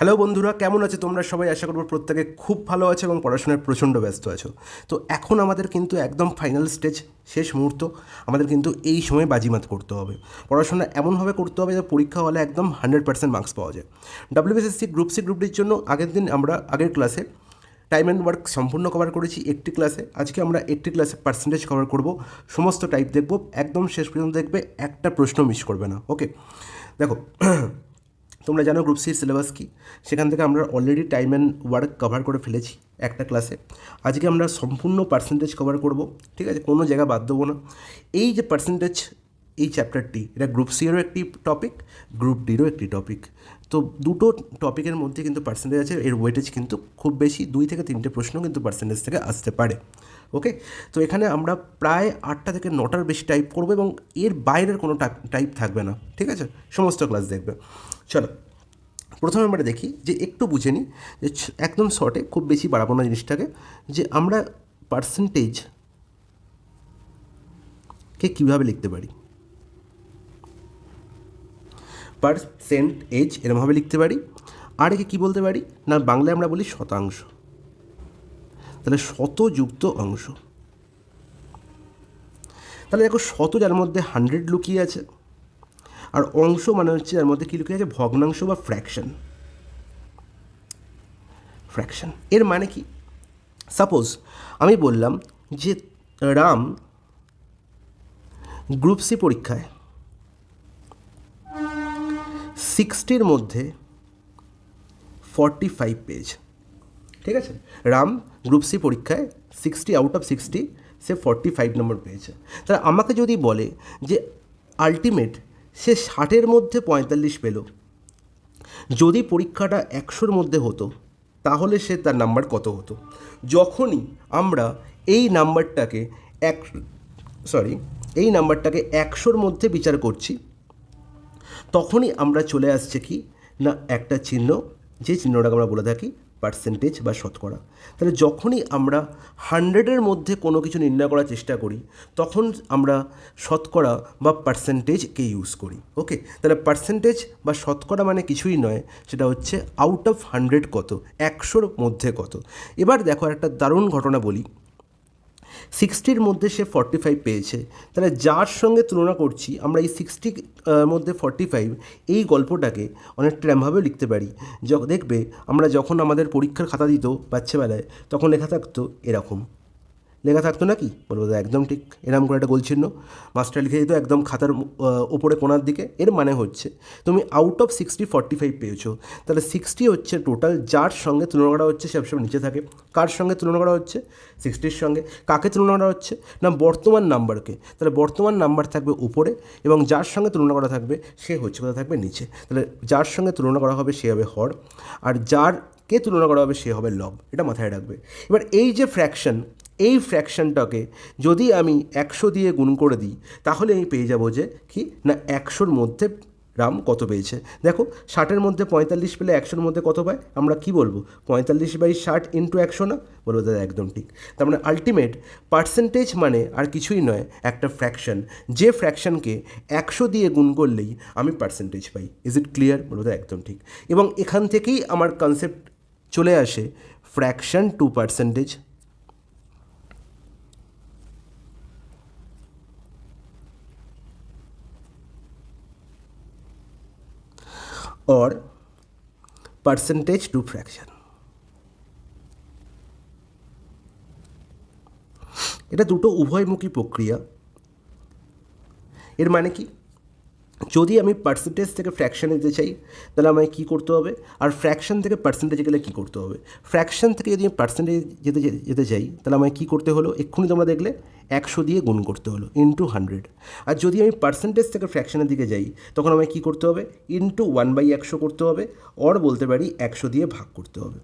Hello বন্ধুরা, কেমন আছো তোমরা সবাই? আশা করবো প্রত্যেকে খুব ভালো আছো এবং পড়াশোনায় প্রচণ্ড ব্যস্ত আছো। তো এখন আমাদের কিন্তু একদম ফাইনাল স্টেজ, শেষ মুহূর্ত। আমাদের কিন্তু এই সময় বাজিমাত করতে হবে। পড়াশোনা এমনভাবে করতে হবে যে পরীক্ষা হলে একদম 100% মার্কস পাওয়া যায়। ডাব্লিউবিএসএসসি গ্রুপ সি গ্রুপ ডির জন্য আগের ক্লাসে টাইম অ্যান্ড ওয়ার্ক সম্পূর্ণ কভার করেছি একটি ক্লাসে। আজকে আমরা একটি ক্লাসে পার্সেন্টেজ কভার করব, সমস্ত টাইপ দেখব, একদম শেষ পর্যন্ত দেখবে, একটা প্রশ্ন মিস করবে না। ওকে, দেখো তোমরা জানো গ্রুপ সির সিলেবাস কী। সেখান থেকে আমরা already time and work cover করে ফেলেছি একটা ক্লাসে। আজকে আমরা সম্পূর্ণ পার্সেন্টেজ কভার করব, ঠিক আছে? কোনো জায়গা বাদ দেবো না। এই যে পার্সেন্টেজ, এই চ্যাপ্টারটি, এটা গ্রুপ সিরও একটি টপিক, গ্রুপ ডিরও একটি টপিক। তো দুটো টপিকের মধ্যে কিন্তু পার্সেন্টেজ আছে, এর ওয়েটেজ কিন্তু খুব বেশি, 2 থেকে 3টে প্রশ্ন কিন্তু পার্সেন্টেজ থেকে আসতে পারে। ওকে, তো এখানে আমরা প্রায় 8টা থেকে 9টার বেশি টাইপ করবো এবং এর বাইরের কোনো টাইপ থাকবে না, ঠিক আছে? সমস্ত ক্লাস দেখবে। চলো প্রথমে আমরা দেখি যে একটু বুঝে নিই যে একদম শর্টে, খুব বেশি বাড়াবো না জিনিসটাকে, যে আমরা পার্সেন্টেজকে কীভাবে লিখতে পারি। পার্সেন্টেজ এরমভাবে লিখতে পারি। আর একে কী বলতে পারি না, বাংলায় আমরা বলি শতাংশ। তাহলে শতযুক্ত অংশ। তাহলে দেখো, শত যার মধ্যে 100 লুকিয়ে আছে, আর অংশ মানে হচ্ছে যার মধ্যে কী লুকিয়ে আছে, ভগ্নাংশ বা ফ্র্যাকশন। এর মানে কি? সাপোজ আমি বললাম যে রাম গ্রুপ সি পরীক্ষায় 60-র মধ্যে 45 পেয়েছে, ঠিক আছে? রাম গ্রুপ সি পরীক্ষায় 60 আউট অফ 60 সে 45 নম্বর পেয়েছে। তাহলে আমাকে যদি বলে যে আলটিমেট সে 60-এর মধ্যে 45 পেল, যদি পরীক্ষাটা 100-র মধ্যে হতো তাহলে সে তার নাম্বার কত হতো? যখনই আমরা এই নাম্বারটাকে 100-র মধ্যে বিচার করছি, তখনই আমরা চলে আসছে কি না, একটা চিহ্ন, যে চিহ্নটাকে আমরা বলে থাকি পার্সেন্টেজ বা শতকরা। তাহলে যখনই আমরা 100-এর মধ্যে কোনো কিছু নির্ণয় করার চেষ্টা করি, তখন আমরা শতকরা বা পার্সেন্টেজকে ইউজ করি। ওকে, তাহলে পার্সেন্টেজ বা শতকরা মানে কিছুই নয়, সেটা হচ্ছে আউট অফ 100 কত, 100-র মধ্যে কত। এবার দেখো একটা দারুণ ঘটনা বলি। 60-র মধ্যে সে 45 পেয়েছে, তাহলে যার সঙ্গে তুলনা করছি আমরা এই 60 মধ্যে 45, এই গল্পটাকে অনেকটা এরমভাবেও লিখতে পারি। দেখবে আমরা যখন আমাদের পরীক্ষার খাতা দিত বাচ্চাবেলায়, তখন লেখা থাকতো এরকম, লেখা থাকতো নাকি? বলবো তো একদম ঠিক, এরকম করে একটা গোল চিহ্ন মাস্টার লিখে দিত একদম খাতার ওপরে কোণার দিকে। এর মানে হচ্ছে তুমি আউট অফ 60 45 পেয়েছো, তাহলে 60 হচ্ছে টোটাল, যার সঙ্গে তুলনা করা হচ্ছে সে সবসময় নিচে থাকে। কার সঙ্গে তুলনা করা হচ্ছে? 60-র সঙ্গে। কাকে তুলনা করা হচ্ছে না, বর্তমান নাম্বারকে। তাহলে বর্তমান নাম্বার থাকবে উপরে এবং যার সঙ্গে তুলনা করা থাকবে সে হচ্ছে কোথায় থাকবে, নিচে। তাহলে যার সঙ্গে তুলনা করা হবে সে হবে হর, আর যারকে তুলনা করা হবে সে হবে লব। এটা মাথায় রাখবে। এবার এই যে ফ্র্যাকশন, এই ফ্র্যাকশনটাকে যদি আমি 100 দিয়ে গুণ করে দিই, তাহলে আমি পেয়ে যাবো যে কি না, 100-র মধ্যে রাম কত পেয়েছে। দেখো, 60-এর মধ্যে 45 পেলে 100-র মধ্যে কত পায়? আমরা কি বলবো? 45/60 ইন্টু 100 না? বলবো দাদা একদম ঠিক। তার মানে আলটিমেট পার্সেন্টেজ মানে আর কিছুই নয়, একটা ফ্র্যাকশন, যে ফ্র্যাকশনকে 100 দিয়ে গুণ করলেই আমি percentage pi. Is it clear? বলবো দাদা একদম ঠিক। এবং এখান থেকেই আমার কনসেপ্ট চলে আসে fraction to percentage, or percentage to fraction। এটা দুটো উভয়মুখী প্রক্রিয়া। এর মানে কি, যদি আমি পার্সেন্টেজ থেকে ফ্র্যাকশানে যেতে চাই তাহলে আমায় কী করতে হবে, আর ফ্র্যাকশন থেকে পার্সেন্টেজে গেলে কী করতে হবে। ফ্র্যাকশন থেকে যদি আমি পার্সেন্টেজ যেতে চাই তাহলে আমায় কী করতে হলো, এক্ষুনি তোমরা দেখলে 100 দিয়ে গুণ করতে হলো ইন্টু 100। আর যদি আমি পার্সেন্টেজ থেকে ফ্র্যাকশনের দিকে যাই, তখন আমায় কী করতে হবে, ইন্টু 1/100 করতে হবে, অর বলতে পারি 100 দিয়ে ভাগ করতে হবে।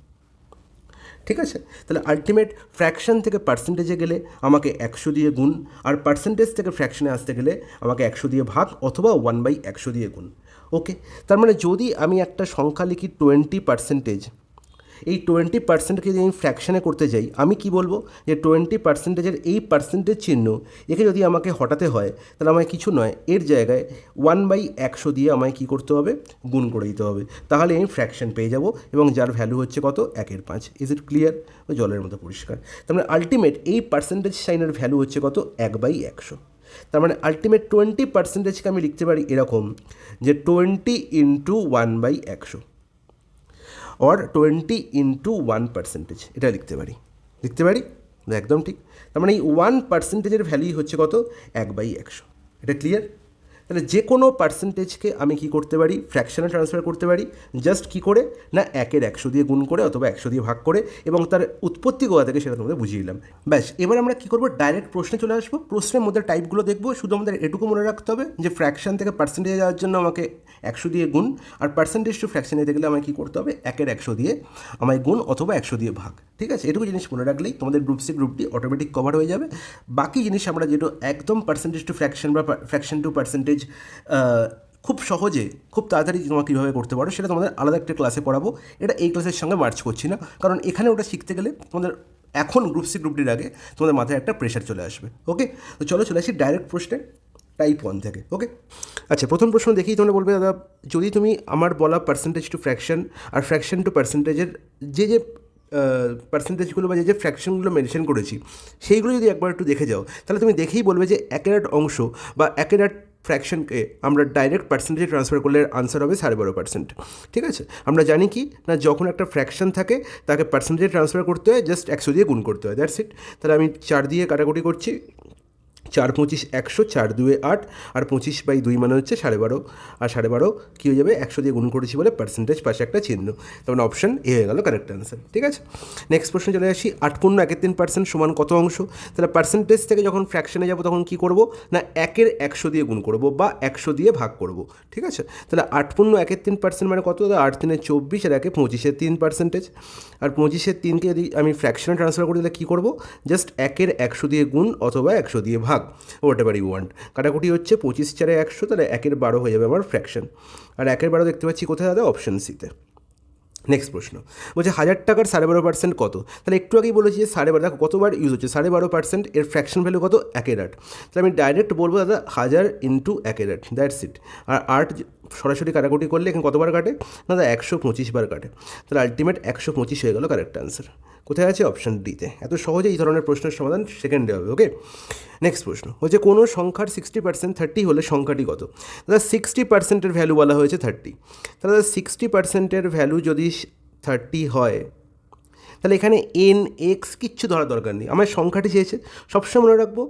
ঠিক আছে? তাহলে আলটিমেট ফ্র্যাকশন থেকে পার্সেন্টেজে গেলে আমাকে 100 দিয়ে গুণ, আর পার্সেন্টেজ থেকে ফ্র্যাকশনে আসতে গেলে আমাকে 100 দিয়ে ভাগ অথবা 1/100 দিয়ে গুণ। ওকে, তার মানে যদি আমি একটা সংখ্যা লিখি 20%, এই 20%কে যদি আমি ফ্র্যাকশানে করতে যাই, আমি কি বলবো যে 20%-এর এই পার্সেন্টেজ চিহ্ন একে যদি আমাকে হটাতে হয়, তাহলে আমায় কিছু নয়, এর জায়গায় 1/100 দিয়ে আমায় কী করতে হবে, গুণ করে দিতে হবে। তাহলে আমি ফ্র্যাকশন পেয়ে যাব, এবং যার ভ্যালু হচ্ছে কত, 1/5। Is it clear? জলের মতো পরিষ্কার। তার মানে আলটিমেট এই পার্সেন্টেজ সাইনের ভ্যালু হচ্ছে কত, 1/100। তার মানে আলটিমেট 20%কে আমি লিখতে পারি এরকম, যে 20 × 1/100 অর 20 × 1%, এটা লিখতে পারি একদম ঠিক। তার মানে এই 1%-এর ভ্যালুই হচ্ছে কত, 1/100। এটা ক্লিয়ার? তাহলে যে কোনো পার্সেন্টেজকে আমি কি করতে পারি, ফ্র্যাকশনে ট্রান্সফার করতে পারি, জাস্ট কি করে না 1/100 দিয়ে গুণ করে অথবা 100 দিয়ে ভাগ করে, এবং তার উৎপত্তি কোথা থেকে সেটা তোমাদের বুঝিয়ে দিলাম। ব্যাস, এবার আমরা কী করবো, ডাইরেক্ট প্রশ্নে চলে আসবো। প্রশ্নের মধ্যে টাইপগুলো দেখবো, শুধু আমাদের এটুকু মনে রাখতে হবে যে ফ্র্যাকশন থেকে পার্সেন্টেজে যাওয়ার জন্য আমাকে 100 দিয়ে গুণ, আর পার্সেন্টেজ টু ফ্র্যাকশন যেতে গেলে আমায় কী করতে হবে, 1/100 দিয়ে আমায় গুণ অথবা 100 দিয়ে ভাগ। ঠিক আছে, এটুকু জিনিস মনে রাখলেই তোমাদের group C group D automatic cover হয়ে যাবে। বাকি জিনিস আমরা যেটা একদম পার্সেন্টেজ টু ফ্র্যাকশন বা ফ্র্যাকশন টু পার্সেন্টেজ খুব সহজে খুব তাড়াতাড়ি তোমরা কীভাবে করতে পারো, সেটা তোমাদের আলাদা একটা ক্লাসে পড়াবো। এটা এই ক্লাসের সঙ্গে মার্চ করছি না, কারণ এখানে ওটা শিখতে গেলে তোমাদের এখন গ্রুপ সি গ্রুপ ডির আগে তোমাদের মাথায় একটা প্রেশার চলে আসবে। ওকে, তো চলে আসি ডাইরেক্ট প্রশ্নে টাইপ 1 থেকে। ওকে, আচ্ছা, প্রথম প্রশ্ন দেখেই তোমরা বলবে, দাদা যদি তুমি আমার বলা percentage to fraction R fraction two পার্সেন্টেজের যে পার্সেন্টেজগুলো বা যে ফ্র্যাকশনগুলো মেনশন করেছি, সেইগুলো যদি একবার একটু দেখে যাও, তাহলে তুমি দেখেই বলবে যে 1/8 অংশ বা 1/8 ফ্র্যাকশনকে আমরা ডাইরেক্ট পার্সেন্টেজে ট্রান্সফার করলে আনসার হবে 12.5%। ঠিক আছে, আমরা জানি কি না, যখন একটা ফ্র্যাকশন থাকে তাকে পার্সেন্টেজে ট্রান্সফার করতে হয়, জাস্ট 100 দিয়ে গুণ করতে হয়, দ্যাটস ইট। তাহলে আমি 4 দিয়ে কাটাকুটি করছি, 4 × 25 100, 4 × 2 = 8, আর 25/2 মানে হচ্ছে 12.5, আর 12.5 কী হয়ে যাবে, 100 দিয়ে গুণ করেছি বলে পার্সেন্টেজ পাশে একটা চিহ্ন, তার মানে অপশন এ হয়ে গেল কারেক্ট অ্যান্সার। ঠিক আছে, নেক্সট প্রশ্নে চলে আসি। 8 × 1/3% সমান কত অংশ? তাহলে পার্সেন্টেজ থেকে যখন ফ্র্যাকশনে যাব তখন কী করব না, 1/100 দিয়ে গুণ করব বা 100 দিয়ে ভাগ করব। ঠিক আছে, তাহলে 8 × 1/3% মানে কত, 8 × 3 = 24, আর 1 25-এর 3%, আর 25-এর 3কে যদি আমি ফ্র্যাকশনে ট্রান্সফার করি তাহলে কী করব, জাস্ট 1/100 দিয়ে গুণ অথবা 100 দিয়ে ভাগ, হোয়াটএভার ইউ ওয়ান্ট। কাটাকুটি হচ্ছে 25 × 4 = 100, তাহলে 1/12 হয়ে যাবে আমার ফ্র্যাকশন, আর 1/12 দেখতে পাচ্ছি কোথায় দাদা, অপশন সিতে। নেক্সট প্রশ্ন বলছে 1000 টাকার 12.5% কত? তাহলে একটু আগেই বলেছি যে 12.5, দেখো কতবার ইউজ হচ্ছে, 12.5%, এর ফ্র্যাকশন ভ্যালু কত, 1/8। তাহলে আমি ডাইরেক্ট বলবো দাদা 1000 × 1/8, দ্যাটস ইট। আর 8 সরাসরি কাটাকুটি করলে এখানে কতবার কাটে দাদা, 125 বার কাটে, তাহলে আলটিমেট 125 হয়ে গেল কারেক্ট অ্যান্সার। কোথায় আছে, অপশন ডিতে। এত সহজে এই ধরনের প্রশ্নের সমাধান সেকেন্ডে হবে। ওকে, নেক্সট প্রশ্ন হচ্ছে কোনো সংখ্যার 60% 30 হলে সংখ্যাটি কত? দাদা 60%-এর ভ্যালু বলা হয়েছে 30, তাহলে দাদা 60%-এর ভ্যালু যদি 30 হয়, তাহলে এখানে NX কিচ্ছু ধরার দরকার নেই, আমার সংখ্যাটি চেয়েছে। সবসময় মনে রাখবো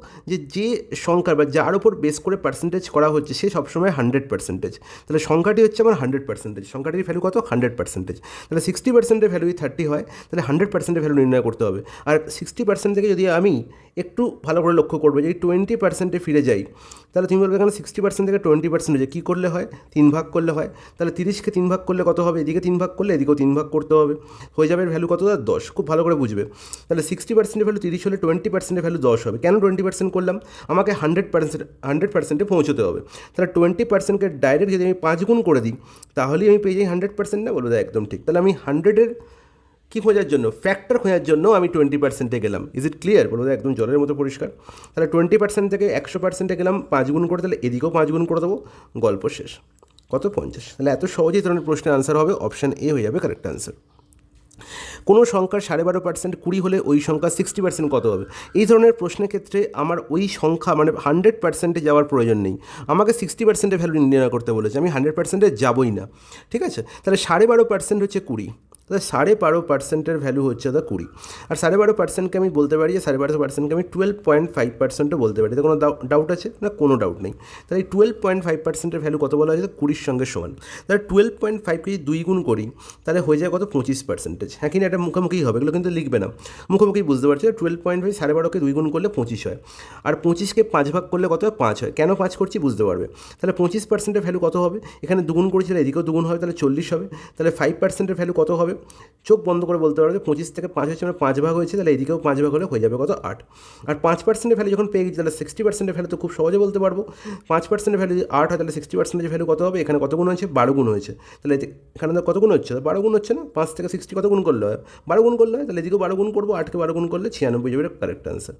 যে সংখ্যার বা যার ওপর বেস করে পার্সেন্টেজ করা হচ্ছে সে সবসময় 100%। তাহলে সংখ্যাটি হচ্ছে আমার 100%, সংখ্যাটির ভ্যালু কত, 100%। তাহলে 60%-এর ভ্যালু 30 হয়, তাহলে 100%-এর ভ্যালু নির্ণয় করতে হবে। আর 60% থেকে যদি আমি একটু ভালো করে লক্ষ্য করবো যে 20%-এ ফিরে যাই, তাহলে তুমি বলবে এখানে 60% থেকে 20% হয়ে যায়, কী করলে হয়, 3 ভাগ করলে হয়। তাহলে 30কে 3 ভাগ করলে কত হবে, এদিকে 3 ভাগ করলে এদিকেও 3 ভাগ করতে হবে, হয়ে যাবে ভ্যালু কত, 10। খুব ভালো করে বুঝবে। তাহলে 60%-এর ভ্যালু 30 হলে 20%-এর ভ্যালু 10 হবে। কেন 20% করলাম, আমাকে 100%-এ পৌঁছতে হবে। তাহলে 20%-কে ডাইরেক্ট যদি আমি 5 গুণ করে দিই, তাহলেই আমি পেয়ে যাই 100%, না? বলবো একদম ঠিক। তাহলে আমি 100-এর কী খোঁজার জন্য, ফ্যাক্টর খোঁজার জন্য আমি 20%-এ গেলাম। Is it clear? বলবো একদম জলের মতো পরিষ্কার। তাহলে 20% থেকে 100%-এ গেলাম, 5 গুণ করে, তাহলে এদিকেও 5 গুণ করে দেবো, গল্প শেষ। কত, 50। তাহলে এত সহজেই ধরনের প্রশ্নের আনসার হবে অপশান এ হয়ে যাবে কারেক্ট আনসার। কোনো সংখ্যার 12.5% 20 হলে ওই সংখ্যা 60% কত হবে? এই ধরনের প্রশ্নের ক্ষেত্রে আমার ওই সংখ্যা মানে 100%-এ যাওয়ার প্রয়োজন নেই, আমাকে 60%-এর ভ্যালু নির্ণয় করতে বলেছে, আমি 100%-এ যাবই না। ঠিক আছে, তাহলে 12.5% হচ্ছে 20, তাহলে 12.5%-এর ভ্যালু হচ্ছে 20, আর 12.5%-কে আমি বলতে পারি যে 12.5%-কে আমি 12.5%ও বলতে পারি। তো কোনো ডাউট আছে না? কোনো ডাউট নেই। তাহলে এই 12.5%-এর ভ্যালু কত বলা হয়েছে, 20-র সঙ্গে সমান। তাহলে 12.5-কে যদি 2 গুণ করি তাহলে হয়ে যায় কত, 25%। হ্যাঁ, কিনা এটা মুখোমুখি হবে, এগুলো কিন্তু লিখবে না, মুখোমুখি বুঝতে পারছি। 12.5 12.5-কে 2 গুণ করলে 25 হয়, আর 25-কে 5 ভাগ করলে কত হয়, 5 হয়। কেন 5 করছি বুঝতে পারবে। তাহলে 25%-এর ভ্যালু কত হবে, এখানে 2 গুণ করেছিল, এদিকেও 2 গুণ হবে, তাহলে 40 হবে। তাহলে 5%-এর ভ্যালু কত হবে, চোখ বন্ধ করে বলতে পারো যে 25 থেকে 5 হচ্ছে, মানে 5 ভাগ হয়েছে, তাহলে এদিকেও 5 ভাগ হলে হয়ে যাবে কত, 8। আর 5% ভ্যালু যখন পেয়ে গেছি, তাহলে 60% ভ্যালু তো খুব সহজে বলতে পারবো। 5% ভ্যালু যদি 8 হয়, তাহলে 60% ভ্যালু কত হবে, এখানে কত গুণ হয়েছে, 12 গুণ হয়েছে। তাহলে এখানে কত গুণ হচ্ছে, 12 গুণ হচ্ছে না, 5 থেকে 60 কত গুণ করলে হয়, 12 গুণ করলে হয়, তাহলে এদিকেও 12 গুণ করবো, 8কে 12 গুণ করলে 96 যাবে, কারেক্ট অ্যান্সার।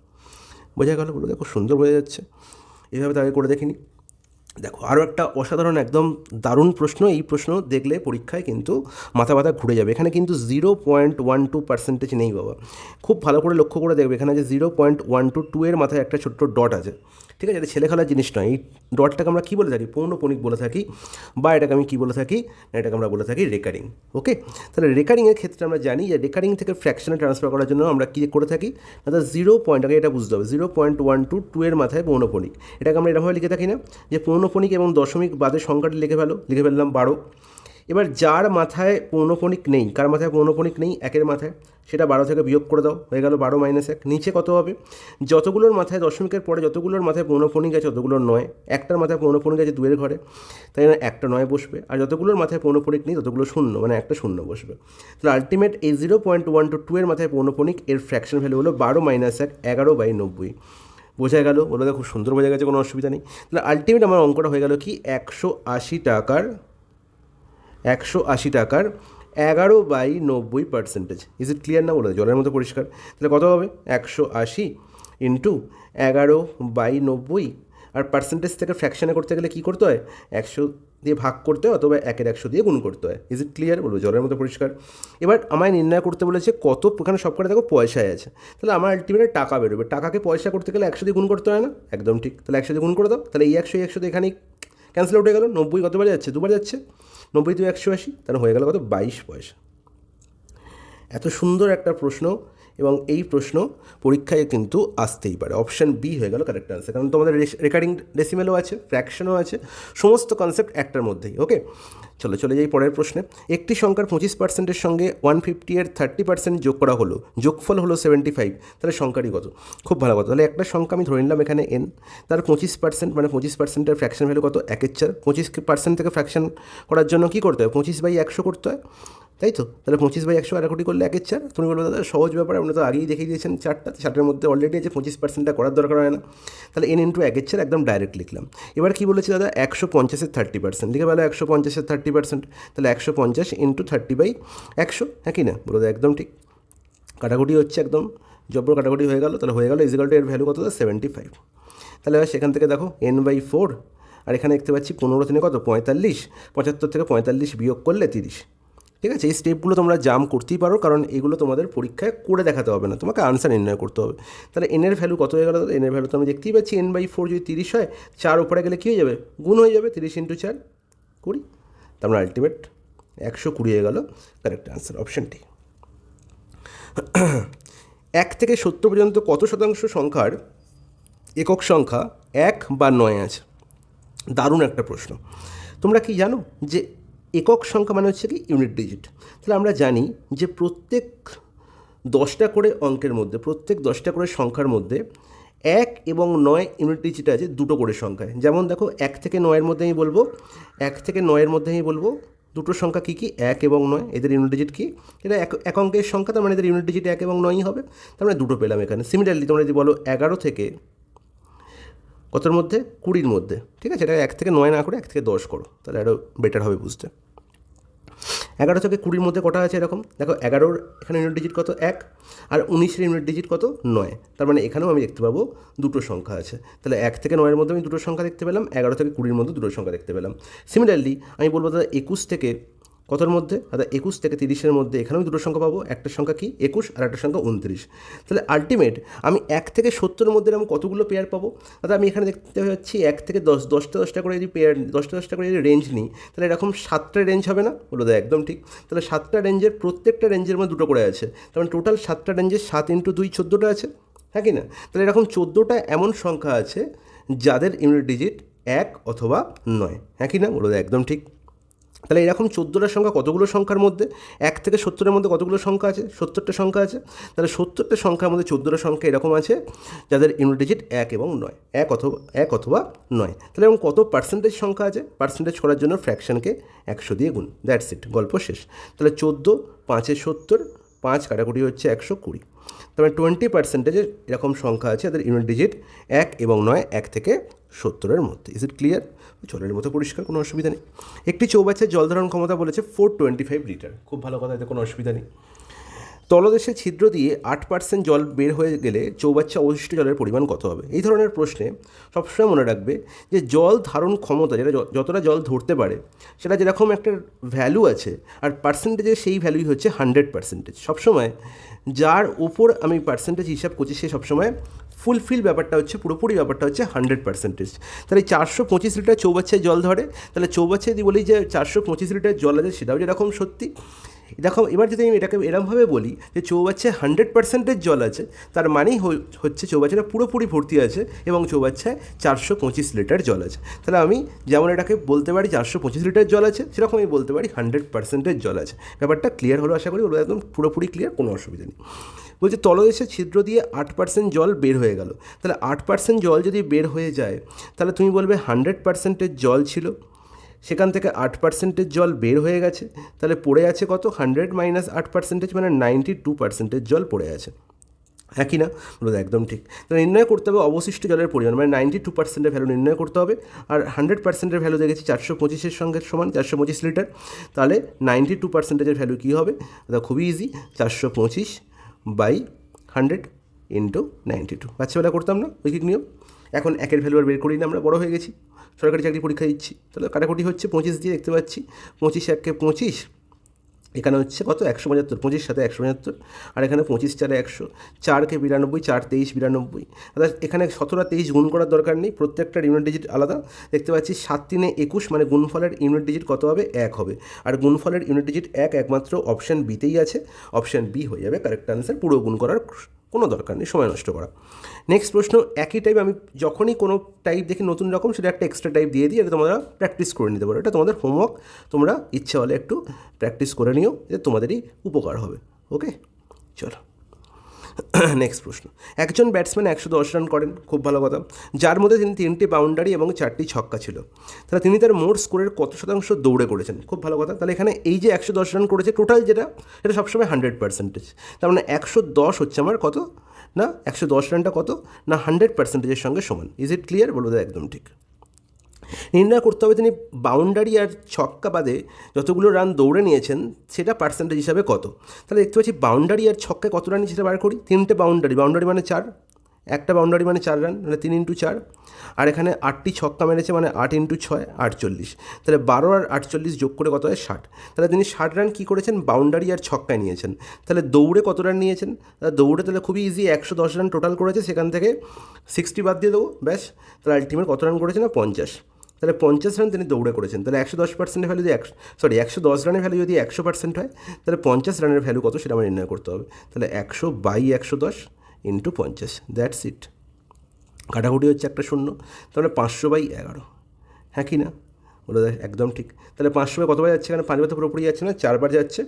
বোঝা গেল, বলে দেখো সুন্দর বোঝা যাচ্ছে। এইভাবে তাকে করে দেখিনি। দেখো আরও একটা অসাধারণ একদম দারুণ প্রশ্ন, এই প্রশ্ন দেখলে পরীক্ষায় কিন্তু মাথা ব্যথা ঘুরে যাবে। এখানে কিন্তু 0.12% নেই বাবা, খুব ভালো করে লক্ষ্য করে দেখবে, এখানে যে 0.122 এর মাথায় একটা ছোট্ট ডট আছে, ঠিক আছে, এটা ছেলে খেলার জিনিস নয়। এই ডটটাকে আমরা কী বলে থাকি, পৌনঃপুনিক বলে থাকি, বা এটাকে আমি কী বলে থাকি, এটাকে আমরা বলে থাকি রেকারিং। ওকে, তাহলে রেকারিংয়ের ক্ষেত্রে আমরা জানি যে রেকারিং থেকে ফ্র্যাকশনে ট্রান্সফার করার জন্য আমরা কী করে থাকি, অর্থাৎ 0. আগে এটা বুঝতে হবে, 0.122 এর মাথায় পৌনঃপুনিক, এটাকে আমরা এরকমভাবে লিখে থাকি না, যে পৌনঃপুনিক এবং দশমিক বাদে সংখ্যাটি লিখে ফেললাম 12। এবার যার মাথায় পৌনঃপুনিক নেই, কার মাথায় পৌনঃপুনিক নেই, 1-এর মাথায়, সেটা 12 থেকে বিয়োগ করে দাও, হয়ে গেল 12 - 1। নিচে কত হবে, যতগুলোর মাথায় দশমিকের পরে যতগুলোর মাথায় পৌনঃপুনিক আছে ততগুলোর 9, একটার মাথায় পৌনঃপুনিক আছে 2-এর ঘরে, তাই না, একটা 9 বসবে, আর যতগুলোর মাথায় পৌনঃপুনিক নেই ততগুলো 0, মানে একটা 0 বসবে। তাহলে আলটিমেট এই 0.122 এর মাথায় পৌনঃপুনিক, এর ফ্র্যাকশন ভ্যালু হলো 12 - 1, 11/90। বোঝা গেল, বলে খুব সুন্দর বোঝা গেছে, কোনো অসুবিধা নেই। তাহলে আলটিমেট আমার অঙ্কটা হয়ে গেল কি, 180 টাকার 11/90%। ইজ ইট ক্লিয়ার না, বলে জলের মতো পরিষ্কার। তাহলে কত হবে, 180 ইন্টু 11/90, আর পার্সেন্টেজ থেকে ফ্র্যাকশানে করতে গেলে কী করতে হয়, 100 দিয়ে ভাগ করতে হয়, অথবা 1/100 দিয়ে গুণ করতে হয়। ইজ ইট ক্লিয়ার, বলবো জলের মতো পরিষ্কার। এবার আমায় নির্ণয় করতে বলেছে কত, এখানে সব করে দেখো পয়সায় আছে, তাহলে আমার আলটিমেটে টাকা বেরোবে, টাকাকে পয়সা করতে গেলে 100 দিয়ে গুণ করতে হয় না, একদম ঠিক। তাহলে 100 দিয়ে গুণ করে দাও, তাহলে এই 100 দিয়ে এখানেই ক্যান্সেল আউট হয়ে গেল। 90 কতবার যাচ্ছে, দুবার যাচ্ছে, 90 × 180, তাহলে হয়ে গেল কত, 22 পয়সা। এত সুন্দর একটা প্রশ্ন, এবং এই প্রশ্ন পরীক্ষায় কিন্তু আসতেই পারে। অপশান বি হয়ে গেল কারেক্ট আনসার, কারণ তোমাদের রেকারিং ডেসিমেলও আছে, ফ্র্যাকশনও আছে, সমস্ত কনসেপ্ট একটার মধ্যেই। ওকে, চলে যাই পরের প্রশ্নে। একটি সংখ্যার 25%-এর সঙ্গে 150 এর 30% যোগ করা হলো, যোগফল হলো 75, তাহলে সংখ্যাটি কত? খুব ভালো কথা। তাহলে একটা সংখ্যা আমি ধরে নিলাম এখানে n, তার 25%, মানে 25%-এর ফ্র্যাকশন ভ্যালু কত, 1/4। 25% থেকে ফ্র্যাকশন করার জন্য কী করতে হয়, 25/100 করতে হয়, তাই তো। তাহলে 25/100 আর কোটি করলে 1/4। তুমি বলবো দাদা সহজ ব্যাপার, আপনি তো আগেই দেখিয়ে দিয়েছেন চারটা, চারটের মধ্যে অলরেডি আছে, 25%টা করার দরকার হয় না। তাহলে n × 1/4 একদম ডাইরেক্ট লিখলাম। এবার কী বলেছি দাদা, 150-এর 30%, লিখে ভালো 150-এর 30%, তাহলে 150 × 30/100, হ্যাঁ কি না, বলো একদম ঠিক। কাটাকুটি হচ্ছে, একদম জব্র কাটাকুটি হয়ে গেল, তাহলে হয়ে গেল ইজিক্যাল টু এর ভ্যালু কত, 75। তাহলে এবার সেখান থেকে দেখো n/4, আর এখানে দেখতে পাচ্ছি 15 কত, 45, 75 থেকে 45 বিয়োগ করলে 30। ঠিক আছে, এই স্টেপগুলো তোমরা জাম করতেই পারো, কারণ এগুলো তোমাদের পরীক্ষায় করে দেখাতে হবে না, তোমাকে আনসার নির্ণয় করতে হবে। তাহলে এনের ভ্যালু কত হয়ে গেল, এনের ভ্যালু তো আমি দেখতেই পাচ্ছি, n/4 যদি 30 হয়, 4 উপরে গেলে কী হয়ে যাবে, গুণ হয়ে যাবে, 30 × 4 20, তারপর আলটিমেট 120 হয়ে গেল কারেক্ট আনসার, অপশানটি। 1 থেকে 70 পর্যন্ত কত শতাংশ সংখ্যার একক সংখ্যা 1 বা 9 আছে? দারুণ একটা প্রশ্ন। তোমরা কি জানো যে একক সংখ্যা মানে হচ্ছে কি ইউনিট ডিজিট? তাহলে আমরা জানি যে প্রত্যেক 10টা করে অঙ্কের মধ্যে, প্রত্যেক 10টা করে সংখ্যার মধ্যে 1 এবং 9 ইউনিট ডিজিট আছে দুটো করে সংখ্যায়। যেমন দেখো 1 থেকে 9-এর মধ্যে আমি বলবো, 1 থেকে 9-এর মধ্যে আমি বলবো দুটো সংখ্যা কী কী, 1 এবং 9, এদের ইউনিট ডিজিট কী, এটা এক অঙ্কের সংখ্যা, তার মানে এদের ইউনিট ডিজিট 1 এবং 9ই হবে, তার মানে দুটো পেলাম এখানে। সিমিলারলি তোমরা যদি বলো 11 থেকে কতর মধ্যে, 20-র মধ্যে, ঠিক আছে, এটা 1 থেকে 9 না করে 1 থেকে 10 করো, তাহলে আরও বেটার হবে বুঝতে। 11 থেকে 20-র মধ্যে কটা আছে এরকম, দেখো 11-র এখানে ইউনিট ডিজিট কত, 1, আর 19-এর ইউনিট ডিজিট কত, 9, তার মানে এখানেও আমি দেখতে পাবো দুটো সংখ্যা আছে। তাহলে 1 থেকে 9-এর মধ্যে আমি দুটো সংখ্যা দেখতে পেলাম, 11 থেকে 20-র মধ্যে দুটো সংখ্যা দেখতে পেলাম। সিমিলারলি আমি বলবো দাদা 21 থেকে কতর মধ্যে, দাদা 21 থেকে 30-এর মধ্যে এখানেও দুটো সংখ্যা পাবো, একটা সংখ্যা কি 21 আর একটা সংখ্যা 29। তাহলে আলটিমেট আমি 1 থেকে 70-এর মধ্যে আমি কতগুলো পেয়ার পাবো, দাদা আমি এখানে দেখতে পাচ্ছি 1 থেকে 10টা করে যদি পেয়ার, 10টা করে যদি রেঞ্জ নিই, তাহলে এরকম 7টা রেঞ্জ হবে না, বলো দাদা একদম ঠিক। তাহলে 7টা রেঞ্জের প্রত্যেকটা রেঞ্জের মধ্যে দুটো করে আছে, তার মানে টোটাল 7টা রেঞ্জের 7 × 2 14টা আছে, হ্যাঁ কি না। তাহলে এরকম 14টা এমন সংখ্যা আছে যাদের ইউনিট ডিজিট 1 অথবা 9, হ্যাঁ কি না, বলো দাদা একদম ঠিক। তাহলে এরকম 14টা সংখ্যা কতগুলো সংখ্যার মধ্যে? 1 থেকে 70-এর মধ্যে কতগুলো সংখ্যা আছে? 70টা সংখ্যা আছে। তাহলে 70টা সংখ্যার মধ্যে 14টা সংখ্যা এরকম আছে যাদের ইউনিট ডিজিট 1 এবং 9, 1 অথবা 9। তাহলে এরকম কত পার্সেন্টেজ সংখ্যা আছে? পার্সেন্টেজ করার জন্য ফ্র্যাকশনকে 100 দিয়ে গুণ, দ্যাটস ইট, গল্প শেষ। তাহলে 14, 5-এ 70, 5 কাটাকুটি হচ্ছে 120। তারপরে 20% এরকম সংখ্যা আছে যাদের ইউনিট ডিজিট 1 এবং 9, 1 থেকে 70-এর মধ্যে। Is it clear? জলের মতো পরিষ্কার, কোনো অসুবিধা নেই। একটি চৌবাচ্চার জল ধারণ ক্ষমতা বলেছে 425 লিটার, খুব ভালো কথা, এতে কোনো অসুবিধা নেই। তলদেশে ছিদ্র দিয়ে 8% জল বের হয়ে গেলে চৌবাচ্চা অবশিষ্ট জলের পরিমাণ কত হবে? এই ধরনের প্রশ্নে সবসময় মনে রাখবে যে জল ধারণ ক্ষমতা, যেটা যতটা জল ধরতে পারে সেটা যেরকম একটা ভ্যালু আছে, আর পার্সেন্টেজে সেই ভ্যালুই হচ্ছে 100%। সবসময় যার উপর আমি পার্সেন্টেজ হিসাব করছি সে সবসময় ফুলফিল ব্যাপারটা হচ্ছে, পুরোপুরি ব্যাপারটা হচ্ছে 100%। তাহলে 425 লিটার চৌবাচ্চায় জল ধরে, তাহলে চৌবাচ্চায় যদি বলি যে 425 লিটার জল আছে, সেটাও যেরকম সত্যি। দেখো, এবার যদি আমি এটাকে এরমভাবে বলি যে চৌবাচ্চায় 100% জল আছে, তার মানেই হচ্ছে চৌবাচ্চাটা পুরোপুরি ভর্তি আছে এবং চৌবাচ্চায় 425 লিটার জল আছে। তাহলে আমি যেমন এটাকে বলতে পারি 425 লিটার জল আছে, সেরকম আমি বলতে পারি 100% জল আছে। ব্যাপারটা ক্লিয়ার হলো আশা করি, বলবো একদম পুরোপুরি ক্লিয়ার, কোনো অসুবিধা নেই। বলছে তলদেশে ছিদ্র দিয়ে 8% জল বের হয়ে গেল। তাহলে 8% জল যদি বের হয়ে যায়, তাহলে তুমি বলবে 100% জল ছিল, সেখান থেকে 8% জল বের হয়ে গেছে, তাহলে পড়ে আছে কত? 100 মাইনাস 8% মানে 92% জল পড়ে আছে। হ্যাঁ কি না? বলো একদম ঠিক। তাহলে নির্ণয় করতে হবে অবশিষ্ট জলের পরিমাণ, মানে 92%-এর ভ্যালু নির্ণয় করতে হবে। আর 100%-এর ভ্যালু দেখেছি 425-এর সঙ্গে সমান 425 লিটার, তাহলে 92%-এর ভ্যালু কী হবে? এটা খুবই ইজি, 425/100 ইন্টু 92। বাচ্চাবেলা করতাম না ঐকিক নিয়ম? এখন একের ভ্যালু আর বের করি না, আমরা বড় হয়ে গেছি, সরকারি চাকরি পরীক্ষা দিচ্ছি। তাহলে কাটাকুটি হচ্ছে 25 দিয়ে, দেখতে পাচ্ছি 25 1 25, এখানে হচ্ছে কত? 175, 25 সাথে 175, আর এখানে 25 4 100, 4কে 92, 4 23 92। অর্থাৎ এখানে 17 23 গুণ করার দরকার নেই, প্রত্যেকটার ইউনিট ডিজিট আলাদা। দেখতে পাচ্ছি 7 3 21, মানে গুণফলের ইউনিট ডিজিট কত হবে? 1 হবে। আর গুণফলের ইউনিট ডিজিট 1 একমাত্র অপশান বিতেই আছে, অপশান বি হয়ে যাবে কারেক্ট আনসার। পুরো গুণ করার কোনো দরকার নেই, সময় নষ্ট করা। নেক্সট প্রশ্ন, একই টাইপ আমি যখনই কোনো টাইপ দেখি নতুন রকম, সেটা একটা এক্সট্রা টাইপ দিয়ে দিই, এটা তোমরা প্র্যাকটিস করে নিতে পারো। এটা তোমাদের হোমওয়ার্ক, তোমরা ইচ্ছা হলে একটু প্র্যাকটিস করে নিও, যে তোমাদেরই উপকার হবে। ওকে, চলো নেক্সট প্রশ্ন। একজন ব্যাটসম্যান 110 রান করেন, খুব ভালো কথা, যার মধ্যে তিনি 3টি বাউন্ডারি এবং 4টি ছক্কা ছিল। তাহলে তিনি তার মোট স্কোরের কত শতাংশ দৌড়ে করেছেন? খুব ভালো কথা। তাহলে এখানে এই যে 110 রান করেছে টোটাল, যেটা এটা সবসময় 100%। তার মানে 110 হচ্ছে আমার কত না, 110 রানটা কত না 100%-এর সঙ্গে সমান। Is it clear? বলবো একদম ঠিক। নির্ণয় করতে হবে তিনি বাউন্ডারি আর ছক্কা বাদে যতগুলো রান দৌড়ে নিয়েছেন সেটা পার্সেন্টেজ হিসাবে কত। তাহলে দেখতে পাচ্ছি বাউন্ডারি আর ছক্কায় কত রান সেটা বার করি। 3টে বাউন্ডারি, বাউন্ডারি মানে 4, একটা বাউন্ডারি মানে 4 রান, মানে 3 × 4, আর এখানে 8টি ছক্কা মেরেছে, মানে 8 × 6 48। তাহলে 12 আর 48 যোগ করে কত হয়? 60। তাহলে তিনি 60 রান কী করেছেন? বাউন্ডারি আর ছক্কায় নিয়েছেন। তাহলে দৌড়ে কত রান নিয়েছেন? দৌড়ে তাহলে খুবই ইজি, 110 রান টোটাল করেছে, সেখান থেকে 60 বাদ দিয়ে দেবো, ব্যাস। তাহলে আলটিমেট কত রান করেছে না? 50। তাহলে 50 রান তিনি দৌড়ে করেছেন। তাহলে 110%-এর ভ্যালু যদি 110 রানের ভ্যালু যদি 100% হয়, তাহলে 50 রানের ভ্যালু কত সেটা আমার নির্ণয় করতে হবে। তাহলে 100/110 ইন্টু 50, দ্যাটস ইট। কাটাকুটি হচ্ছে একটা শূন্য, তাহলে 500/11। হ্যাঁ কি না? বলে দেখ একদম ঠিক। তাহলে 500 কতবার যাচ্ছে? এখানে 5 বার তো পুরোপুরি যাচ্ছে না, 4 বার যাচ্ছে,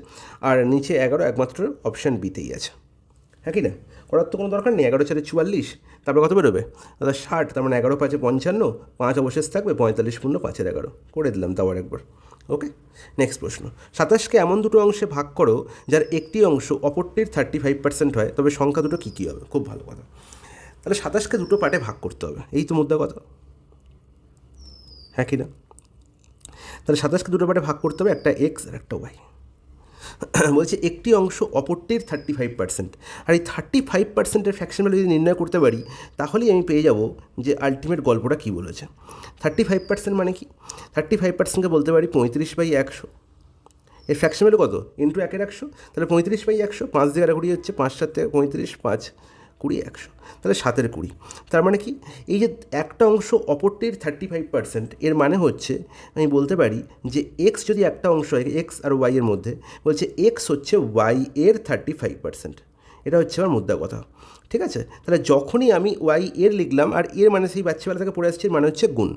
আর নিচে 11 একমাত্র অপশান বিতেই আছে। হ্যাঁ কি না? করার তো কোনো দরকার নেই। 11 4 44, তারপরে কত বেরোবে? দাদা 60, তার মানে 11 5 55, 5 অবশেষ থাকবে, 45 × 5 = 11 করে দিলাম তাও আরেকবার। ওকে, নেক্সট প্রশ্ন। 27কে এমন দুটো অংশে ভাগ করো যার একটি অংশ অপরটির 35% হয়, তবে সংখ্যা দুটো কী কী হবে? খুব ভালো কথা। তাহলে 27কে দুটো পার্টে ভাগ করতে হবে, এই তো মুদ্রা কথা। হ্যাঁ কি না? তাহলে 27কে দুটো পার্টে ভাগ করতে হবে, একটা এক্স আর একটা ওয়াই। বলছে একটি অংশ অপরটির 35%, আর এই 35%-এর ফ্র্যাকশন ভ্যালু যদি নির্ণয় করতে পারি, তাহলেই আমি পেয়ে যাব যে আলটিমেট গল্পটা কী বলেছে। 35% মানে কি? 35%কে বলতে পারি 35/100। এর ফ্র্যাকশন ভ্যালু কত? ইন্টু 1 100, তাহলে 35/100, 5 দিয়ে 20 হচ্ছে, 5 7 35, 5 20 100, তাহলে 7 20। তার মানে কি? এই যে একটা অংশ অপরটির 35%, এর মানে হচ্ছে আমি বলতে পারি যে এক্স যদি একটা অংশ হয় এক্স আর ওয়াই এর মধ্যে, বলছে এক্স হচ্ছে ওয়াই এর 35%। এটা হচ্ছে আমার মুদ্রা কথা, ঠিক আছে? তাহলে যখনই আমি ওয়াই এর লিখলাম, আর এর মানে সেই বাচ্চাবেলা থেকে পড়ে আসছে, মানে হচ্ছে গুণ।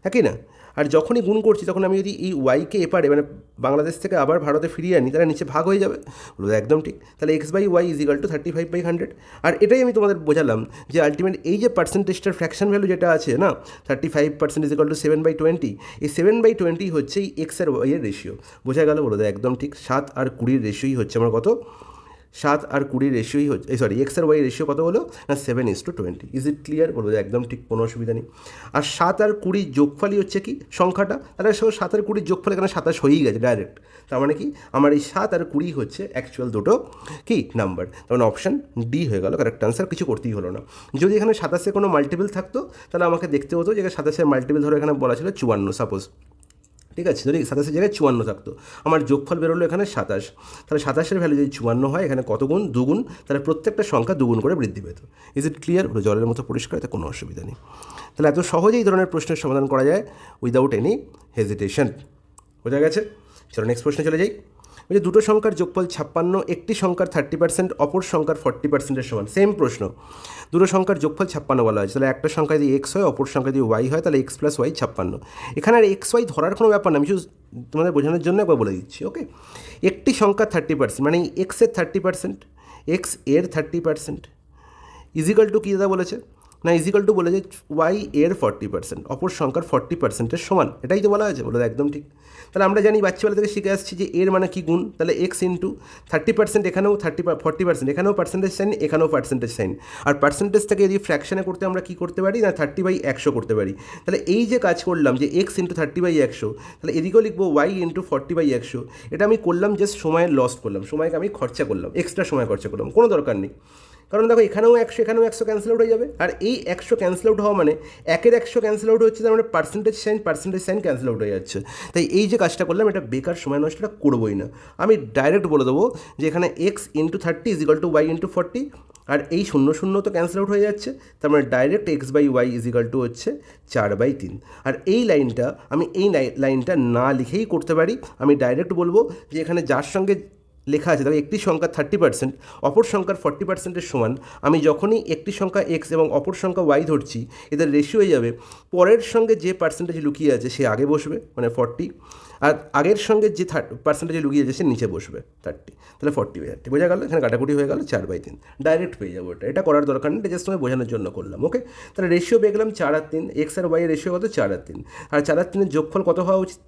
হ্যাঁ কি না? আর যখনই গুণ করছি তখন আমি যদি এই ওয়াইকে এপারে মানে বাংলাদেশ থেকে আবার ভারতে ফিরিয়ে আনি তাহলে নিচে ভাগ হয়ে যাবে, বলো একদম ঠিক। তাহলে x/y = 35/100। আর এটাই আমি তোমাদের বোঝালাম যে আলটিমেট এই যে পার্সেন্টেজটার ফ্র্যাকশন ভ্যালু যেটা আছে না 35% = 7/20, এই 7/20 হচ্ছে এই x আর y এর রেশিও। বোঝা গেল, বলো একদম ঠিক। 7 আর 20 রেশিওই হচ্ছে আমার কত, 7 আর 20 রেশিওই হচ্ছে, সরি x আর y রেশিও কত হলো না 7:20। ইজ ইট ক্লিয়ার, বলবো একদম ঠিক, কোনো অসুবিধা নেই। আর 7 আর 20 যোগফলই হচ্ছে কি সংখ্যাটা, তাহলে 7 আর 20 যোগফল এখানে 27 হয়েই গেছে ডাইরেক্ট। তার মানে কি আমার এই 7 আর 20 হচ্ছে অ্যাকচুয়াল দুটো কি নাম্বার, তার মানে অপশান ডি হয়ে গেল কারেক্ট আনসার, কিছু করতেই হলো না। যদি এখানে 27 কোনো মাল্টিপল থাকতো তাহলে আমাকে দেখতে হতো যে 27 মাল্টিপল ধরে এখানে বলা ছিল 54 সাপোজ, ঠিক আছে। যদি 27 জায়গায় 54 থাকতো, আমার যোগফল বেরোলো এখানে 27, তাহলে 27-এর ভ্যালু যদি 54 হয় এখানে কত গুণ, দুগুণ, তাহলে প্রত্যেকটা সংখ্যা দুগুণ করে বৃদ্ধি পেত। ইজ ইট ক্লিয়ার, হলো জলের মতো পরিষ্কার, এতে কোনো অসুবিধা নেই। তাহলে এত সহজেই এই ধরনের প্রশ্নের সমাধান করা যায় উইদাউট এনি হেজিটেশন, বোঝা গেছে। চলো নেক্সট প্রশ্নে চলে যাই। ওই যে দুটো সংখ্যার যোগফল 56, একটি সংখ্যার 30%, অপর সংখ্যার 40%-এর সমান। সেম প্রশ্ন, দুটো সংখ্যার যোগফল 56 বলা হয়েছে, তাহলে একটা সংখ্যা যদি এক্স হয় অপর সংখ্যা যদি ওয়াই হয় তাহলে x + y 56। এখানে আর এক্স ওয়াই ধরার কোনো ব্যাপার না, আমি শুধু তোমাদের বোঝানোর জন্য একবার বলে দিচ্ছি। ওকে, একটি সংখ্যা 30% মানে এক্সের 30%, এক্স এর 30% ইজিক্যাল টু কী দাদা বলেছে না, ইজিক্যাল টু বলে যে ওয়াই এর 40%, অপর সংখ্যার 40%-এর সমান, এটাই তো বলা হয়েছে, বলে একদম ঠিক। তাহলে আমরা জানি বাচ্চাবেলা থেকে শিখে আসছি যে এর মানে কি গুণ, তাহলে এক্স ইন্টু 30%, এখানেও 40%, এখানেও পার্সেন্টেজ সাইন, এখানেও পার্সেন্টেজ সাইন। আর পার্সেন্টেজটাকে যদি ফ্র্যাকশানে করতে আমরা কী করতে পারি না 30/100 করতে পারি। তাহলে এই যে কাজ করলাম যে এক্স ইন্টু 30/100, তাহলে এদিকেও লিখবো ওয়াই ইন্টু 40/100। এটা আমি করলাম জাস্ট সময়ের লস করলাম, সময়কে আমি খরচা করলাম, এক্সট্রা সময় খরচা করলাম, কোনো দরকার নেই। কারণ দেখো এখানেও 100 এখানেও 100 ক্যান্সেল আউট হয়ে যাবে, আর এই 100 ক্যান্সেল আউট হওয়া মানে 100 ক্যান্সেল আউট হচ্ছে, তার মানে পার্সেন্টেজ সাইন ক্যান্সেল আউট হয়ে যাচ্ছে। তাই এই যে কাজটা করলাম এটা বেকার সময় নষ্টটা করবোই না, আমি ডাইরেক্ট বলে দেবো যে এখানে x × 30 = y × 40, আর এই 0 তো ক্যান্সেল আউট হয়ে যাচ্ছে, তার মানে ডাইরেক্ট x/y = হচ্ছে 4/3। আর এই লাইনটা আমি এই লাইনটা না লিখেই করতে পারি, আমি ডাইরেক্ট বলবো যে এখানে যার সঙ্গে লেখা আছে তবে একটি সংখ্যা 30%, অপর সংখ্যার 40%-এর সমান, আমি যখনই একটি সংখ্যা এক্স এবং অপর সংখ্যা ওয়াই ধরছি এদের রেশিও হয়ে যাবে, পরের সঙ্গে যে পার্সেন্টেজ লুকিয়ে আছে সে আগে বসবে মানে 40, আর আগের সঙ্গে যে পার্সেন্টেজ লুকিয়ে আছে সে নিচে বসবে 30, তাহলে 40/30 বোঝা গেল, এখানে কাটাকুটি হয়ে গেল 4/3, ডাইরেক্ট পেয়ে যাবো। এটা করার দরকার নেই, এটা জাস্ট তোমায় বোঝানোর জন্য করলাম। ওকে, তাহলে রেশিও পেয়ে গেলাম 4 আর 3, এক্স আর ওয়াই এর রেশিও কত 4 আর 3, আর 4 আর 3-এর যোগফল কত হওয়া উচিত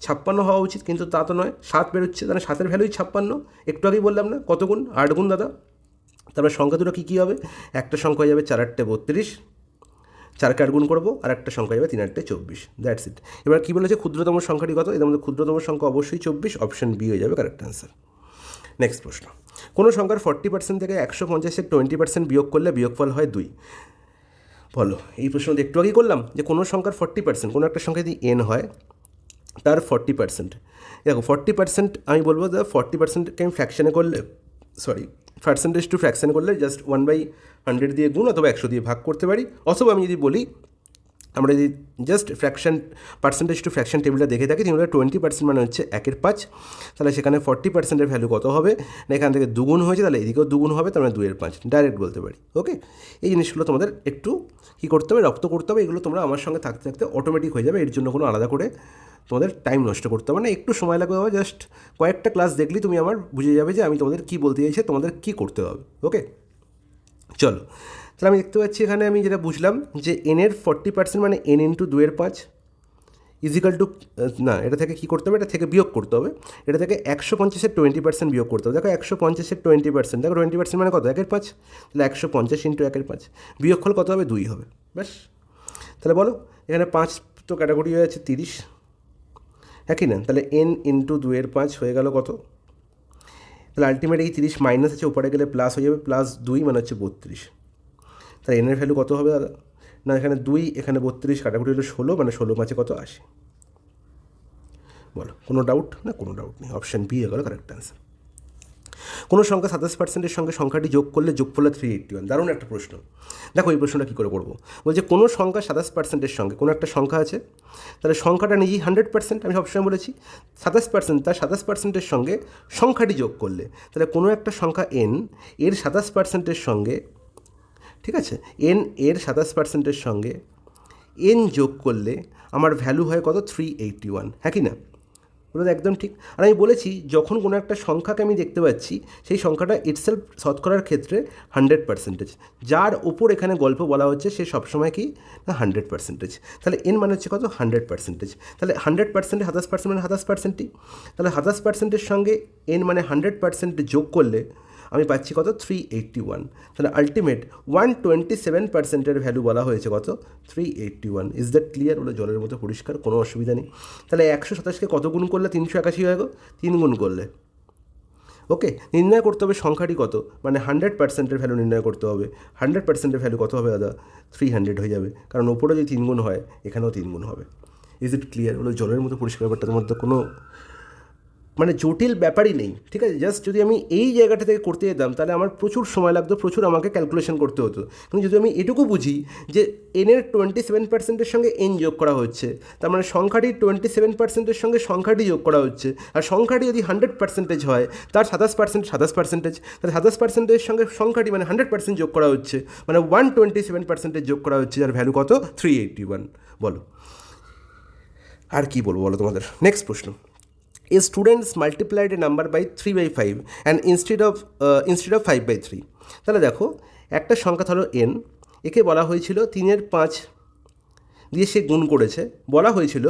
56 হওয়া উচিত, কিন্তু তা তো নয়, 7 বেরোচ্ছে, তাহলে 7-এর ভ্যালুই 56। একটু আগেই বললাম না কত গুণ, 8 গুণ দাদা। তারপরে সংখ্যা দুটো কী হবে, একটা সংখ্যা হয়ে যাবে 4 × 8 = 32, 4কে 8 গুণ করবো, আর একটা সংখ্যা যাবে 3 × 8 = 24, দ্যাটস ইট। এবার কী বলেছে ক্ষুদ্রতম সংখ্যাটি কত, এদের মধ্যে ক্ষুদ্রতম সংখ্যা অবশ্যই 24, অপশন বি হয়ে যাবে কারেক্ট অ্যান্সার। নেক্সট প্রশ্ন, কোনো সংখ্যার 40% থেকে 150-এর 20% বিয়োগ করলে বিয়োগফল হয় 2। বলো, এই প্রশ্নটা একটু আগেই করলাম যে কোনো সংখ্যার 40%, কোনো একটা সংখ্যা যদি n হয় তার 40%, দেখো 40% আমি বলবো যে 40%কে আমি ফ্র্যাকশানে করলে, সরি পার্সেন্টেজ টু ফ্র্যাকশান করলে জাস্ট 1/100 দিয়ে গুণ অথবা 100 দিয়ে ভাগ করতে পারি, অথবা আমি যদি বলি আমরা যদি just fraction percentage to fraction টেবিলটা দেখে থাকি তাহলে 20% মানে হচ্ছে 1/5, তাহলে সেখানে 40%-এর ভ্যালু কত হবে না এখান থেকে দুগুণ হয়েছে, তাহলে এদিকেও দুগুণ হবে, তার মানে 2/5 ডাইরেক্ট বলতে পারি। ওকে, এই জিনিসগুলো তোমাদের একটু কী করতে হবে, রপ্ত করতে হবে, এগুলো তোমরা আমার সঙ্গে থাকতে থাকতে অটোমেটিক হয়ে যাবে, এর জন্য কোনো আলাদা করে তোমাদের টাইম নষ্ট করতে হবে না, একটু সময় লাগবে, বাবা জাস্ট কয়েকটা ক্লাস দেখলেই তুমি আমার বুঝে যাবে যে আমি তোমাদের কী বলতে চাইছি, তোমাদের কী করতে হবে। ওকে, চলো, তাহলে আমি দেখতে পাচ্ছি এখানে আমি যেটা বুঝলাম যে n-এর 40% মানে n × 2/5 = না, এটা থেকে কী করতে হবে, এটা থেকে বিয়োগ করতে হবে, এটা থেকে 150-এর 20% বিয়োগ করতে হবে। দেখো 150-এর 20%, দেখো 20% মানে কত 1/5, তাহলে 150 × 1/5 বিয়োগফল কত হবে 2 হবে, ব্যাস। তাহলে বলো এখানে 5 তো ক্যাটাগরি হয়ে যাচ্ছে 30, একই না, তাহলে n × 2/5 হয়ে গেল কত, তাহলে আলটিমেট এই 30 মাইনাস আছে, ওপরে গেলে প্লাস হয়ে যাবে, +2 মানে হচ্ছে 32, তাহলে n-এর ভ্যালু কত হবে দাদা না এখানে 2, এখানে 32, কাটাকুটি হলো 16, মানে 16×5 কত 80। বলো কোনো ডাউট না, কোনো ডাউট নেই, অপশান বি হয়ে গেল কারেক্ট অ্যান্সার। কোনো সংখ্যা 27%-এর সঙ্গে সংখ্যাটি যোগ করলে যোগফল 381, দারুণ একটা প্রশ্ন। দেখো এই প্রশ্নটা কী করে করবো, বলছে কোনো সংখ্যা 27%-এর সঙ্গে, কোনো একটা সংখ্যা আছে, তাহলে সংখ্যাটা নিজেই 100%, আমি সবসময় বলেছি 27%, তার 27%-এর সঙ্গে সংখ্যাটি যোগ করলে, তাহলে কোনো একটা সংখ্যা n এর 27%-এর সঙ্গে, ঠিক আছে, n এর 27%-এর সঙ্গে n যোগ করলে আমার ভ্যালু হয় কত 381, হ্যাঁ কি না? ওটা তো একদম ঠিক। আর আমি বলেছি যখন কোনো একটা সংখ্যাকে আমি দেখতে পাচ্ছি সেই সংখ্যাটা ইটসেলফ শতকরার ক্ষেত্রে 100%, যার ওপর এখানে গল্প বলা হচ্ছে সে সবসময় কি না 100%। তাহলে এন মানে হচ্ছে কত 100%। তাহলে 100% 27% মানে 27%ই। তাহলে 27%-এর সঙ্গে এন মানে 100% যোগ করলে আমি পাচ্ছি কত 381। তাহলে আলটিমেট 127%-এর ভ্যালু বলা হয়েছে কত 381। Is that clear? বলে জলের মতো পরিষ্কার, কোনো অসুবিধা নেই। তাহলে 127কে কত গুণ করলে 381 হয়ে গেল? 3 গুণ করলে। ওকে, নির্ণয় করতে হবে সংখ্যাটি কত, মানে 100%-এর ভ্যালু নির্ণয় করতে হবে। 100%-এর ভ্যালু কত হবে দাদা? 300 হয়ে যাবে, কারণ ওপরে যদি 3 গুণ হয় এখানেও 3 গুণ হবে। Is it clear? বলে জলের মতো পরিষ্কার, ব্যাপারটা তোমার তো কোনো মানে জটিল ব্যাপারই নেই, ঠিক আছে? জাস্ট যদি আমি এই জায়গাটা থেকে করতে যেতাম তাহলে আমার প্রচুর সময় লাগতো, প্রচুর আমাকে ক্যালকুলেশন করতে হতো। কিন্তু যদি আমি এটুকু বুঝি যে এনের 27%-এর সঙ্গে এন যোগ করা হচ্ছে, তার মানে সংখ্যাটি 27%-এর সঙ্গে সংখ্যাটি যোগ করা হচ্ছে, আর সংখ্যাটি যদি 100% হয় তার 27% তাহলে 27%-এর সঙ্গে সংখ্যাটি মানে 100% যোগ করা হচ্ছে, মানে 127% যোগ করা হচ্ছে, যার ভ্যালু কত 381। বলো আর কি বলবো বলো তোমাদের। নেক্সট প্রশ্ন, a students multiplied a number by 3/5 and instead of 5/3। তাহলে দেখো একটা সংখ্যা হলো n, একে বলা হয়েছিল 3/5 দিয়ে সে গুণ করেছে, বলা হয়েছিল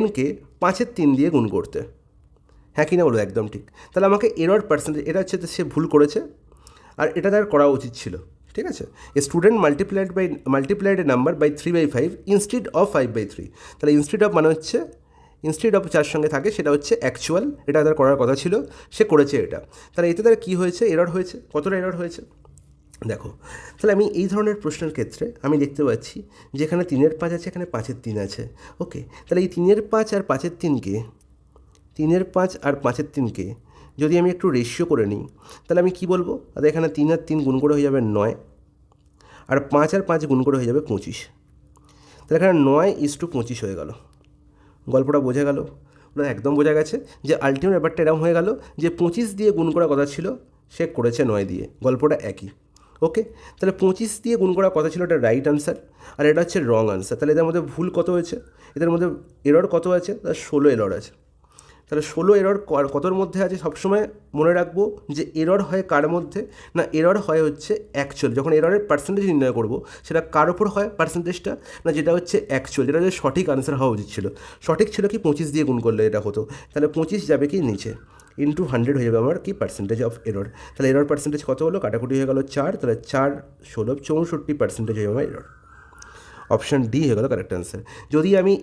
nকে 5/3 দিয়ে গুণ করতে, হ্যাঁ কি না বলো? একদম ঠিক। তাহলে আমাকে এরর পার্সেন্টেজ, এটা হচ্ছে সে ভুল করেছে আর এটা তার করা উচিত ছিল, ঠিক আছে? A student multiplied a number by 3/5 instead of 5/3। তাহলে ইনস্টিড অফ মানে হচ্ছে ইনস্টিড অফ যার সঙ্গে থাকে সেটা হচ্ছে অ্যাকচুয়াল, এটা তার করার কথা ছিল, সে করেছে এটা। তাহলে এতে তার কী হয়েছে? এরর হয়েছে। কতটা এরর হয়েছে দেখো। তাহলে আমি এই ধরনের প্রশ্নের ক্ষেত্রে আমি দেখতে পাচ্ছি যেখানে 3/5 আছে, এখানে 5/3 আছে। ওকে, তাহলে এই 3/5 আর 5/3কে 3/5 আর 5/3কে যদি আমি একটু রেশিও করে নিই তাহলে আমি কি বলবো? আর এখানে 3 আর 3 গুণ করে হয়ে যাবে 9, আর 5 আর 5 গুণ করে হয়ে যাবে 25। তাহলে এখানে 9:25 হয়ে গেল। গল্পটা বোঝা গেল? ওটা একদম বোঝা গেছে যে আলটিমেট ব্যাপারটা এরকম হয়ে গেল যে 25 দিয়ে গুণ করার কথা ছিল, সে করেছে 9 দিয়ে। গল্পটা একই। ওকে, তাহলে 25 দিয়ে গুণ করার কথা ছিল, এটা রাইট আনসার, আর এটা হচ্ছে রং আনসার। তাহলে এদের মধ্যে ভুল কত হয়েছে? এদের মধ্যে এরর কত আছে? তার 16 এরর আছে। তাহলে 16 এরর কতর মধ্যে আছে? সবসময় মনে রাখবো যে এরর হয় কার মধ্যে না, এরর হয় হচ্ছে অ্যাকচুয়াল। যখন এররের পার্সেন্টেজ নির্ণয় করবো সেটা কার ওপর হয় পার্সেন্টেজটা, না যেটা হচ্ছে অ্যাকচুয়াল, যেটা হচ্ছে সঠিক আনসার হওয়া উচিত ছিল। সঠিক ছিল কি 25 দিয়ে গুণ করলে এটা হতো, তাহলে 25 যাবে কি নিচে, ইন্টু 100 হয়ে যাবে আমার কি পার্সেন্টেজ অফ এরর। তাহলে এরর পার্সেন্টেজ কত হলো? কাটাকুটি হয়ে গেল 4, তাহলে 4 16 64% হয়ে যাবে আমার এরর। অপশান ডি হয়ে গেল কারেক্ট অ্যান্সার। যদি আমি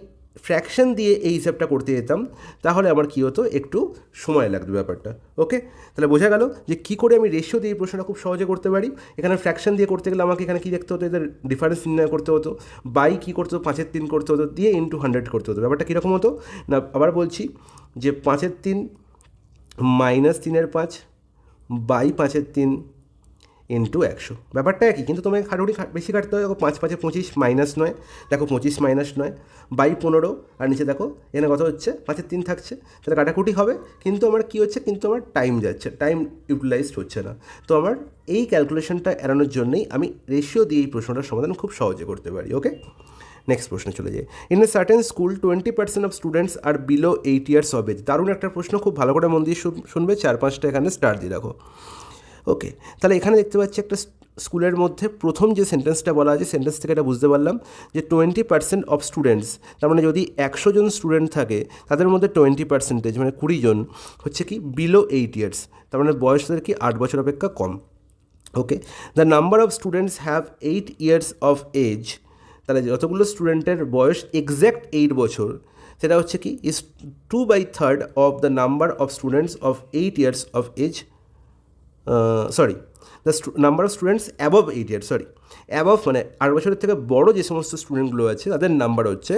ফ্র্যাকশন দিয়ে এই হিসাবটা করতে যেতাম তাহলে আমার কী হতো, একটু সময় লাগবে ব্যাপারটা। ওকে, তাহলে বোঝা গেল যে কী করে আমি রেশিও দিয়ে এই প্রশ্নটা খুব সহজে করতে পারি। এখানে ফ্র্যাকশন দিয়ে করতে গেলে আমাকে এখানে কী দেখতে হতো? এদের ডিফারেন্স নির্ণয় করতে হতো, বাই কী করতে হতো 5/3 করতে হতো, দিয়ে ইন্টু 100 করতে হতো। ব্যাপারটা কীরকম হতো না, আবার বলছি যে 5/3 মাইনাস 3/5 বাই 5/3 ইন্টু 100। ব্যাপারটা একই, কিন্তু তোমাকে খাটুটি বেশি কাটতে হবে। দেখো 5 5 25 -9, দেখো 25 -9 বাই 15, আর নিচে দেখো এখানে কত হচ্ছে 5/3 থাকছে। তাহলে কাটাকুটি হবে, কিন্তু আমার কী হচ্ছে, কিন্তু আমার টাইম যাচ্ছে, টাইম ইউটিলাইজড হচ্ছে না। তো আমার এই ক্যালকুলেশনটা এড়ানোর জন্যই আমি রেশিও দিয়ে এই প্রশ্নটার সমাধান খুব সহজে করতে পারি। ওকে, নেক্সট প্রশ্নে চলে যাই। In a certain school 20% of students are below 8 years of age. দারুণ একটা প্রশ্ন, খুব ভালো করে মন দিয়ে শুনবে, 4-5টা এখানে স্টার দিয়ে রাখো। ওকে, তাহলে এখানে দেখতে পাচ্ছি একটা স্কুলের মধ্যে প্রথম যে সেন্টেন্সটা বলা আছে, সেন্টেন্স থেকে এটা বুঝতে পারলাম যে 20% অফ স্টুডেন্টস, তার মানে যদি 100 জন স্টুডেন্ট থাকে তাদের মধ্যে 20% মানে 20 জন হচ্ছে কি বিলো 8 years, তার মানে বয়স তাদের কি 8 বছর অপেক্ষা কম। Okay, the number of students have 8 years of age, তাহলে যতগুলো স্টুডেন্টের বয়স এক্স্যাক্ট 8 বছর, সেটা হচ্ছে কি is 2/3 of the number of students of 8 years of age. The number of students above 8 years, above মানে 8 বছরের থেকে বড় যে সমস্ত স্টুডেন্টগুলো আছে তাদের নাম্বার হচ্ছে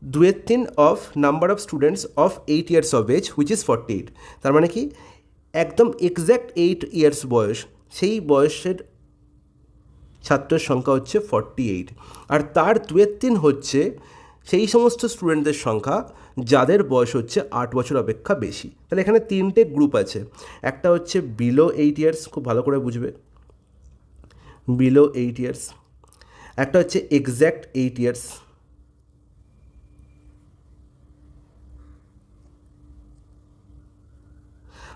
2/3 of number of students of 8 years of age which is 48। তার মানে কি একদম এক্স্যাক্ট 8 years বয়স, সেই বয়সের ছাত্রের সংখ্যা হচ্ছে 48, আর তার 2/3 হচ্ছে সেই সমস্ত স্টুডেন্টদের সংখ্যা যাদের বয়স হচ্ছে 8 বছর অপেক্ষা বেশি। তাহলে এখানে 3টে গ্রুপ আছে, একটা হচ্ছে বিলো 8 years, খুব ভালো করে বুঝবে, বিলো 8 years, একটা হচ্ছে এক্স্যাক্ট 8 years,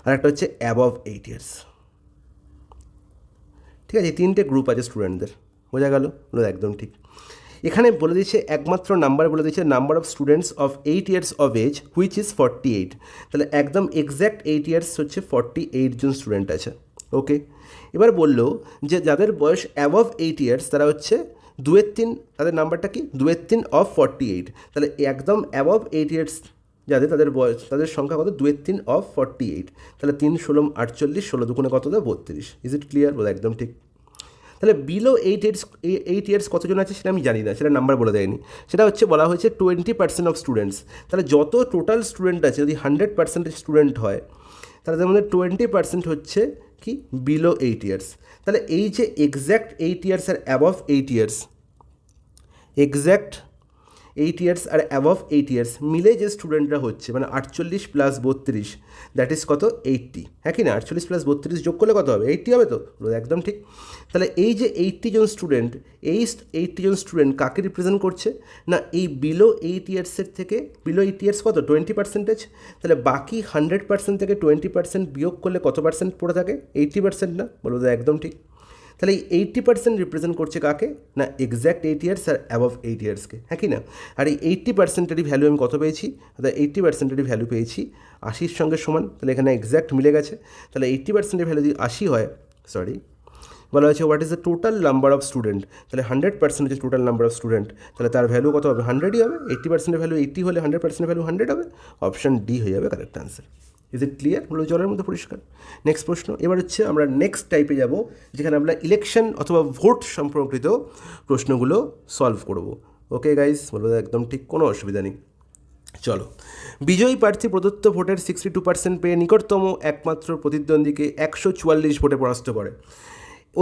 আর একটা হচ্ছে অ্যাবভ 8 ইয়ার্স। ঠিক আছে, এই তিনটে গ্রুপ আছে স্টুডেন্টদের, বোঝা গেল? একদম ঠিক। এখানে বলে দিচ্ছে একমাত্র নাম্বার বলে দিচ্ছে number of students of 8 years of age which is 48। তাহলে একদম এক্স্যাক্ট 8 ইয়ার্স হচ্ছে 48 জন স্টুডেন্ট আছে। ওকে, এবার বললো যে যাদের বয়স অ্যাবভ 8 ইয়ার্স তারা হচ্ছে 2/3, তাদের নাম্বারটা কি 2/3 অফ 48। তাহলে একদম অ্যাবভ 8 ইয়ার্স যাদের, তাদের বয়স, তাদের সংখ্যা কত 2/3 অফ 48। তাহলে 3 16 48, 16 দুগুণে কত দেয় 32। Is it clear? বলে একদম ঠিক। তাহলে বিলো 8 ইয়ার্স কতজন আছে সেটা আমি জানি না, সেটা নাম্বার বলে দেয়নি। সেটা হচ্ছে বলা হয়েছে 20% অফ স্টুডেন্টস। তাহলে যত টোটাল স্টুডেন্ট আছে যদি 100% স্টুডেন্ট হয় তাহলে তার মধ্যে 20% হচ্ছে কি বিলো 8 ইয়ার্স। তাহলে এই যে এক্স্যাক্ট 8 ইয়ার্স আর অ্যাবভ 8 ইয়ার্স, এক্স্যাক্ট 8 ইয়ার্স আর অ্যাবভ 8 ইয়ার্স মিলে যে স্টুডেন্টরা হচ্ছে মানে 48 প্লাস 32, দ্যাট ইজ কত 80। হ্যাঁ কি না? 48 প্লাস 32 যোগ করলে কত হবে? 80 হবে তো? একদম ঠিক। তাহলে এই যে 80 জন স্টুডেন্ট, এই 80 জন স্টুডেন্ট কাকে রিপ্রেজেন্ট করছে না এই বিলো 8 ইয়ার্সের থেকে, বিলো 8 ইয়ার্স কত 20%। তাহলে বাকি 100% থেকে 20% বিয়োগ করলে কত পার্সেন্ট পড়ে থাকে? 80% না? বলবো তো একদম ঠিক। তাহলে এই 80% রিপ্রেজেন্ট করছে কাকে না এক্স্যাক্ট 8 ইয়ার্স আর অ্যাবভ 8 ইয়ার্সকে। হ্যাঁ কি না? আর এই 80%এরই ভ্যালু আমি কত পেয়েছি? তাহলে 80%এরই ভ্যালু পেয়েছি 80-র সঙ্গে সমান। তাহলে এখানে এক্স্যাক্ট মিলে গেছে। তাহলে 80%এর ভ্যালু যদি 80 হয়, সরি, বলা হয়েছে what is the total number of student. তাহলে 100% হচ্ছে টোটাল নাম্বার অফ স্টুডেন্ট, তাহলে তার ভ্যালু কত হবে? 100ই হবে। 80%এর ভ্যালু 80 হলে 100%এর ভ্যালু 100 হবে। অপশান ডি হয়ে যাবে correct answer. Is it clear? হলো জলের মধ্যে পরিষ্কার। নেক্সট প্রশ্ন। এবার হচ্ছে আমরা নেক্সট টাইপে যাব যেখানে আমরা ইলেকশন অথবা ভোট সম্পর্কিত প্রশ্নগুলো সলভ করব। ওকে গাইস, বলবো একদম ঠিক, কোনো অসুবিধা নেই। চলো, বিজয়ী প্রার্থী প্রদত্ত ভোটের 62% পেয়ে নিকটতম একমাত্র প্রতিদ্বন্দ্বীকে 144 ভোটে পরাস্ত করে।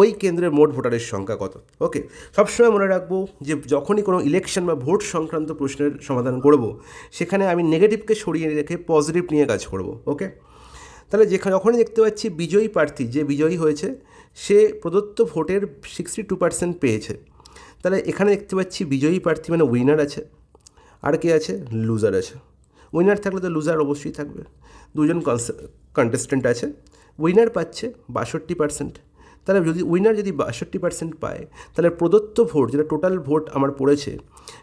ওই কেন্দ্রের মোট ভোটারের সংখ্যা কত? ওকে, সবসময় মনে রাখবো যে যখনই কোনো ইলেকশন বা ভোট সংক্রান্ত প্রশ্নের সমাধান করব সেখানে আমি নেগেটিভকে সরিয়ে রেখে পজিটিভ নিয়ে কাজ করব। ওকে, তাহলে যখনই দেখতে পাচ্ছি বিজয়ী প্রার্থী যে বিজয়ী হয়েছে সে প্রদত্ত ভোটের 62% পেয়েছে, তাহলে এখানে দেখতে পাচ্ছি বিজয়ী প্রার্থী মানে উইনার আছে, আর কে আছে? লুজার আছে। উইনার থাকলে তো লুজার অবশ্যই থাকবে। দুজন কন্টেস্টেন্ট আছে, উইনার পাচ্ছে 62%। তাহলে যদি উইনার যদি 62% পায় তাহলে প্রদত্ত ভোট যেটা টোটাল ভোট আমার পড়েছে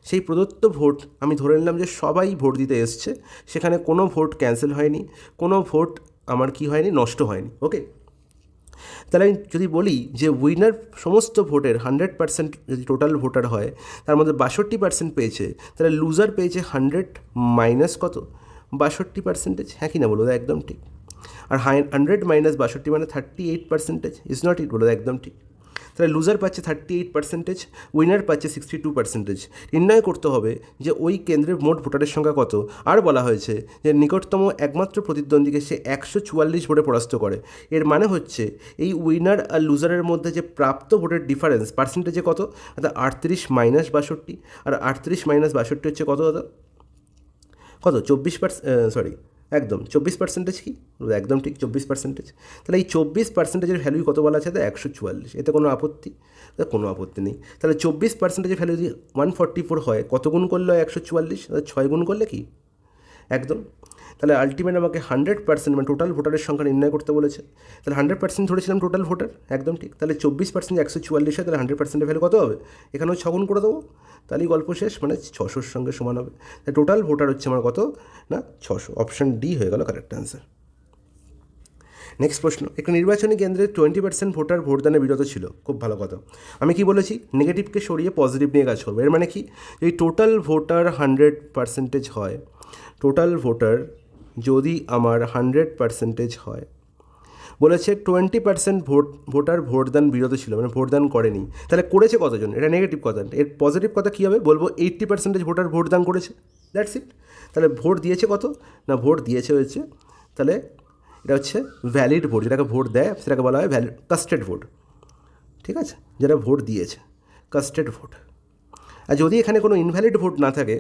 সেই প্রদত্ত ভোট আমি ধরে নিলাম যে সবাই ভোট দিতে এসছে, সেখানে কোনো ভোট ক্যান্সেল হয়নি, কোনো ভোট আমার কি হয়নি, নষ্ট হয়নি। ওকে, তাহলে আমি যদি বলি যে উইনার সমস্ত ভোটের 100% যদি টোটাল ভোটার হয় তার মধ্যে 62% পেয়েছে, তাহলে লুজার পেয়েছে 100 মাইনাস কত 62%। হ্যাঁ কি না? বলো একদম ঠিক। আর 100 মাইনাস 62 মানে 38%। ইজ নট ইট? বলো একদম ঠিক। তাহলে লুজার পাচ্ছে 38%, উইনার পাচ্ছে 62%। নির্ণয় করতে হবে যে ওই কেন্দ্রের মোট ভোটারের সংখ্যা কত। আর বলা হয়েছে যে নিকটতম একমাত্র প্রতিদ্বন্দ্বীকে সে 144 ভোটে পরাস্ত করে। এর মানে হচ্ছে এই উইনার আর লুজারের মধ্যে যে প্রাপ্ত ভোটের ডিফারেন্স পার্সেন্টেজে কত, অর্থাৎ 38 মাইনাস 62, আর 38 মাইনাস 62 হচ্ছে কত দাদা? কত 24%, সরি একদম 24%। কি একদম ঠিক 24%। তাহলে এই 24%-এর ভ্যালু কত বলা আছে? 144। এতে কোনো আপত্তি? কোনো আপত্তি নেই। তাহলে 24%-এর ভ্যালু যদি 144 হয়, কত গুণ করলে 144? 6 গুণ করলে কি একদম। তাহলে আলটিমেট আমাকে 100% মানে টোটাল ভোটারের সংখ্যা নির্ণয় করতে বলেছে। তাহলে 100% ধরেছিলাম টোটাল ভোটার, একদম ঠিক। তাহলে 24% 144 হয়, তাহলে 100%-এর ভ্যালু কত হবে? এখানেও 6 গুণ করে দেবো, তাহলেই গল্প শেষ, মানে 600-র সঙ্গে সমান হবে। তাই টোটাল ভোটার হচ্ছে আমার কত না 600। অপশান ডি হয়ে গেল কারেক্ট অ্যান্সার। নেক্সট প্রশ্ন। একটা নির্বাচনী কেন্দ্রে 20% ভোটার ভোটদানে বিরত ছিল। খুব ভালো কথা। আমি কি বলেছি? নেগেটিভকে সরিয়ে পজিটিভ নিয়ে কাজ করবো। এর মানে কি? যদি টোটাল ভোটার 100% হয়, টোটাল ভোটার যদি আমার 100% হয়, বলেছে 20% ভোটার ভোটদান বিরত ছিল মানে ভোটদান করেনি, তাহলে করেছে কতজন? এটা নেগেটিভ কথা। এর পজিটিভ কথা কী হবে? বলবো 80% ভোটার ভোটদান করেছে, দ্যাটস ইট। তাহলে ভোট দিয়েছে কত না ভোট দিয়েছে হচ্ছে, তাহলে এটা হচ্ছে ভ্যালিড ভোট, যেটাকে ভোট দেয় সেটাকে বলা হয় কাস্টেড ভোট। ঠিক আছে, যেটা ভোট দিয়েছে কাস্টেড ভোট। আর যদি এখানে কোনো ইনভ্যালিড ভোট না থাকে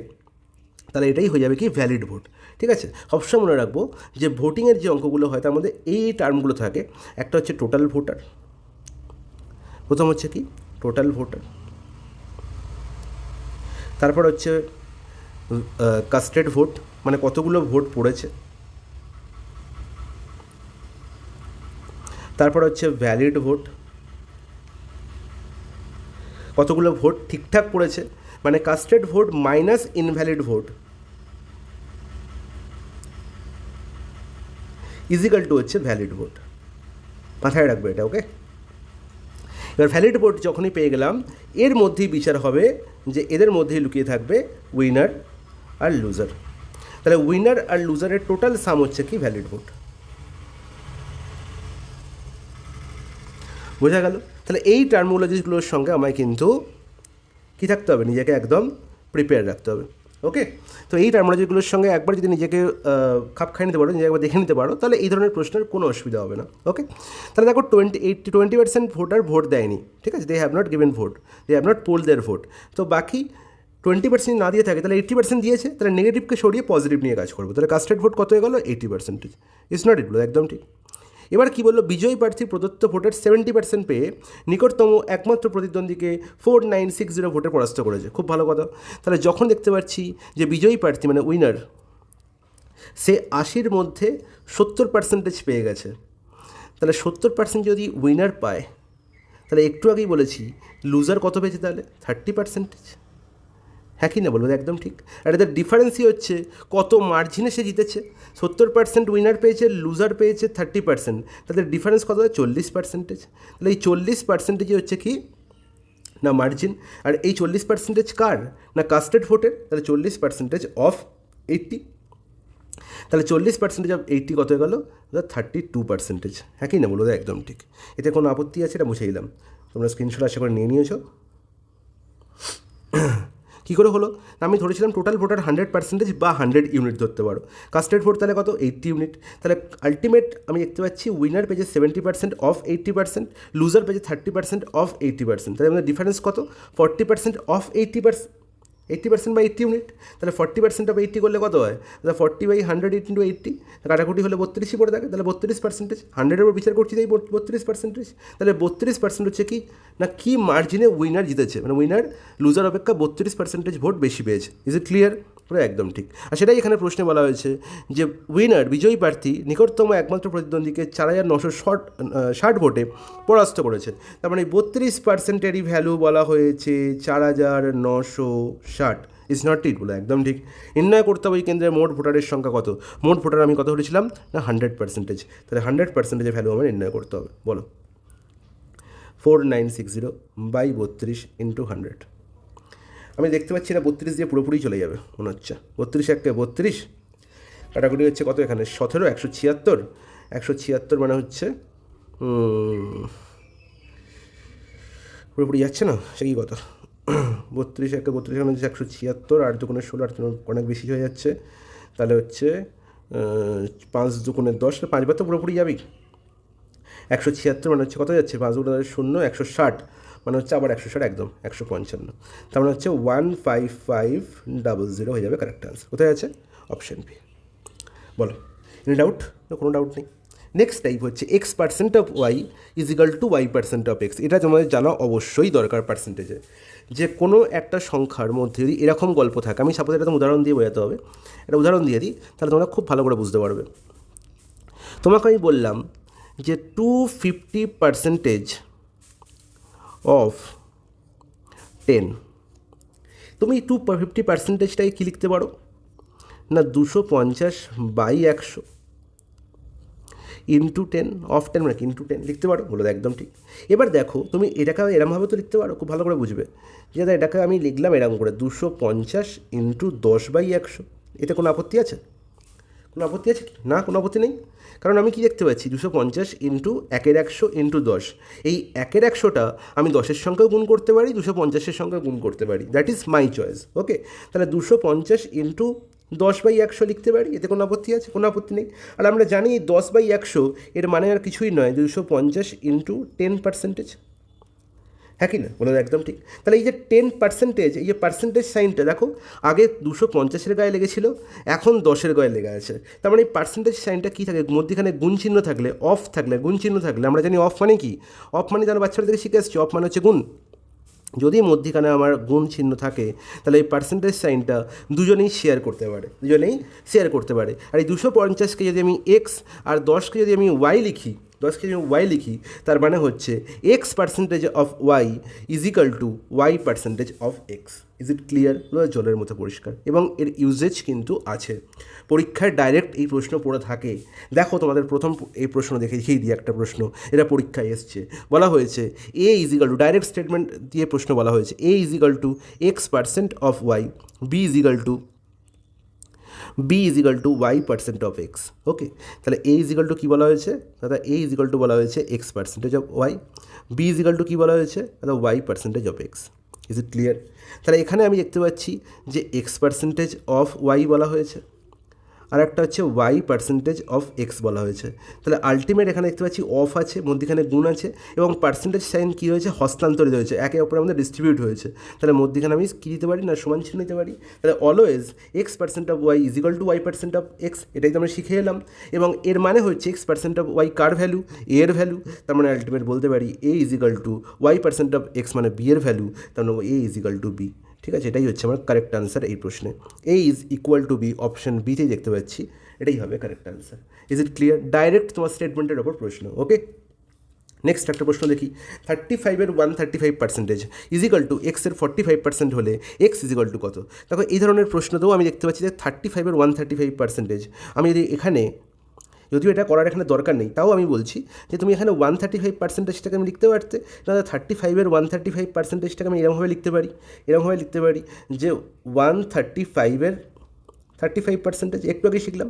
তাহলে এটাই হয়ে যাবে কি ভ্যালিড ভোট। ঠিক আছে, সবসময় মনে রাখবো যে ভোটিংয়ের যে অঙ্কগুলো হয় তার মধ্যে এই টার্মগুলো থাকে। একটা হচ্ছে টোটাল ভোটার, প্রথম হচ্ছে কি টোটাল ভোটার, তারপর হচ্ছে কাস্টেড ভোট মানে কতগুলো ভোট পড়েছে, তারপর হচ্ছে ভ্যালিড ভোট, কতগুলো ভোট ঠিকঠাক পড়েছে, মানে casted vote minus invalid vote is equal to হচ্ছে ভ্যালিড ভোট। মাথায় রাখবে এটা, ওকে? এবার ভ্যালিড ভোট যখনই পেয়ে গেলাম, এর মধ্যেই বিচার হবে যে এদের মধ্যেই লুকিয়ে থাকবে উইনার আর লুজার। তাহলে উইনার আর লুজারের টোটাল সাম হচ্ছে কি ভ্যালিড ভোট। বোঝা গেল? তাহলে এই টার্মোলজিগুলোর সঙ্গে আমায় কিন্তু কী থাকতে হবে, নিজেকে একদম প্রিপেয়ার রাখতে হবে। ওকে, তো এই টার্মোলজিগুলোর সঙ্গে একবার যদি নিজেকে খাপ খাইয়ে নিতে পারো, নিজেকে একবার দেখে নিতে পারো, তাহলে এই ধরনের প্রশ্নের কোনো অসুবিধা হবে না। ওকে, তাহলে দেখো 20% ভোটার ভোট দেয়নি, ঠিক আছে, they have not given vote, they have not poll their vote. তো বাকি 20% না দিয়ে থাকে, তাহলে 80% দিয়েছে, তাহলে নেগেটিভকে সরিয়ে পজিটিভ নিয়ে কাজ করবো। তাহলে কাস্টেড ভোট কত হয়ে গেলো? 80%। ইটস নট ইট, একদম ঠিক। এবার কী বললো, বিজয়ী প্রার্থী প্রদত্ত ভোটের 70% পেয়ে নিকটতম একমাত্র প্রতিদ্বন্দ্বীকে 4960 ভোটে পরাস্ত করেছে। খুব ভালো কথা। তাহলে যখন দেখতে পাচ্ছি যে বিজয়ী প্রার্থী মানে উইনার সে 80-র মধ্যে 70% পেয়ে গেছে, তাহলে 70% যদি উইনার পায়, তাহলে একটু আগেই বলেছি লুজার কত পেয়েছে, তাহলে 30%। হ্যাঁ কি না বলবো? একদম ঠিক। আর এদের ডিফারেন্সই হচ্ছে কত মার্জিনে সে জিতেছে। 70% উইনার পেয়েছে, লুজার পেয়েছে 30%, তাদের ডিফারেন্স কত হয়? 40%। তাহলে এই 40%ই হচ্ছে কি না মার্জিন। আর এই 40% কার? না কাস্টেড ভোটের। তাহলে 40% অফ 80, তাহলে 40% অফ 80 কত হয়ে গেল? 32%। হ্যাঁ কি না বলবো? একদম ঠিক। এতে কোনো আপত্তি আছে? এটা মুছে দিলাম। তোমরা স্ক্রিনশট আশা করে নিয়ে নিয়েছো। কী করে হলো? আমি ধরেছিলাম টোটাল ভোটার 100% বা 100 ইউনিট ধরতে পারো। কাস্টেড ভোট তাহলে কত? 80 ইউনিট। তাহলে আলটিমেট আমি দেখতে পাচ্ছি উইনার পেয়েছে 70% অফ 80%, লুজার পেয়েছে 30% অফ 80%। তাহলে আমাদের ডিফারেন্স কত? 40% অফ 80%, 80% বা 80 ইউনিট। তাহলে 40% অফ 80 করলে কত হয়? তাহলে 40/100 ইন্টু 80, কাটাকুটি হলে 32ই পড়ে থাকে। তাহলে 32%, 100-এর উপর বিচার করছি তাই 32%। তাহলে 32% হচ্ছে কি না কি মার্জিনে উইনার জিতেছে, মানে উইনার লুজার অপেক্ষা 32% ভোট বেশি পেয়েছে। Is it clear? পুরো একদম ঠিক। আর সেটাই এখানে প্রশ্নে বলা হয়েছে যে উইনার বিজয়ী প্রার্থী নিকটতম একমাত্র প্রতিদ্বন্দ্বীকে 4960 ভোটে পরাস্ত করেছে। তার মানে 32%-এরই ভ্যালু বলা হয়েছে 4960। ইজ নট ইট বলে একদম ঠিক। নির্ণয় করতে হবে ওই কেন্দ্রের মোট ভোটারের সংখ্যা কত। মোট ভোটার আমি কত ধরেছিলাম? না 100%। তাহলে 100%-এর ভ্যালু আমার নির্ণয় করতে হবে। বলো, 4960/32 ইন্টু 100। আমি দেখতে পাচ্ছি না 32 দিয়ে পুরোপুরি চলে যাবে মনে হচ্ছে। 32 কাটাকুটি হচ্ছে কত এখানে? 17, 176, 176 মানে হচ্ছে পুরোপুরি যাচ্ছে না, সে কি কথা? 32 মানে হচ্ছে 176, 8 দুগুণে 16, 8 অনেক বেশি হয়ে যাচ্ছে। তাহলে হচ্ছে 5 দুগুণে 10, 5 বার তো পুরোপুরি যাবেই। 176 মানে হচ্ছে কত যাচ্ছে? 5 গুণে 0, 160 মানে হচ্ছে আবার 160, একদম 155। তার মানে হচ্ছে 15500 হয়ে যাবে কারেক্ট আনসার। কোথায় আছে? Option B. বলো, এনি ডাউট? না, কোনো ডাউট নেই। নেক্সট টাইপ হচ্ছে x% of y is equal to y% of x। এটা তোমাদের জানা অবশ্যই দরকার পার্সেন্টেজে। যে কোনো একটা সংখ্যার মধ্যে যদি এরকম গল্প থাকে, আমি সাপোজ এটা উদাহরণ দিয়ে বোঝাতে হবে, একটা উদাহরণ দিয়ে দিই, তাহলে তোমরা খুব ভালো করে বুঝতে পারবে। তোমাকে আমি বললাম যে 250% অফ 10, তুমি 250%টাই কী লিখতে পারো? না 250/100 ইন্টু 10 অফ 10 মানে ইন্টু 10 লিখতে পারো। বলো একদম ঠিক। এবার দেখো তুমি এটাকে এরমভাবে তো লিখতে পারো, খুব ভালো করে বুঝবে যে এটাকে আমি লিখলাম এরকম করে 250 ইন্টু 10/100। এতে কোনো আপত্তি আছে? কোনো আপত্তি আছে কি? না, কোনো আপত্তি নেই। কারণ আমি কি দেখতে পাচ্ছি 250 ইন্টু 1/100 ইন্টু 10, এই 1/100টা আমি 10-এর সঙ্গেও গুণ করতে পারি, 250-এর সঙ্গেও গুণ করতে পারি। That is my choice. Okay, তাহলে 250 ইন্টু 10/100 লিখতে পারি। এতে কোনো আপত্তি আছে? কোনো আপত্তি নেই। আর আমরা জানি 10/100 এর মানে আর কিছুই নয় 250 ইন্টু 10%। হ্যাঁ কি না? বলে একদম ঠিক। তাহলে এই যে 10%, এই যে পার্সেন্টেজ সাইনটা দেখো, আগে 250-এর গায়ে লেগেছিল, এখন 10-এর গায়ে লেগে আছে। তার মানে এই পার্সেন্টেজ সাইনটা কী থাকে? মধ্যখানে গুণ চিহ্ন থাকলে, অফ থাকলে, গুণ চিহ্ন থাকলে, আমরা জানি অফ মানে কি? অফ মানে যেন বাচ্চারা থেকে শিখে আসছে, অফ মানে হচ্ছে গুণ। যদি মধ্যখানে আমার গুণ চিহ্ন থাকে, তাহলে এই পার্সেন্টেজ সাইনটা দুজনেই শেয়ার করতে পারে। আর এই 250-কে যদি আমি এক্স আর 10-কে যদি আমি ওয়াই লিখি, 10কে যদি ওয়াই লিখি তার মানে হচ্ছে x percentage of Y is equal to y percentage of x. Is it clear? জলের মতো পরিষ্কার, এবং এর ইউজেজ কিন্তু আছে পরীক্ষায়, ডাইরেক্ট এই প্রশ্ন পড়ে থাকে। দেখো তোমাদের প্রথম এই প্রশ্ন দেখেই দিই একটা প্রশ্ন, এটা পরীক্ষায় এসছে, বলা হয়েছে A is equal to, direct statement দিয়ে প্রশ্ন বলা হয়েছে A is equal to X percent of Y, B is equal to Y percent of X. Okay, তাহলে এ ইজ ইকাল টু কী বলা হয়েছে দাদা? এ ইজ ইকাল টু বলা হয়েছে X percentage of Y, B is equal to কী বলা হয়েছে দাদা? Y percentage of x. Is it clear? তাহলে এখানে আমি দেখতে পাচ্ছি যে এক্স পার্সেন্টেজ অফ ওয়াই বলা হয়েছে, আর একটা হচ্ছে ওয়াই পার্সেন্টেজ অফ এক্স বলা হয়েছে। তাহলে আলটিমেট এখানে দেখতে পাচ্ছি অফ আছে, মধ্যখানে গুণ আছে, এবং পার্সেন্টেজ সাইন কী হয়েছে? হস্তান্তরিত হয়েছে, একে অপরের মধ্যে ডিস্ট্রিবিউট হয়েছে। তাহলে মধ্যখানে আমি কী দিতে পারি না? সমান চিহ্ন নিতে পারি। তাহলে always X percent of Y is equal to Y percent of X, এটাই তো আমরা শিখে এলাম। এবং এর মানে হচ্ছে এক্স পার্সেন্ট অফ ওয়াই কার ভ্যালু? এ এর ভ্যালু। তার মানে আলটিমেট বলতে পারি A is equal to Y percent of X মানে বি এর ভ্যালু, তার মানে A is equal to B. ঠিক আছে, এটাই হচ্ছে আমার কারেক্ট আনসার এই প্রশ্নে। A is equal to B, option বিতেই দেখতে পাচ্ছি, এটাই হবে correct answer. Is it clear? Direct তোমার স্টেটমেন্টের ওপর প্রশ্ন। ওকে, নেক্সট একটা প্রশ্ন দেখি। 35-এর 135% ইজ ইকাল টু এক্সের 45% হলে এক্স ইজ ইকাল টু কত? দেখো এই ধরনের প্রশ্নতেও আমি দেখতে পাচ্ছি যে 35-এর 135%, আমি যদি এখানে, যদিও এটা করার এখানে দরকার নেই, তাও আমি বলছি যে তুমি এখানে 135%টাকে আমি লিখতে পারতে, তাহলে 35-এর 135%টাকে আমি এরকমভাবে লিখতে পারি, যে 135-এর 35%, একটু আগে শিখলাম।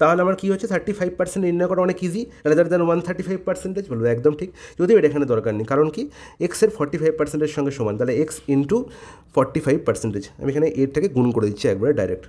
তাহলে আমার কী হচ্ছে? 35% নির্ণয় করা অনেক ইজি, রাদার দ্যান 135%। বলবো একদম ঠিক, যদিও এটা এখানে দরকার নেই, কারণ কি এক্সের 45%-এর সঙ্গে সমান, তাহলে এক্স ইন্টু 45%। আমি এখানে এরটাকে গুণ করে দিচ্ছি একবারে ডাইরেক্ট,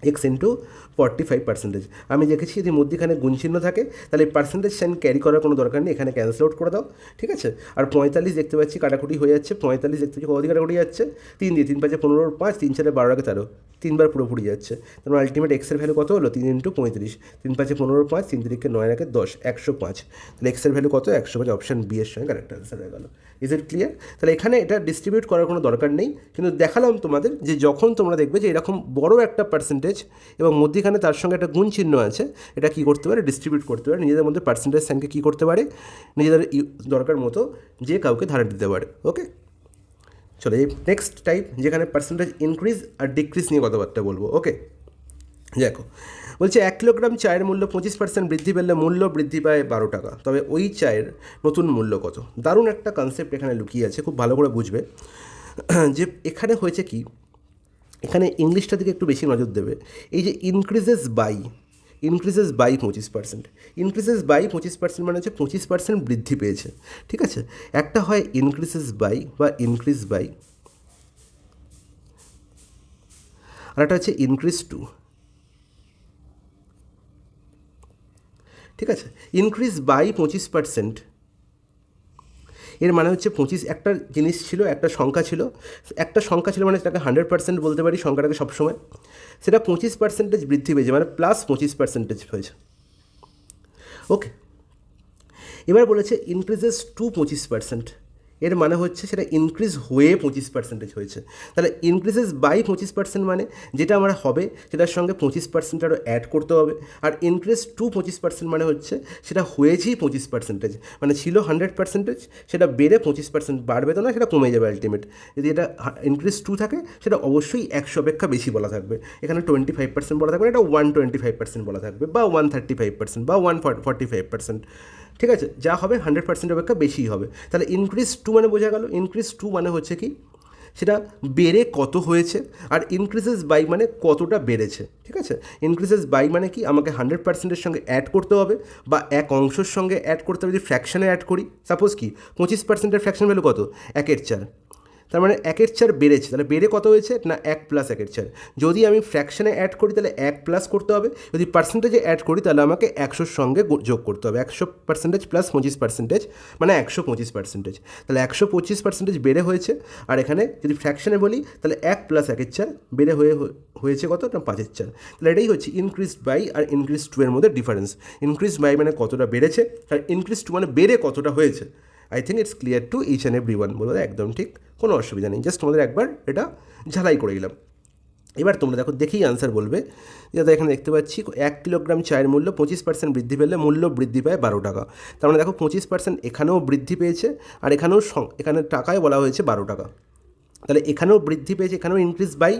এক্স ইন্টু 45%। আমি দেখেছি যদি মধ্যখানে গুণ চিহ্ন থাকে তাহলে এই পার্সেন্টেজ সাইন ক্যারি করার কোনো দরকার নেই, এখানে ক্যান্সেল আউট করে দাও। ঠিক আছে, আর 45 দেখতে পাচ্ছি কাটাকুটি হয়ে যাচ্ছে, 45 দেখতে পাচ্ছি কদিকে কাটাকুটি যাচ্ছে? 3 দিয়ে, 3 5 15 5, 3 4 12 আগে 13, 3বার পুরোপুরি যাচ্ছে। তারপর আলটিমেট এক্সের ভ্যালু কত হলো? 3 ইন্টু 35, 3 5 15 5, 3 3 9 আগে 10, 105। তাহলে এক্সের ভ্যালু কত? 105, অপশন বি এর সঙ্গে কারেক্ট আনসার হয়ে গেল। Is it clear? তাহলে এখানে এটা ডিস্ট্রিবিউট করার কোনো দরকার নেই, কিন্তু দেখালাম তোমাদের যে যখন তোমরা দেখবে যে এরকম বড় একটা পার্সেন্টেজ এবং মধ্যখানে তার সঙ্গে একটা গুণ চিহ্ন আছে, এটা কী করতে পারে? ডিস্ট্রিবিউট করতে পারে, নিজেদের মধ্যে পার্সেন্টেজ সাইনকে কী করতে পারে? নিজেদের দরকার মতো যে কাউকে ধার দিতে পারে। ওকে, চলো এই নেক্সট টাইপ, যেখানে পার্সেন্টেজ ইনক্রিজ আর ডিক্রিজ নিয়ে কথাবার্তা বলবো। ওকে, দেখো বলছে 1 কিলোগ্রাম চায়ের মূল্য 25% বৃদ্ধি পেলে মূল্য বৃদ্ধি পায় 12 টাকা, তবে ওই চায়ের নতুন মূল্য কত? দারুণ একটা কনসেপ্ট এখানে লুকিয়ে আছে, খুব ভালো করে বুঝবে। যে এখানে হয়েছে কি, এখানে ইংলিশটার দিকে একটু বেশি নজর দেবে। এই যে ইনক্রিজেস বাই 25%, ইনক্রিজেস বাই 25% মানে হচ্ছে 25% বৃদ্ধি পেয়েছে। ঠিক আছে, একটা হয় ইনক্রিজেস বাই বা ইনক্রিজ বাই, আর একটা হচ্ছে ইনক্রিজ টু। ঠিক আছে, ইনক্রিজ বাই 25%, এর মানে হচ্ছে 25, একটা জিনিস ছিল, একটা সংখ্যা ছিল মানে সেটাকে 100% বলতে পারি সংখ্যাটাকে সবসময়, সেটা 25% বৃদ্ধি পেয়েছে, মানে প্লাস 25% হয়েছে। ওকে, এবার বলেছে ইনক্রিজেস টু 25%, এর মানে হচ্ছে সেটা ইনক্রিজ হয়ে 25% হয়েছে। তাহলে ইনক্রিজেস বাই 25% মানে যেটা আমার হবে সেটার সঙ্গে 25% আরও অ্যাড করতে হবে, আর ইনক্রিজ টু 25% মানে হচ্ছে সেটা হয়েছেই 25%, মানে ছিল 100%, সেটা বেড়ে 25% বাড়বে তো না, সেটা কমে যাবে আলটিমেট। যদি এটা ইনক্রিজ টু থাকে সেটা অবশ্যই 100 অপেক্ষা বেশি বলা থাকবে, এখানে 25% বলা থাকবে, এটা 125% বলা থাকবে, বা 135%, বা 145%। ঠিক আছে, যা হবে 100% অপেক্ষা বেশিই হবে। তাহলে ইনক্রিজ টু মানে বোঝা গেল, ইনক্রিজ টু মানে হচ্ছে কি সেটা বেড়ে কত হয়েছে, আর ইনক্রিজেস বাই মানে কতটা বেড়েছে। ঠিক আছে, ইনক্রিজেস বাই মানে কি আমাকে 100%-এর সঙ্গে অ্যাড করতে হবে, বা এক অংশের সঙ্গে অ্যাড করতে হবে। যদি ফ্র্যাকশানে অ্যাড করি, সাপোজ কি 25%-এর ফ্র্যাকশন ভ্যালু কত? 1/4, তার মানে 1/4 বেড়েছে, তাহলে বেড়ে কত হয়েছে না 1 + 1/4। যদি আমি ফ্র্যাকশানে অ্যাড করি তাহলে 1 প্লাস করতে হবে, যদি পার্সেন্টেজে অ্যাড করি তাহলে আমাকে 100-র সঙ্গে যোগ করতে হবে, 100% প্লাস 25% মানে 125%। তাহলে 125% বেড়ে হয়েছে, আর এখানে যদি ফ্র্যাকশানে বলি তাহলে 1 + 1/4 বেড়ে হয়েছে কত না 5/4। তাহলে এটাই হচ্ছে ইনক্রিজ বাই আর ইনক্রিজ টু এর মধ্যে ডিফারেন্স। ইনক্রিজ বাই মানে কতটা বেড়েছে, আর ইনক্রিজ টু মানে বেড়ে কতটা হয়েছে। I think it's clear to each and every one, বলবো একদম ঠিক, কোনো অসুবিধা নেই, জাস্ট তোমাদের একবার এটা ঝালাই করে দিলাম। এবার তোমরা দেখো দেখেই আনসার বলবে, যাতে এখানে দেখতে পাচ্ছি 1 কিলোগ্রাম চায়ের মূল্য 25% বৃদ্ধি পেলে মূল্য বৃদ্ধি পায় 12 টাকা। তার মানে দেখো 25% এখানেও বৃদ্ধি পেয়েছে, আর এখানেও এখানে টাকায় বলা হয়েছে 12 টাকা। তাহলে এখানেও বৃদ্ধি পেয়েছে, এখানেও ইনক্রিজ বাই,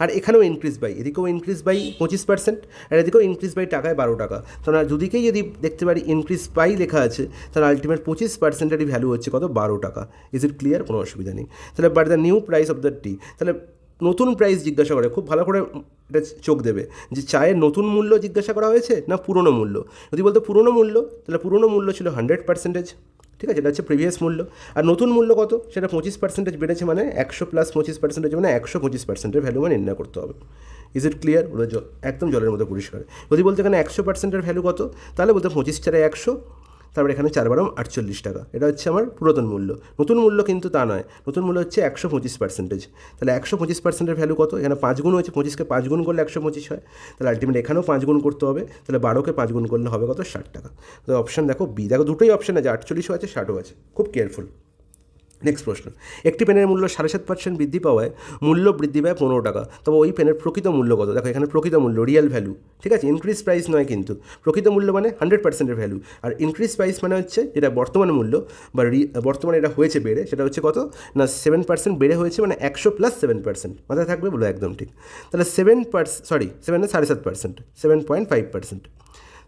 আর এখানেও ইনক্রিজ বাই, এদিকেও ইনক্রিজ বাই 25%, আর এদিকেও ইনক্রিজ বাই টাকায় 12 টাকা। তাহলে দুদিকেই যদি দেখতে পারি ইনক্রিজ বাই লেখা আছে, তাহলে আলটিমেট 25%এরই ভ্যালু হচ্ছে কত? 12 টাকা। Is it clear? কোনো অসুবিধা নেই। তাহলে but the new price of the tea, তাহলে নতুন প্রাইস জিজ্ঞাসা করে, খুব ভালো করে এটা চোখ দেবে যে চায়ের নতুন মূল্য জিজ্ঞাসা করা হয়েছে না পুরনো মূল্য। যদি বলতো পুরনো মূল্য, তাহলে পুরনো মূল্য ছিল 100%, ঠিক আছে, এটা হচ্ছে প্রিভিয়াস মূল্য। আর নতুন মূল্য কত? সেটা 25% বেড়েছে, মানে 100 প্লাস 25% মানে 125%-এর ভ্যালু মানে নির্ণয় করতে হবে। Is it clear? একদম জলের মতো পরিষ্কার। যদি বলতে এখানে 100%-এর ভ্যালু কত, তাহলে বলতে 25 × 100, তারপরে এখানে 4 × 12 = 48 টাকা। এটা হচ্ছে আমার পুরাতন মূল্য। নতুন মূল্য কিন্তু তা নয়, নতুন মূল্য হচ্ছে 125%। তাহলে 125%-এর ভ্যালু কত? এখানে 5 গুণ হয়েছে, 25কে 5 গুণ করলে 125 হয়। তাহলে আলটিমেট এখানেও 5 গুণ করতে হবে, তাহলে 12কে 5 গুণ করলে হবে কত? 60 টাকা। তো অপশান দেখো বি, দেখো দুটোই অপশান আছে, 48ও আছে 60ও আছে, খুব কেয়ারফুল। নেক্সট প্রশ্ন, একটি পেনের মূল্য 7.5% বৃদ্ধি পাওয়ায় মূল্য বৃদ্ধি পায় 15 টাকা, তবে ওই পেনের প্রকৃত মূল্য কত? দেখো এখানে প্রকৃত মূল্য, রিয়েল ভ্যালু, ঠিক আছে, ইনক্রিজ প্রাইস নয় কিন্তু। প্রকৃত মূল্য মানে 100%-এর ভ্যালু, আর ইনক্রিজ প্রাইস মানে হচ্ছে যেটা বর্তমান মূল্য বা বর্তমানে এটা হয়েছে বেড়ে, সেটা হচ্ছে কত না 7% বেড়ে হয়েছে, মানে 100 + 7%। মাথায় থাকবে বলো, একদম ঠিক। তাহলে 7.5%, 7.5%।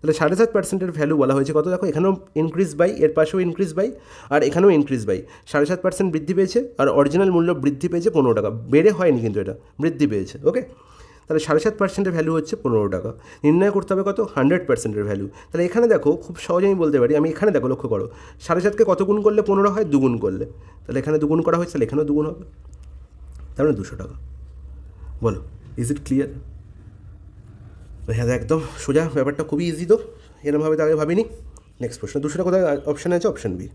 তাহলে 7.5%-এর ভ্যালু বলা হয়েছে কত? দেখো এখানেও ইনক্রিজ বাই, এর পাশেও ইনক্রিজ বাই, আর এখানেও ইনক্রিজ বাই। 7.5% বৃদ্ধি পেয়েছে, আর অরিজিনাল মূল্য বৃদ্ধি পেয়েছে 15 টাকা, বেড়ে হয়নি কিন্তু, এটা বৃদ্ধি পেয়েছে। ওকে, তাহলে 7.5%-এর ভ্যালু হচ্ছে 15 টাকা। নির্ণয় করতে হবে কত? 100%-এর ভ্যালু। তাহলে এখানে দেখো খুব সহজে আমি বলতে পারি, আমি এখানে দেখো লক্ষ্য করো, 7.5-কে কত গুণ করলে 15 হয়? দুগুণ করলে। তাহলে এখানে দুগুণ করা হয়েছে, তাহলে এখানেও দুগুণ হবে, তার মানে 200 টাকা। বলো, ইজ ইট ক্লিয়ার? হ্যাঁ, একদম সোজা, ব্যাপারটা খুবই ইজি। তো এরমভাবে তো আগে ভাবিনি। নেক্সট প্রশ্ন, 200 টাকা কোথায় অপশানে আছে? Option B.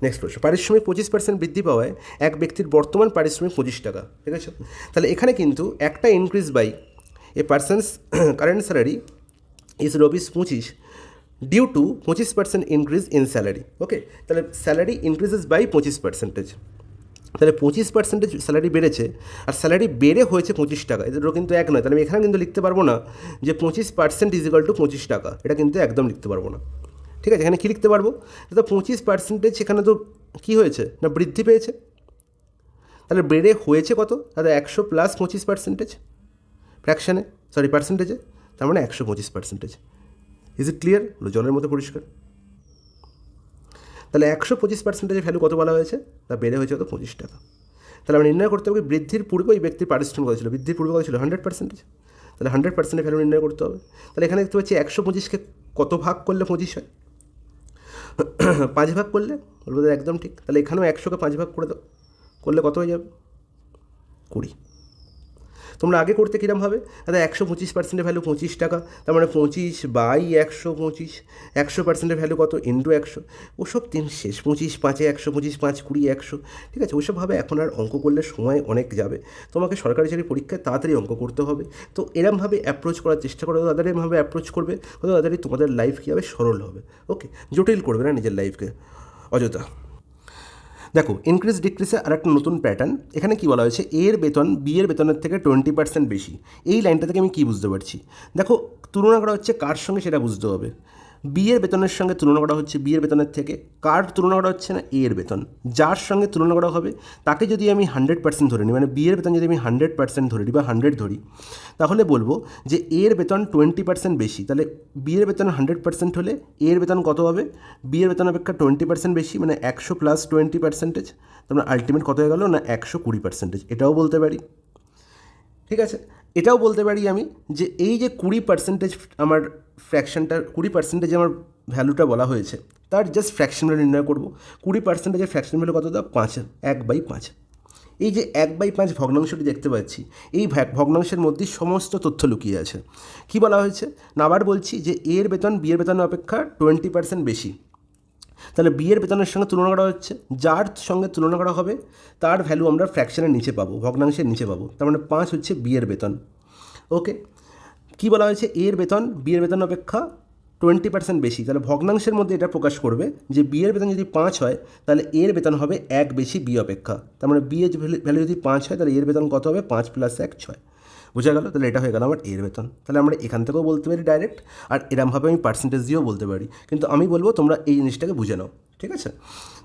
নেক্সট প্রশ্ন, পারিশ্রমিক 25% বৃদ্ধি পাওয়ায় এক ব্যক্তির বর্তমান পারিশ্রমিক 25 টাকা, ঠিক আছে। তাহলে এখানে কিন্তু একটা increase by a person's current salary is ₹25 due to 25% increase in salary. Okay, তাহলে স্যালারি ইনক্রিজেস বাই 25%। তাহলে 25% স্যালারি বেড়েছে, আর স্যালারি বেড়ে হয়েছে 25 টাকা, এদেরও কিন্তু এক নয়। তাহলে আমি এখানে কিন্তু লিখতে পারবো না যে 25% = 25 টাকা, এটা কিন্তু একদম লিখতে পারবো না, ঠিক আছে। এখানে কী লিখতে পারবো? তো 25% এখানে তো কী হয়েছে না বৃদ্ধি পেয়েছে, তাহলে বেড়ে হয়েছে কত? তাহলে 100 + 25% ফ্র্যাকশানে, সরি পার্সেন্টেজে, তার মানে 125%। Is it clear? জলের মতো পরিষ্কার। তাহলে 125%-এর ভ্যালু কত বলা হয়েছে? তা বেড়ে হয়েছে কত? 25 টাকা। তাহলে আমরা নির্ণয় করতে হবে বৃদ্ধির পূর্বে ওই ব্যক্তির পারিশ্রমিক কত ছিল? বৃদ্ধির পূর্বে কত ছিল? 100%। তাহলে 100%-এর ভ্যালু নির্ণয় করতে হবে। তাহলে এখানে দেখতে পাচ্ছি 125-কে কত ভাগ করলে 25 হয়? 5 ভাগ করলে, বলবো একদম ঠিক। তাহলে এখানেও 100-কে 5 ভাগ করে দাও, করলে কত হয়ে যাবে? 20। তোমরা আগে করতে কীরকমভাবে? দাদা 125%-এর ভ্যালু 25 টাকা, তার মানে 25/125, 100%-এর ভ্যালু কত? ইন্টু 100। ওসব দিন শেষ, 25, 5-এ 100, 25, 5, 20, 100, ঠিক আছে। ওইসবভাবে এখন আর অঙ্ক করলে সময় অনেক যাবে, তোমাকে সরকারি চাকরি পরীক্ষায় তাড়াতাড়ি অঙ্ক করতে হবে। তো এরমভাবে অ্যাপ্রোচ করার চেষ্টা করো, তাদের এরমভাবে অ্যাপ্রোচ করবে, তাড়াতাড়ি তোমাদের লাইফ কী হবে? সরল হবে। ওকে, জটিল করবে না নিজের লাইফকে অযথা। দেখো ইনক্রিজ ডিক্রিজে আর একটা নতুন প্যাটার্ন। এখানে কী বলা হয়েছে? এর বেতন বি এর বেতনের থেকে 20% বেশি। এই লাইনটা থেকে আমি কী বুঝতে পারছি? দেখো তুলনা করা হচ্ছে কার সঙ্গে সেটা বুঝতে হবে। বি এর বেতনের সঙ্গে তুলনা করা হচ্ছে, বি এর বেতনের থেকে কার তুলনা করা হচ্ছে না এ এর বেতন। যার সঙ্গে তুলনা করা হবে তাকে যদি আমি 100% ধরে নিই, মানে বি এর বেতন যদি আমি 100% ধরে নিই বা 100 ধরি, তাহলে বলবো যে এর বেতন 20% বেশি। তাহলে বি এর বেতন 100% হলে এর বেতন কত হবে? বি এর বেতন অপেক্ষা 20% বেশি, মানে 100 + 20%। তারপরে আলটিমেট কত হয়ে গেল না 120%। এটাও বলতে পারি, ঠিক আছে। এটাও বলতে পারি আমি যে এই যে 20% আমার ফ্র্যাকশনটা, 20% আমার ভ্যালুটা বলা হয়েছে, তার জাস্ট ফ্র্যাকশন ভ্যালু নির্ণয় করবো। 20%-এর ফ্র্যাকশন ভ্যালু কত? দাও 5, 1/5। এই যে 1/5 ভগ্নাংশটি দেখতে পাচ্ছি, এই ভগ্নাংশের মধ্যেই সমস্ত তথ্য লুকিয়ে আছে। কি বলা হয়েছে না, আবার বলছি যে এর বেতন বি এর বেতনের অপেক্ষা 20% বেশি। তাহলে বি এর বেতনের সঙ্গে তুলনা করা হচ্ছে, যার সঙ্গে তুলনা করা হবে তার ভ্যালু আমরা ফ্র্যাকশনের নিচে পাবো, ভগ্নাংশের নিচে পাবো। তার মানে 5 হচ্ছে বি এর বেতন। ওকে, কী বলা হয়েছে? এর বেতন বি এর বেতন অপেক্ষা 20% বেশি। তাহলে ভগ্নাংশের মধ্যে এটা প্রকাশ করবে যে বি এর বেতন যদি 5 হয়, তাহলে এর বেতন হবে 1 বেশি বি অপেক্ষা। তার মানে বি এর ভ্যালু যদি 5 হয়, তাহলে এর বেতন কত হবে? 5 + 1 6। বোঝা গেল? তাহলে এটা হয়ে গেল আমার এর বেতন। তাহলে আমরা এখান থেকেও বলতে পারি ডাইরেক্ট, আর এরমভাবে আমি পার্সেন্টেজ দিয়েও বলতে পারি, কিন্তু আমি বলবো তোমরা এই জিনিসটাকে বুঝে নাও, ঠিক আছে?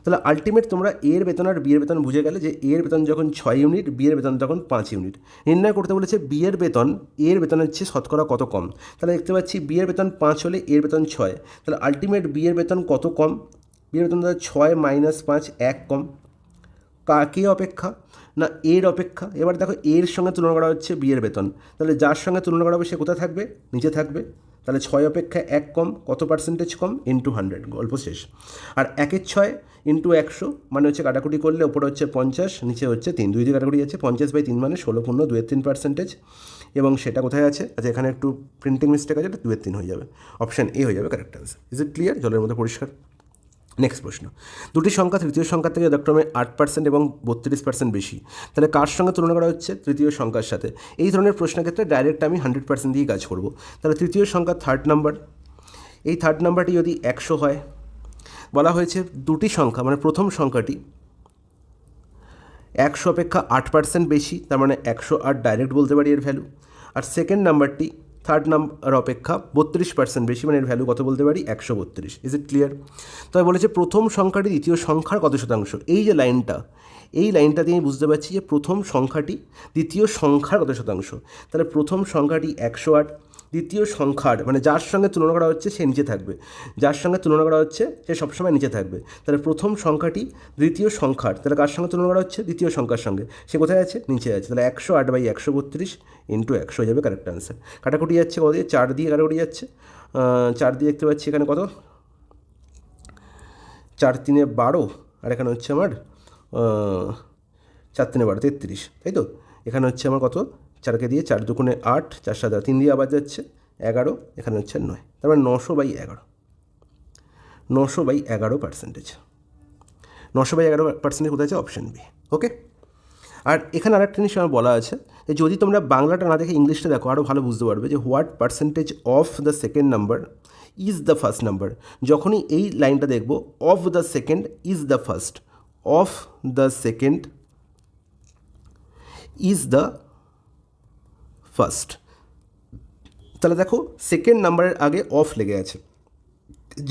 তাহলে আলটিমেট তোমরা এর বেতন আর বিয়ের বেতন বুঝে গেলে যে এর বেতন যখন 6 ইউনিট, বিয়ের বেতন তখন 5 ইউনিট। নির্ণয় করতে বলেছে বিয়ের বেতন এর বেতনের চেয়ে শতকরা কত কম। তাহলে দেখতে পাচ্ছি বিয়ের বেতন 5 হলে এর বেতন 6, তাহলে আলটিমেট বিয়ের বেতন কত কম? বিয়ের বেতন 6 - 5 1 কম। কে অপেক্ষা? না এর অপেক্ষা। এবার দেখো এর সঙ্গে তুলনা করা হচ্ছে বিয়ের বেতন, তাহলে যার সঙ্গে তুলনা করা হবে সে কোথায় থাকবে? নিচে থাকবে। তাহলে 6 অপেক্ষা 1 কম, কত পার্সেন্টেজ কম? ইন্টু 100, গল্প শেষ। আর 1-এর 6 ইন্টু 100 মানে হচ্ছে কাটাকুটি করলে ওপরে হচ্ছে 50, নিচে হচ্ছে 3, 2 দিয়ে কাটাকুটি আছে, 50/3 মানে 16.2-3%, এবং সেটা কোথায় আছে? আচ্ছা এখানে একটু প্রিন্টিং মিস্টেক আছে, এটা 2-3 হয়ে যাবে, অপশান এ হয়ে যাবে correct answer. Is it clear? জলের মধ্যে পরিষ্কার। নেক্সট প্রশ্ন, দুটি সংখ্যা তৃতীয় সংখ্যার থেকে যথাক্রমে 8% এবং 32% বেশি, তাহলে কার সঙ্গে তুলনা করা হচ্ছে? তৃতীয় সংখ্যার সাথে। এই ধরনের প্রশ্নের ক্ষেত্রে ডাইরেক্ট আমি 100% দিয়ে কাজ করব। তাহলে তৃতীয় সংখ্যা থার্ড নাম্বার, এই থার্ড নাম্বারটি যদি 100 হয়, বলা হয়েছে দুটি সংখ্যা মানে প্রথম সংখ্যাটি 100 অপেক্ষা 8% বেশি, তার মানে 108 ডাইরেক্ট বলতে পারি এর ভ্যালু। আর সেকেন্ড নাম্বারটি থার্ড নাম্বার অপেক্ষা 32% বেশি, মানে এর ভ্যালু কত বলতে পারি? 132। Is it clear? তবে বলেছে প্রথম সংখ্যাটি দ্বিতীয় সংখ্যার কত শতাংশ। এই যে লাইনটা, এই লাইনটা দিয়ে আমি বুঝতে পারছি যে প্রথম সংখ্যাটি দ্বিতীয় সংখ্যার কত শতাংশ। তাহলে প্রথম সংখ্যাটি 108, দ্বিতীয় সংখ্যার মানে যার সঙ্গে তুলনা করা হচ্ছে সে নিচে থাকবে, যার সঙ্গে তুলনা করা হচ্ছে সে সবসময় নিচে থাকবে। তাহলে প্রথম সংখ্যাটি দ্বিতীয় সংখ্যার, তাহলে কার সঙ্গে তুলনা করা হচ্ছে? দ্বিতীয় সংখ্যার সঙ্গে, সে কোথায় আছে? নিচে আছে। তাহলে 108/132 ইন্টু 100 হয়ে যাবে কারেক্ট অ্যান্সার। কাটাকুটি যাচ্ছে কত দিয়ে? 4 দিয়ে কাটাকুটি যাচ্ছে, 4 দিয়ে দেখতে পাচ্ছি এখানে কত? 4×3 = 12, আর এখানে হচ্ছে আমার 4×3 = 12, 33, তাই তো? এখানে হচ্ছে আমার কত? 4কে দিয়ে 4 × 2 = 8, 4 × 7 = 3 দিয়ে আবার যাচ্ছে 11, এখানে হচ্ছে 9, তার মানে 900/11, 900/11%। 900/11% কোথায় আছে? Option B. ওকে। আর এখানে আরেকটা জিনিস আমার বলা আছে যে যদি তোমরা বাংলাটা না দেখে ইংলিশটা দেখো আরও ভালো বুঝতে পারবে যে what percentage of the second number is the first number. যখনই এই লাইনটা দেখব, of the second is the first, of the second is the first, তাহলে দেখো সেকেন্ড নাম্বারের আগে অফ লেগে আছে,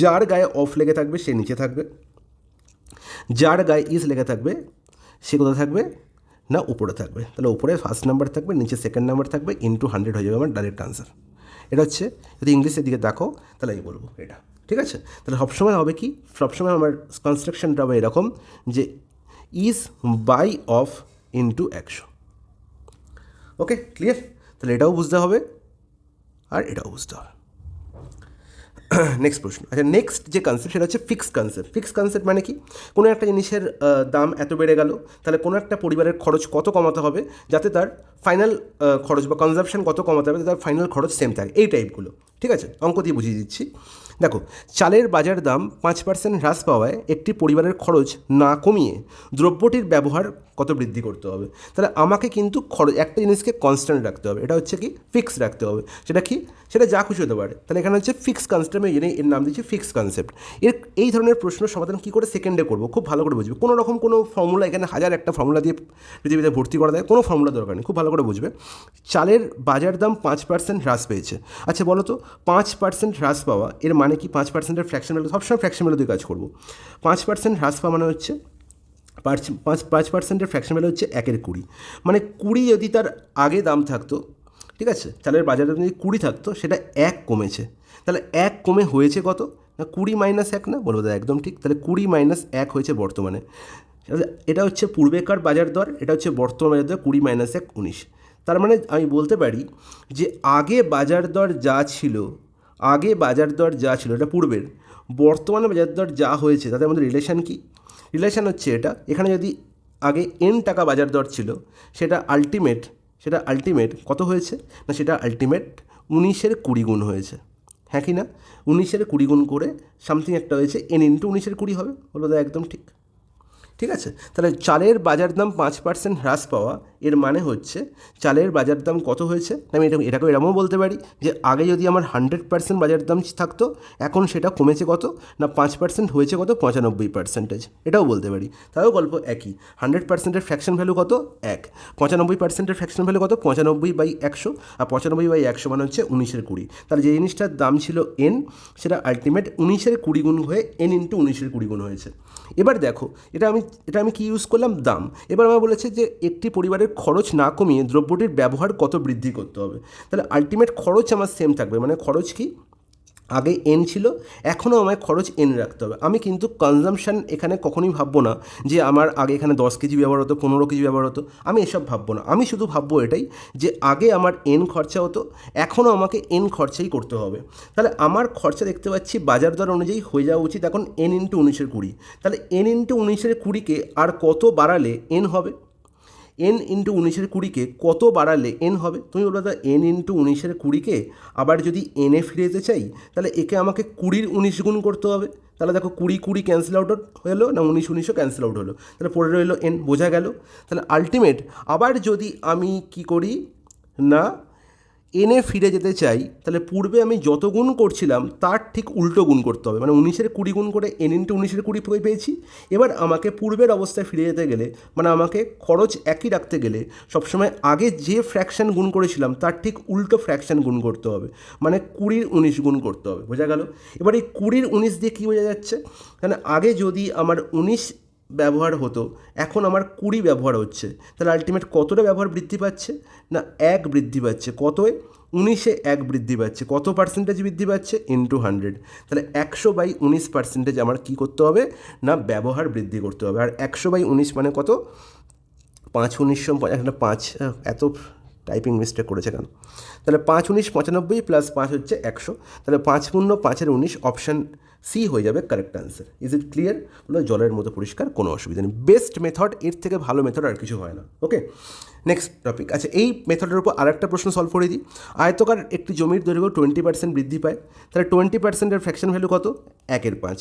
যার গায়ে অফ লেগে থাকবে সে নিচে থাকবে, যার গায়ে ইজ লেগে থাকবে সে কোথায় থাকবে? না উপরে থাকবে। তাহলে উপরে ফার্স্ট নাম্বার থাকবে, নিচে সেকেন্ড নাম্বার থাকবে, ইন্টু 100 হয়ে যাবে আমার ডাইরেক্ট আনসার। এটা হচ্ছে যদি ইংলিশের দিকে দেখো তাহলে আমি বলবো এটা, ঠিক আছে? তাহলে সবসময় হবে কি? সবসময় আমার কনস্ট্রাকশনটা হবে এরকম যে is by of into 100। Okay, clear? তাহলে এটাও বুঝতে হবে আর এটাও বুঝতে হবে। নেক্সট প্রশ্ন। আচ্ছা নেক্সট যে কনসেপ্ট সেটা হচ্ছে ফিক্সড কনসেপ্ট। ফিক্সড কনসেপ্ট মানে কি? কোনো একটা জিনিসের দাম এত বেড়ে গেল, তাহলে কোনো একটা পরিবারের খরচ কত কমাতে হবে যাতে তার ফাইনাল খরচ বা কনজাম্পশন কত কমাতে হবে যাতে তার ফাইনাল খরচ সেম থাকে, এই টাইপগুলো, ঠিক আছে? অঙ্ক দিয়ে বুঝিয়ে দিচ্ছি। দেখো, চালের বাজার দাম 5% হ্রাস পাওয়ায় একটি পরিবারের খরচ না কমিয়ে দ্রব্যটির ব্যবহার কত বৃদ্ধি করতে হবে। তাহলে আমাকে কিন্তু খরচ একটা জিনিসকে কনস্ট্যান্ট রাখতে হবে, এটা হচ্ছে কি ফিক্সড রাখতে হবে। সেটা কি? সেটা যা খুশি হতে পারে। তাহলে এখানে হচ্ছে ফিক্সড কনসেপ্ট, আমি এর নাম দিচ্ছি ফিক্সড কনসেপ্ট। এই ধরনের প্রশ্ন সমাধান কী করে সেকেন্ডে করবো খুব ভালো করে বুঝবে। কোনো রকম কোনো ফর্মুলা, এখানে হাজার একটা ফর্মুলা দিয়ে পৃথিবীতে ভর্তি করা দেয়, কোনো ফর্মুলা দরকার নেই, খুব ভালো করে বুঝবে। চালের বাজার দাম 5% হ্রাস পেয়েছে। আচ্ছা বলো তো 5% হ্রাস পাওয়া এর মানে কি? 5%-এর ফ্র্যাকশন ভ্যালু, সবসময় ফ্র্যাকশন ভ্যালু দিয়ে কাজ করবো। 5% হ্রাস পাওয়া মানে হচ্ছে 5%-এর ফ্র্যাকশন ভ্যালু হচ্ছে 1/20, মানে 20 যদি তার আগে দাম থাকতো, ঠিক আছে, চালের বাজারে যদি 20 থাকতো, সেটা 1 কমেছে, তাহলে 1 কমে হয়েছে কত? না 20 - 1 না? বলবো দাদা একদম ঠিক। তাহলে 20 - 1 হয়েছে বর্তমানে। এটা হচ্ছে পূর্বেকার বাজার দর, এটা হচ্ছে বর্তমান বাজার দর, 20 - 1 19। তার মানে আমি বলতে পারি যে আগে বাজার দর যা ছিল, আগে বাজার দর যা ছিল এটা পূর্বের, বর্তমানে বাজার দর যা হয়েছে তাদের মধ্যে রিলেশান কি? রিলেশান হচ্ছে এটা, এখানে যদি আগে n টাকা বাজার দর ছিল, সেটা আলটিমেট কত হয়েছে? না সেটা আলটিমেট 19-এর 20 গুণ হয়েছে, হ্যাঁ কি না? 19-এর 20 গুণ করে সামথিং একটা হয়েছে, n ইন্টু 19-এর 20 হবে, বলবো দাদা একদম ঠিক। ঠিক আছে, তাহলে চালের বাজার দাম 5% হ্রাস পাওয়া এর মানে হচ্ছে চালের বাজার দাম কত হয়েছে, আমি এটাকেও এরকমও বলতে পারি যে আগে যদি আমার 100% বাজার দাম থাকতো, এখন সেটা কমেছে কত না 5% হয়েছে কত 95%। এটাও বলতে পারি, তাও গল্প একই। 100%-এর ফ্র্যাকশন ভ্যালু কত 1, 95%-এর ফ্র্যাকশন ভ্যালু কত 95/100, আর 95/100 মানে হচ্ছে 19/20। তাহলে যে জিনিসটার দাম ছিল n, সেটা আলটিমেট 19/20 গুণ হয়ে n ইন্টু 19/20 গুণ হয়েছে। এবার দেখো এটা আমি কি ইউজ করলাম, দাম। এবার আমার বলেছে যে একটি পরিবারের খরচ না কমিয়ে দ্রব্যটির ব্যবহার কত বৃদ্ধি করতে হবে। তাহলে আলটিমেট খরচ আমার সেম থাকবে, মানে খরচ কি আগে এন ছিল, এখনও আমায় খরচ এন রাখতে হবে। আমি কিন্তু কনজামশান এখানে কখনোই ভাববো না যে আমার আগে এখানে 10 কেজি ব্যবহার হতো, 15 কেজি ব্যবহার হতো, আমি এসব ভাববো না। আমি শুধু ভাববো এটাই যে আগে আমার এন খরচা হতো, এখনও আমাকে এন খরচাই করতে হবে। তাহলে আমার খরচা দেখতে পাচ্ছি বাজার দর অনুযায়ী হয়ে যাওয়া উচিত এখন n ইন্টু 19/20। তাহলে n ইন্টু 19/20-কে আর কত বাড়ালে n হবে, n ইন্টু 19/20-কে কত বাড়ালে n হবে? তুমি বলো দাদা n ইন্টু 19/20-কে আবার যদি n-এ ফিরে যেতে চাই, তাহলে একে আমাকে 20-র 19 গুণ করতে হবে। তাহলে দেখো 20 ক্যান্সেল আউট হলো না, 19 ক্যান্সেল আউট হলো, তাহলে পড়ে রইলো n, বোঝা গেল? তাহলে আলটিমেট আবার যদি আমি কি করি না এনে ফিরে যেতে চাই, তাহলে পূর্বে আমি যত গুণ করছিলাম তার ঠিক উল্টো গুণ করতে হবে, মানে 19/20 গুণ করে n ইন্টু 19/20 পেয়েছি। এবার আমাকে পূর্বের অবস্থায় ফিরে যেতে গেলে, মানে আমাকে খরচ একই রাখতে গেলে সবসময় আগে যে ফ্র্যাকশান গুণ করেছিলাম তার ঠিক উল্টো ফ্র্যাকশান গুণ করতে হবে, মানে 20-র 19 গুণ করতে হবে, বোঝা গেল? এবার এই 20-র 19 দিয়ে কী বোঝা যাচ্ছে, মানে আগে যদি আমার 19 ব্যবহার হতো, এখন আমার 20 ব্যবহার হচ্ছে, তাহলে আলটিমেট কতটা ব্যবহার বৃদ্ধি পাচ্ছে না 1 বৃদ্ধি পাচ্ছে। কতয়? 19-এ 1 বৃদ্ধি পাচ্ছে। কত পার্সেন্টেজ বৃদ্ধি পাচ্ছে? ইন্টু 100। তাহলে 100/19% আমার কী করতে হবে না ব্যবহার বৃদ্ধি করতে হবে। আর 100/19 মানে কত? 5×19 একটা 5, এত টাইপিং মিস্টেক করেছে কেন? তাহলে 5×19 95 প্লাস 5 হচ্ছে 100, তাহলে 5×5=19, অপশান সি হয়ে যাবে correct answer. Is it clear? হলো জলের মতো পরিষ্কার, কোনো অসুবিধা নেই। বেস্ট মেথড, এর থেকে ভালো মেথড আর কিছু হয় না। ওকে, নেক্সট টপিক। আচ্ছা, এই মেথডের উপর আরেকটা প্রশ্ন সলভ করে দিই। আয়তকার একটি জমির দৈর্ঘ্য 20% বৃদ্ধি পায়, তাহলে 20%-এর ফ্র্যাকশন ভ্যালু কত? 1/5।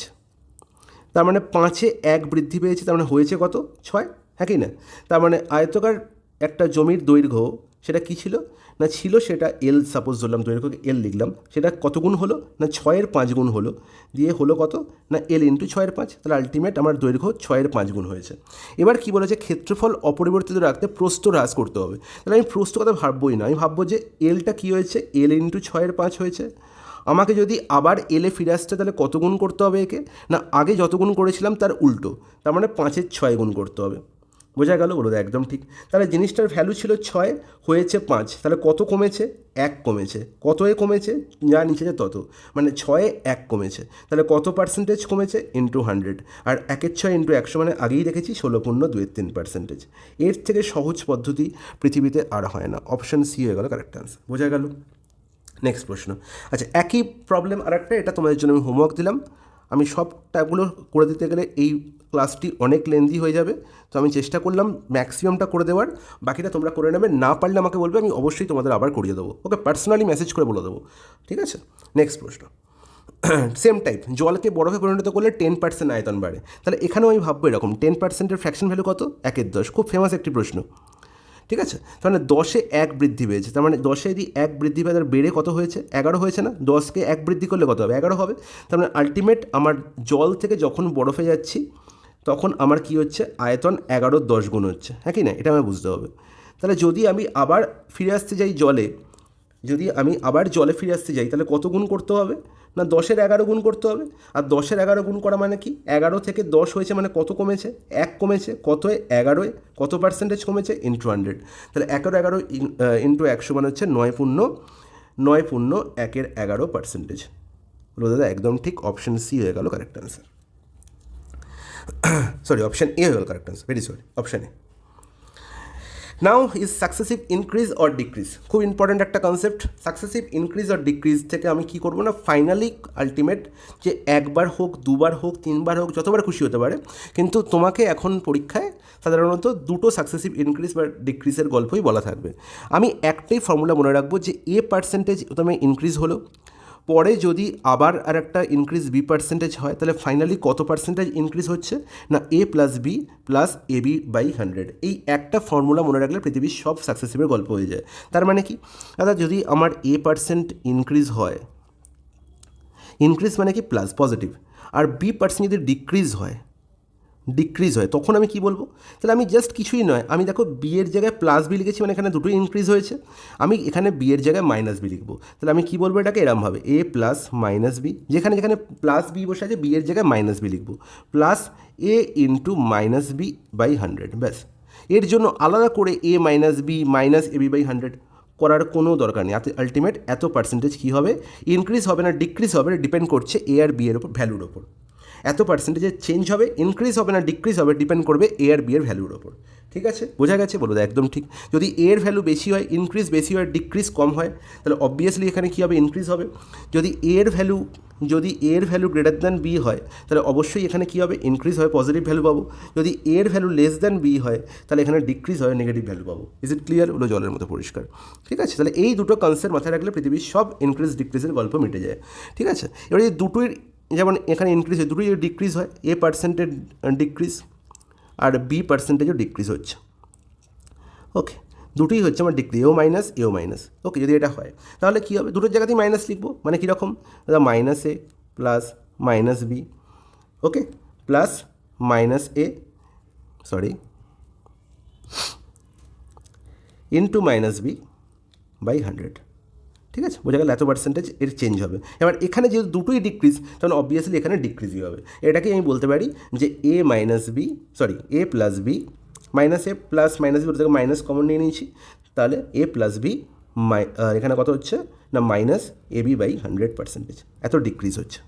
তার মানে 5-এ 1 বৃদ্ধি পেয়েছে, তার মানে হয়েছে কত? 6, হ্যাঁ কি না? তার মানে আয়তকার একটা জমির দৈর্ঘ্য সেটা কী ছিল না, ছিল সেটা এল, সাপোজ ধরলাম দৈর্ঘ্যকে এল লিখলাম, সেটা কত গুণ হলো না 6-এর 5 গুণ হলো, দিয়ে হলো কত না এল ইন্টু 6-এর 5। তাহলে আলটিমেট আমার দৈর্ঘ্য 6-এর 5 গুণ হয়েছে। এবার কী বলেছে, ক্ষেত্রফল অপরিবর্তিত রাখতে প্রস্থ হ্রাস করতে হবে। তাহলে আমি প্রস্থ কথা ভাববই না, আমি ভাববো যে এলটা কী হয়েছে, এল ইন্টু 6-এর 5 হয়েছে। আমাকে যদি আবার এলে ফিরে আসতে, তাহলে কত গুণ করতে হবে একে না আগে যত গুণ করেছিলাম তার উল্টো, তার মানে 5-এর 6 গুণ করতে হবে, বোঝা গেল? বলো একদম ঠিক। তাহলে জিনিসটার ভ্যালু ছিল 6, হয়েছে 5, তাহলে কত কমেছে? 1 কমেছে। কতয়ে কমেছে? যা নিচে যে তত, মানে 6-এ 1 কমেছে। তাহলে কত পার্সেন্টেজ কমেছে? ইন্টু 100। আর 1/6 ইন্টু 100 মানে আগেই রেখেছি 16.23%। এর থেকে সহজ পদ্ধতি পৃথিবীতে আর হয় না। অপশান সি হয়ে গেল কারেক্ট আনসার, বোঝা গেল? নেক্সট প্রশ্ন। আচ্ছা, একই প্রবলেম আরেকটা, এটা তোমাদের জন্য আমি হোমওয়ার্ক দিলাম। আমি সবটাগুলো করে দিতে গেলে এই ক্লাসটি অনেক লেন্দি হয়ে যাবে, তো আমি চেষ্টা করলাম ম্যাক্সিমামটা করে দেওয়ার, বাকিটা তোমরা করে নেবে। না পারলে আমাকে বলবে, আমি অবশ্যই তোমাদের আবার করিয়ে দেবো। ওকে, পার্সোনালি মেসেজ করে বলে দেবো, ঠিক আছে? নেক্সট প্রশ্ন, সেম টাইপ। জলকে বরফে পরিণত করলে 10% আয়তন বাড়ে। তাহলে এখানেও আমি ভাববো এরকম 10%-এর ফ্র্যাকশন ভ্যালু কত? 1/10। খুব ফেমাস একটি প্রশ্ন, ঠিক আছে? তাহলে 10-এ 1 বৃদ্ধি পেয়েছে, তার মানে 10-এ যদি 1 বৃদ্ধি পায় তার বেড়ে কত হয়েছে? 11 হয়েছে না? 10-কে 1 বৃদ্ধি করলে কত হবে? 11 হবে। তার মানে আলটিমেট আমার জল থেকে যখন বরফে যাচ্ছি তখন আমার কি হচ্ছে, আয়তন 11-10 গুণ হচ্ছে, হ্যাঁ কি না? এটা আমার বুঝতে হবে। তাহলে যদি আমি আবার ফিরে আসতে যাই জলে, যদি আমি আবার জলে ফিরে আসতে যাই, তাহলে কত গুণ করতে হবে না 10-এর 11 গুণ করতে হবে। আর 10-এর 11 গুণ করা মানে কি, 11 থেকে 10 হয়েছে মানে কত কমেছে? 1 কমেছে। কতয়? 11-এ। কত পার্সেন্টেজ কমেছে? ইন্টু 100। তাহলে 11 ইন্টু 100 মানে হচ্ছে 9×1-11%। বলো দাদা একদম ঠিক, অপশান সি হয়ে গেল correct answer. Sorry, option A হয়ে গেল correct answer, very sorry, option A. Now is successive increase or decrease, খুব ইম্পর্ট্যান্ট একটা concept. Successive increase or decrease থেকে আমি কী করবো না, ফাইনালি আলটিমেট যে একবার হোক, দুবার হোক, তিনবার হোক, যতবার খুশি হতে পারে, কিন্তু তোমাকে এখন পরীক্ষায় সাধারণত দুটো সাকসেসিভ ইনক্রিজ বা ডিক্রিজের গল্পই বলা থাকবে। আমি একটাই ফর্মুলা মনে রাখবো যে এ পার্সেন্টেজ প্রথমে ইনক্রিজ হলো, পরে যদি আবার আর একটা ইনক্রিজ বি পার্সেন্টেজ হয় তাহলে ফাইনালি কত পার্সেন্টেজ ইনক্রিজ হচ্ছে না A plus B plus A B by 100। এই একটা ফর্মুলা মনে রাখলে পৃথিবীর সব সাকসেসিভের গল্প হয়ে যায়। তার মানে কি দাদা, যদি আমার এ পার্সেন্ট ইনক্রিজ হয়, ইনক্রিজ মানে কি প্লাস পজিটিভ, আর বি পার্সেন্ট যদি ডিক্রিজ হয় তখন আমি কি বলবো? তাহলে আমি জাস্ট কিছুই নয়, আমি দেখো বি এর জায়গায় প্লাস বি লিখেছি, মানে এখানে দুটোই ইনক্রিজ হয়েছে, আমি এখানে বি এর জায়গায় মাইনাস বি লিখবো। তাহলে আমি কি বলবো এটাকে এরমভাবে, এ প্লাস মাইনাস বি, যেখানে যেখানে প্লাস বি বসে আছে বি এর জায়গায় মাইনাস বি লিখবো, plus A into minus B by 100। ব্যাস, এর জন্য আলাদা করে A minus B minus A B by 100 করার কোনো দরকার নেই। আলটিমেট এত পার্সেন্টেজ কী হবে, ইনক্রিজ হবে না ডিক্রিজ হবে, ডিপেন্ড করছে এ আর বি এর ওপর, ভ্যালুর ওপর। এত পার্সেন্টেজের চেঞ্জ হবে, ইনক্রিজ হবে না ডিক্রিজ হবে, ডিপেন্ড করবে এ আর বি এর ভ্যালুর ওপর। ঠিক আছে, বোঝা গেছে? বলো একদম ঠিক। যদি এ এর ভ্যালু বেশি হয়, ইনক্রিজ বেশি হয়, ডিক্রিজ কম হয়, তাহলে অবভিয়াসলি এখানে কী হবে, ইনক্রিজ হবে। যদি এ এর ভ্যালু গ্রেটার দ্যান বি হয় তাহলে অবশ্যই এখানে কী হবে, ইনক্রিজ হয়, পজিটিভ ভ্যালু পাবো। যদি এ এর ভ্যালু লেস দ্যান বি হয় তাহলে এখানে ডিক্রিজ হয়, নেগেটিভ ভ্যালু পাবো। Is it clear? হলো জলের মতো পরিষ্কার। ঠিক আছে, তাহলে এই দুটো কনসেপ্ট মাথায় রাখলে পৃথিবীর সব ইনক্রিজ ডিক্রিজের গল্প মিটে যায়। ঠিক আছে, এবার এই দুটোই যেমন এখানে ইনক্রিজ হয়, দুটোই ডিক্রিজ হয়, এ পার্সেন্টেজ ডিক্রিজ আর বি পার্সেন্টেজও ডিক্রিজ হচ্ছে। ওকে, দুটোই হচ্ছে আমার ডিক্রিজ, এও মাইনাস। ওকে, যদি এটা হয় তাহলে কী হবে, দুটোর জায়গাতেই মাইনাস লিখবো, মানে কীরকম দাদা, minus a plus minus b, okay, plus minus a into minus B by 100। ঠিক আছে, বোঝা গেল? এত পার্সেন্টেজ এর চেঞ্জ হবে। এবার এখানে যেহেতু দুটোই ডিক্রিজ, তখন অবভিয়াসলি এখানে ডিক্রিজই হবে। এটাকে আমি বলতে পারি যে এ plus B minus a plus minus B, ওর থেকে মাইনাস কমন নিয়ে নিয়েছি, তাহলে এ প্লাস বি এখানে কত হচ্ছে না মাইনাস এ বি বাই 100%। এত ডিক্রিজ হচ্ছে,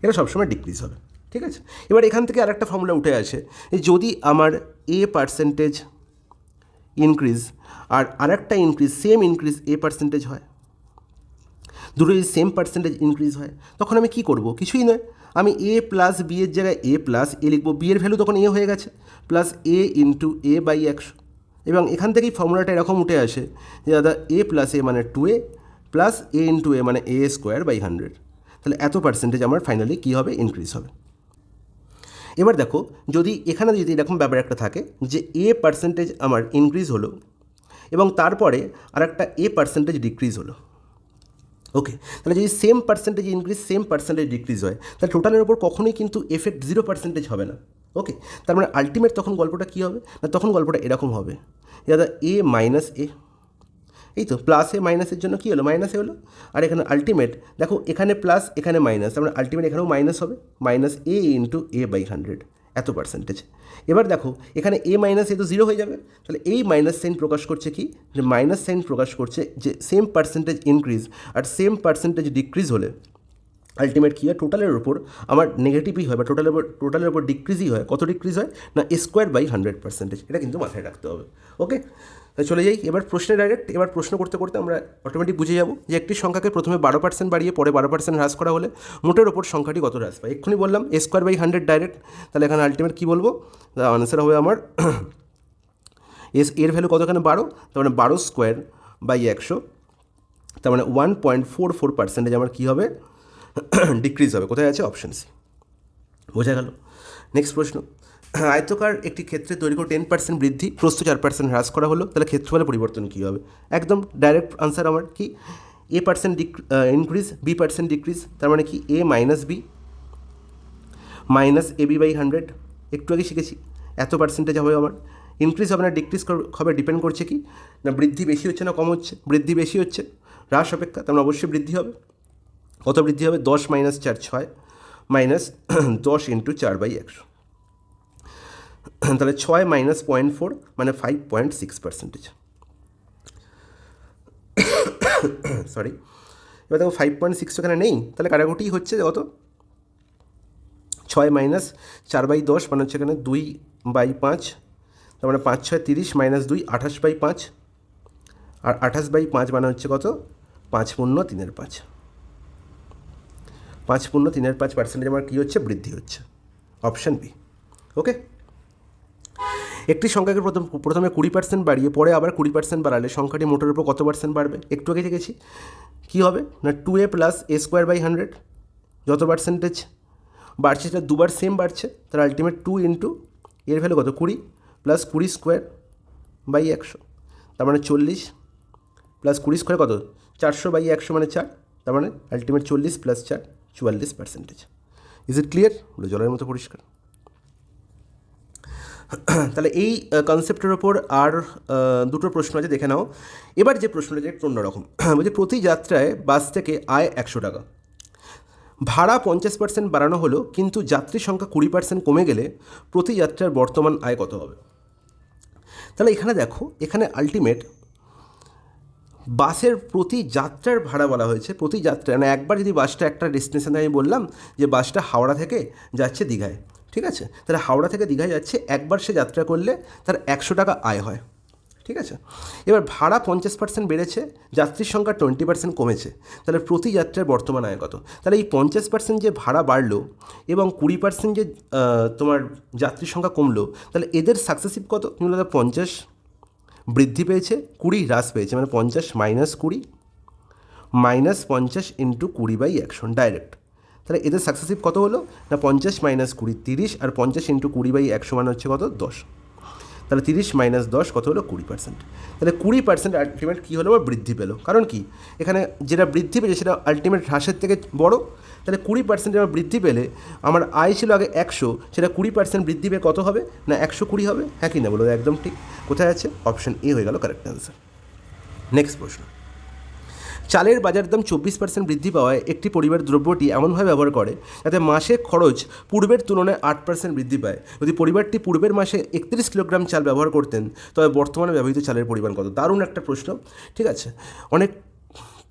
এটা সবসময় ডিক্রিজ হবে। ঠিক আছে, এবার এখান থেকে আরেকটা ফর্মুলা উঠে আসে, যদি আমার এ পার্সেন্টেজ ইনক্রিজ আর আরেকটা ইনক্রিজ, সেম ইনক্রিজ এ পার্সেন্টেজ হয়, দুটো যদি সেম পার্সেন্টেজ ইনক্রিজ হয়, তখন আমি কী করবো? কিছুই নয়, আমি এ প্লাস বি এর জায়গায় এ প্লাস এ লিখবো, বি এর ভ্যালু তখন এ হয়ে গেছে, plus A into a by 100। এবং এখান থেকেই ফর্মুলাটা এরকম উঠে আসে যে দাদা এ প্লাস এ মানে 2a প্লাস এ ইন্টু এ মানে এ স্কোয়ার বাই 100। তাহলে এত পার্সেন্টেজ আমার ফাইনালি কী হবে, ইনক্রিজ হবে। এবার দেখো, যদি এখানে যদি এরকম ব্যাপার একটা থাকে যে এ পার্সেন্টেজ আমার ইনক্রিজ হলো এবং তারপরে আরেকটা এ পার্সেন্টেজ ডিক্রিজ হলো, ওকে, তাহলে যদি same percentage increase same percentage decrease হয় তাহলে টোটালের ওপর কখনোই কিন্তু এফেক্ট 0% হবে না। ওকে, তার মানে আলটিমেট তখন গল্পটা কী হবে না, তখন গল্পটা এরকম হবে, দাদা এ মাইনাস এ, এই তো প্লাস এ মাইনাসের জন্য কী হলো, মাইনাস এ হলো, আর এখানে আলটিমেট দেখো এখানে প্লাস এখানে মাইনাস, তার মানে আলটিমেট এখানেও মাইনাস হবে, minus a into a by 100 এত পার্সেন্টেজ। এবার দেখো এখানে এ মাইনাস এ তো 0 হয়ে যাবে, তাহলে এই মাইনাস সাইন প্রকাশ করছে কি, যে মাইনাস সাইন প্রকাশ করছে যে সেম পার্সেন্টেজ ইনক্রিজ আর সেম পার্সেন্টেজ ডিক্রিজ হলে আলটিমেট কী হয়, টোটালের ওপর আমার নেগেটিভই হয় বা টোটালের ওপর ডিক্রিজই হয়। কত ডিক্রিজ হয় না এ স্কোয়ার বাই 100%, এটা কিন্তু মাথায় রাখতে হবে। ওকে, তাই চলে যাই এবার প্রশ্নে ডাইরেক্ট। এবার প্রশ্ন করতে করতে আমরা অটোমেটিক বুঝে যাব যে একটি সংখ্যাকে প্রথমে 12% বাড়িয়ে পরে 12% হ্রাস করা হলে মোটের ওপর সংখ্যাটি কত হ্রাস পায়। এক্ষুনি বললাম এ স্কোয়ার বাই 100 ডাইরেক্ট, তাহলে এখানে আলটিমেট কী বলবো, আনসার হবে আমার এর ভ্যালু কত, এখানে 12, তার মানে 12 স্কোয়ার বাই 100, তার মানে 1.44% আমার কী হবে, ডিক্রিজ হবে। কোথায় আছে, অপশন সি। বোঝা গেল? নেক্সট প্রশ্ন, আয়তকার একটি ক্ষেত্রে দৈর্ঘ্য 10% বৃদ্ধি, প্রস্থ 4% হ্রাস করা হলো, তাহলে ক্ষেত্রফলের পরিবর্তন কী হবে? একদম ডাইরেক্ট আনসার আমার কি, A percent increase B percent decrease, তার মানে কি A minus B minus A B by 100। একটু আগে শিখেছি এত পার্সেন্টেজ হবে আমার, ইনক্রিজ হবে না ডিক্রিজ হবে, ডিপেন্ড করছে কি না বৃদ্ধি বেশি হচ্ছে না কম হচ্ছে, বৃদ্ধি বেশি হচ্ছে হ্রাস অপেক্ষা, তার মানে অবশ্যই বৃদ্ধি হবে। কত বৃদ্ধি হবে, 10 মাইনাস 4 6 মাইনাস 10 ইন্টু 4 বাই 100, তাহলে 6 মাইনাস 0.4 মানে 5.6%। সরি, এবার দেখো 5.6 এখানে নেই, তাহলে কাটাকুটি হচ্ছে কত, 6 মাইনাস 4 বাই 10 মানে হচ্ছে এখানে 2 বাই 5, তার মানে 5 6 30 মাইনাস 2 28 বাই 5, আর 28 বাই 5 মানে হচ্ছে কত, 5 পূর্ণ 3 5, 5 পূর্ণ 3 5% আমার কী হচ্ছে, বৃদ্ধি হচ্ছে। Option B. ওকে, একটি সংখ্যাকে প্রথমে 20% বাড়িয়ে পরে আবার 20% বাড়ালে সংখ্যাটি মোটের উপর কত পার্সেন্ট বাড়বে? একটু আগে দেখেছি কী হবে না 2a + a² / 100 যত পার্সেন্টেজ বাড়ছে সেটা দুবার সেম বাড়ছে, তার আলটিমেট 2 ইন্টু এর ভ্যালু কত 20 + 20² / 100, তার মানে 40 + 20² কত 400/100 মানে 4, তার মানে আলটিমেট 40 + 4 44%। Is it clear? জলের মতো পরিষ্কার। তাহলে এই কনসেপ্টের ওপর আর দুটো প্রশ্ন আছে, দেখে নাও। এবার যে প্রশ্নটা যে একটু অন্যরকম, বলছে প্রতি যাত্রায় বাস থেকে আয় 100 টাকা, ভাড়া 50% বাড়ানো হলো কিন্তু যাত্রী সংখ্যা 20% কমে গেলে প্রতি যাত্রার বর্তমান আয় কত হবে? তাহলে এখানে দেখো, এখানে আলটিমেট বাসের প্রতি যাত্রার ভাড়া বলা হয়েছে। প্রতি যাত্রা মানে একবার যদি বাসটা একটা ডেস্টিনেশনে, আমি বললাম যে বাসটা হাওড়া থেকে যাচ্ছে দীঘায়, ঠিক আছে, তাহলে হাওড়া থেকে দীঘায় যাচ্ছে, একবার সে যাত্রা করলে তার 100 টাকা আয় হয়, ঠিক আছে। এবার ভাড়া 50% বেড়েছে, যাত্রীর সংখ্যা 20% কমেছে, তাহলে প্রতি যাত্রার বর্তমান আয় কত? তাহলে এই 50% যে ভাড়া বাড়লো এবং 20% যে তোমার যাত্রীর সংখ্যা কমলো, তাহলে এদের সাকসেসিভ কত? তুমি বলো 50 বৃদ্ধি পেয়েছে, 20 হ্রাস পেয়েছে, মানে 50 - 20 -50 × 20/100 ডাইরেক্ট। তাহলে এদের সাকসেসিভ কত হলো না 50 - 20 30, আর 50 × 20/100 মানে হচ্ছে কত 10। তাহলে 30 - 10 কত হলো 20%। তাহলে 20% আলটিমেট কী হলো বা বৃদ্ধি পেলো, কারণ কি এখানে যেটা বৃদ্ধি পেয়েছে সেটা আলটিমেট হ্রাসের থেকে বড়। তাহলে 20% আমার বৃদ্ধি পেলে আমার আয় ছিল আগে 100, সেটা 20% বৃদ্ধি পেয়ে কত হবে না 120 হবে। হ্যাঁ কি না বলো? একদম ঠিক। কোথায় আছে? অপশন এ হয়ে গেল কারেক্ট অ্যান্সার। নেক্সট প্রশ্ন, চালের বাজার দাম 24% বৃদ্ধি পাওয়ায় একটি পরিবার দ্রব্যটি এমনভাবে ব্যবহার করে যাতে মাসে খরচ পূর্বের তুলনায় 8% বৃদ্ধি পায়। যদি পরিবারটি পূর্বের মাসে 31 কিলোগ্রাম চাল ব্যবহার করতেন, তবে বর্তমানে ব্যবহৃত চালের পরিমাণ কত? দারুণ একটা প্রশ্ন, ঠিক আছে। অনেক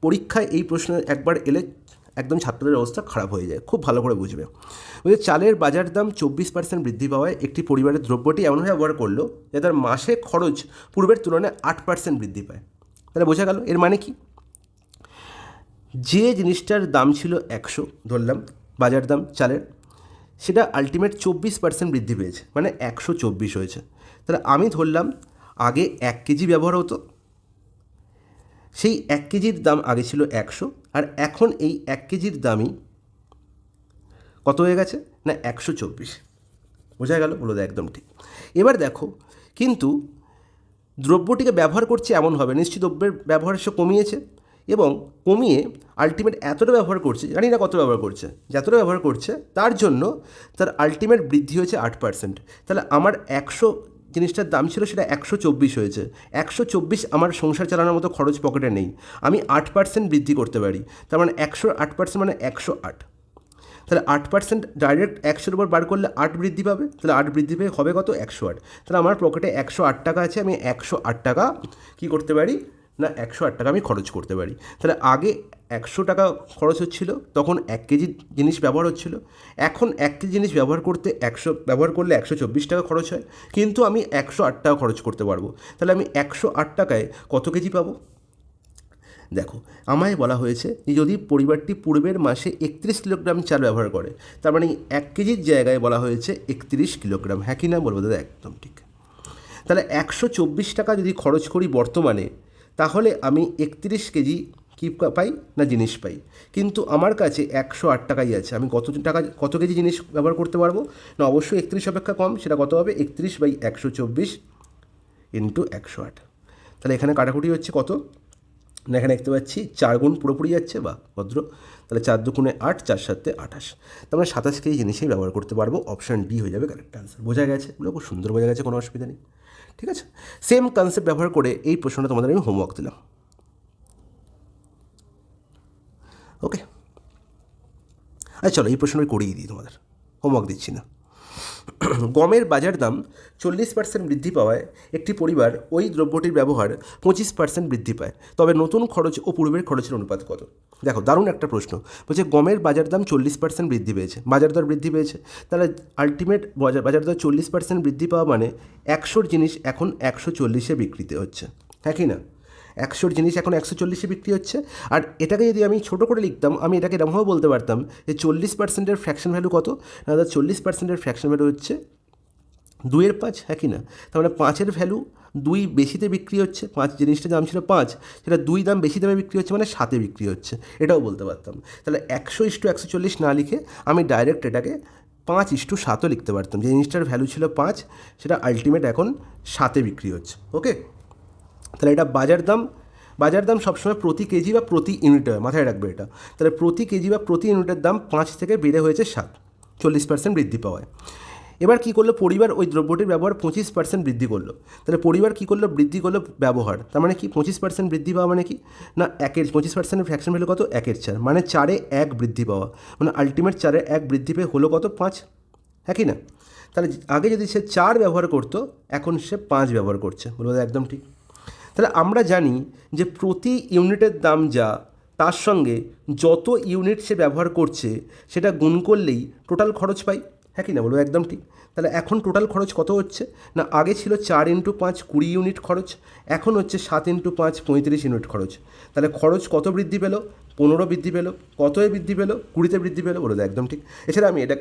পরীক্ষায় এই প্রশ্ন একবার এলে একদম ছাত্রদের অবস্থা খারাপ হয়ে যায়, খুব ভালো করে বুঝবে। ওই চালের বাজার দাম 24% বৃদ্ধি পাওয়ায় একটি পরিবারের দ্রব্যটি এমনভাবে ব্যবহার করলো যাতে তার মাসে খরচ পূর্বের তুলনায় 8% বৃদ্ধি পায়। তাহলে বোঝা গেল এর মানে কি? যে জিনিসটার দাম ছিল 100 ধরলাম বাজার দাম চালের, সেটা আলটিমেট 24% বৃদ্ধি পেয়েছে, মানে 124 হয়েছে। তাহলে আমি ধরলাম আগে 1 কেজি ব্যবহার হতো, সেই 1 কেজির দাম আগে ছিল 100, আর এখন এই 1 কেজির দামই কত হয়ে গেছে না 124। বোঝা গেল? বলো একদম ঠিক। এবার দেখো, কিন্তু দ্রব্যটিকে ব্যবহার করছে এমন হবে, নিশ্চিত দ্রব্যের ব্যবহার সে কমিয়েছে এবং কমিয়ে আলটিমেট এতটা ব্যবহার করছে, জানি না কত ব্যবহার করছে, যতটা ব্যবহার করছে তার জন্য তার আলটিমেট বৃদ্ধি হয়েছে 8%। তাহলে আমার 100 জিনিসটার দাম ছিল সেটা 124 হয়েছে। 124 আমার সংসার চালানোর মতো খরচ পকেটে নেই, আমি 8% বৃদ্ধি করতে পারি, তার মানে 108% মানে 108। তাহলে 8% ডাইরেক্ট 100-এর উপর বার করলে 8 বৃদ্ধি পাবে, তাহলে 8 বৃদ্ধি পেয়ে হবে কত 108। তাহলে আমার পকেটে 108 টাকা আছে, আমি 108 টাকা কী করতে পারি না 108 টাকা আমি খরচ করতে পারি। তাহলে আগে 100 টাকা খরচ হচ্ছিল, তখন 1 কেজি জিনিস ব্যবহার হচ্ছিল, এখন 1 কেজি জিনিস ব্যবহার করলে 124 টাকা খরচ হয়, কিন্তু আমি 108 টাকা খরচ করতে পারবো। তাহলে আমি 108 টাকায় কত কেজি পাবো? দেখো, আমায় বলা হয়েছে যে যদি পরিবারটি পূর্বের মাসে 31 কিলোগ্রাম চাল ব্যবহার করে, তার মানে 1 কেজির জায়গায় বলা হয়েছে 31 কিলোগ্রাম। হ্যাঁ কি না বলবো দাদা? একদম ঠিক। তাহলে 124 টাকা যদি খরচ করি বর্তমানে, তাহলে আমি 31 কেজি কী পাই না জিনিস পাই, কিন্তু আমার কাছে 108 টাকাই আছে। আমি কত কেজি জিনিস ব্যবহার করতে পারবো না অবশ্যই 31 অপেক্ষা কম, সেটা কত হবে 31/124 × 108। তাহলে এখানে কাটাকুটি হচ্ছে কত না, এখানে দেখতে পাচ্ছি 4 গুণ পুরোপুরি যাচ্ছে, বা ভদ্র। তাহলে 4 দুগুণে 8, 4 7 28, তার মানে 27 কেজি জিনিসই ব্যবহার করতে পারবো। অপশান ডি হয়ে যাবে কারেক্ট আনসার। বোঝা গেছে? এগুলো খুব সুন্দর বোঝা গেছে, কোনো অসুবিধা নেই, ঠিক আছে। সেম কনসেপ্ট ব্যবহার করে এই প্রশ্নটা তোমাদের আমি হোমওয়ার্ক দিলাম, ওকে। আচ্ছা চলো এই প্রশ্নটা করিয়ে দিই, তোমাদের হোমওয়ার্ক দিচ্ছি না। গমের বাজার দাম 40% বৃদ্ধি পাওয়ায় একটি পরিবার ওই দ্রব্যটির ব্যবহার 25% বৃদ্ধি পায়, তবে নতুন খরচ ও পূর্বের খরচের অনুপাত কত? দেখো দারুণ একটা প্রশ্ন। বলছে গমের বাজার দাম 40% বৃদ্ধি পেয়েছে, বাজার দর বৃদ্ধি পেয়েছে, তাহলে আলটিমেট বাজার দর 40% বৃদ্ধি পাওয়া মানে 100 জিনিস এখন 140-এ বিক্রিতে হচ্ছে। হ্যাঁ কি না? 100 জিনিস এখন 140-এ বিক্রি হচ্ছে। আর এটাকে যদি আমি ছোটো করে লিখতাম, আমি এটাকে এরকমভাবে বলতে পারতাম যে 40%-এর ফ্র্যাকশন ভ্যালু কত না, 40%-এর ফ্র্যাকশন ভ্যালু হচ্ছে 2-এর 5, হ্যাঁ কি না? তার মানে 5-এর ভ্যালু 2 বেশিতে বিক্রি হচ্ছে, 5 জিনিসটার দাম ছিল 5, সেটা 2 দাম বেশি দামে বিক্রি হচ্ছে, মানে 7-এ বিক্রি হচ্ছে, এটাও বলতে পারতাম। তাহলে 100:140 না লিখে আমি ডাইরেক্ট এটাকে 5:7ও লিখতে পারতাম। যে জিনিসটার ভ্যালু ছিল 5, সেটা আলটিমেট এখন 7-এ বিক্রি হচ্ছে। ওকে, তাহলে এটা বাজার দাম সবসময় প্রতি কেজি বা প্রতি ইউনিট হয়, মাথায় রাখবে এটা। তাহলে প্রতি কেজি বা প্রতি ইউনিটের দাম 5 থেকে বেড়ে হয়েছে 7, 40% বৃদ্ধি পাওয়ায়। এবার কী করলো পরিবার? ওই দ্রব্যটির ব্যবহার 25% বৃদ্ধি করলো। তাহলে পরিবার কী করলো? বৃদ্ধি করলো ব্যবহার। তার মানে কি 25% বৃদ্ধি পাওয়া মানে কি? না 25%-এর ফ্র্যাকশন ভ্যালু কত? 1/4, মানে 4-এ 1 বৃদ্ধি পাওয়া, মানে আলটিমেট 4-এ 1 বৃদ্ধি পেয়ে হলো কত? 5, হ্যাঁ কি না? তাহলে আগে যদি সে 4 ব্যবহার করতো, এখন সে 5 ব্যবহার করছে, বলবো একদম ঠিক। তাহলে আমরা জানি যে প্রতি ইউনিটের দাম যা, তার সঙ্গে যত ইউনিট সে ব্যবহার করছে সেটা গুণ করলেই টোটাল খরচ পাই, হ্যাঁ কি না? বলবো একদম ঠিক। তাহলে এখন টোটাল খরচ কত হচ্ছে? না আগে ছিল 4 × 5 20 ইউনিট খরচ, এখন হচ্ছে 7 × 5 35 ইউনিট খরচ। তাহলে খরচ কত বৃদ্ধি পেল? 15 বৃদ্ধি পেল। কতই বৃদ্ধি পেল? 20-তে বৃদ্ধি পেল, বলে একদম ঠিক। এছাড়া আমি এটা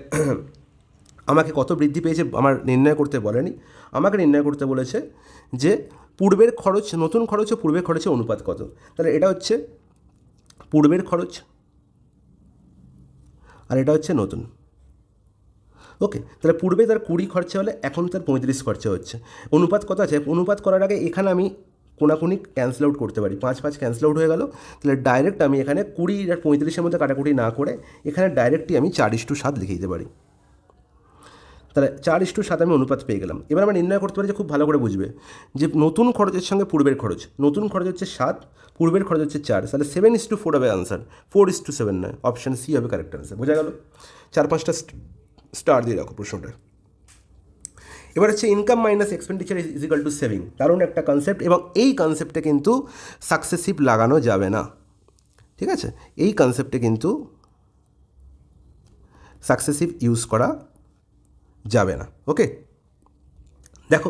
আমাকে কত বৃদ্ধি পেয়েছে আমার নির্ণয় করতে বলেনি, আমাকে নির্ণয় করতে বলেছে যে পূর্বের খরচ, নতুন খরচ ও পূর্বের খরচের অনুপাত কত। তাহলে এটা হচ্ছে পূর্বের খরচ আর এটা হচ্ছে নতুন। ওকে, তাহলে পূর্বে তার 20 খরচা হলে এখন তার 35 খরচা হচ্ছে। অনুপাত কত আছে? অনুপাত করার আগে এখানে আমি কোনাকুনি ক্যান্সেল আউট করতে পারি, 5 ক্যান্সেল আউট হয়ে গেল। তাহলে ডাইরেক্ট আমি এখানে 20 আর 35-এর মধ্যে কাটাকুটি না করে এখানে ডাইরেক্টই আমি 4:7 লিখে দিতে পারি। তাহলে 4:7 আমি অনুপাত পেয়ে গেলাম। এবার আমরা নির্ণয় করতে পারি, যে খুব ভালো করে বুঝবে, যে নতুন খরচের সঙ্গে পূর্বের খরচ, নতুন খরচ হচ্ছে 7, পূর্বের খরচ হচ্ছে 4, তাহলে 7:4 হবে আনসার, 4:7 নয়, অপশান সি হবে কারেক্ট আনসার। বোঝা গেল? 4-5টা স্টার দিয়ে রাখো প্রশ্নটা। এবার হচ্ছে income minus expenditure is equal two saving, দারুণ একটা কনসেপ্ট, এবং এই কনসেপ্টে কিন্তু সাকসেসিভ লাগানো যাবে না, ঠিক আছে? এই কনসেপ্টে কিন্তু সাকসেসিভ ইউজ করা যাবে না। ওকে, দেখো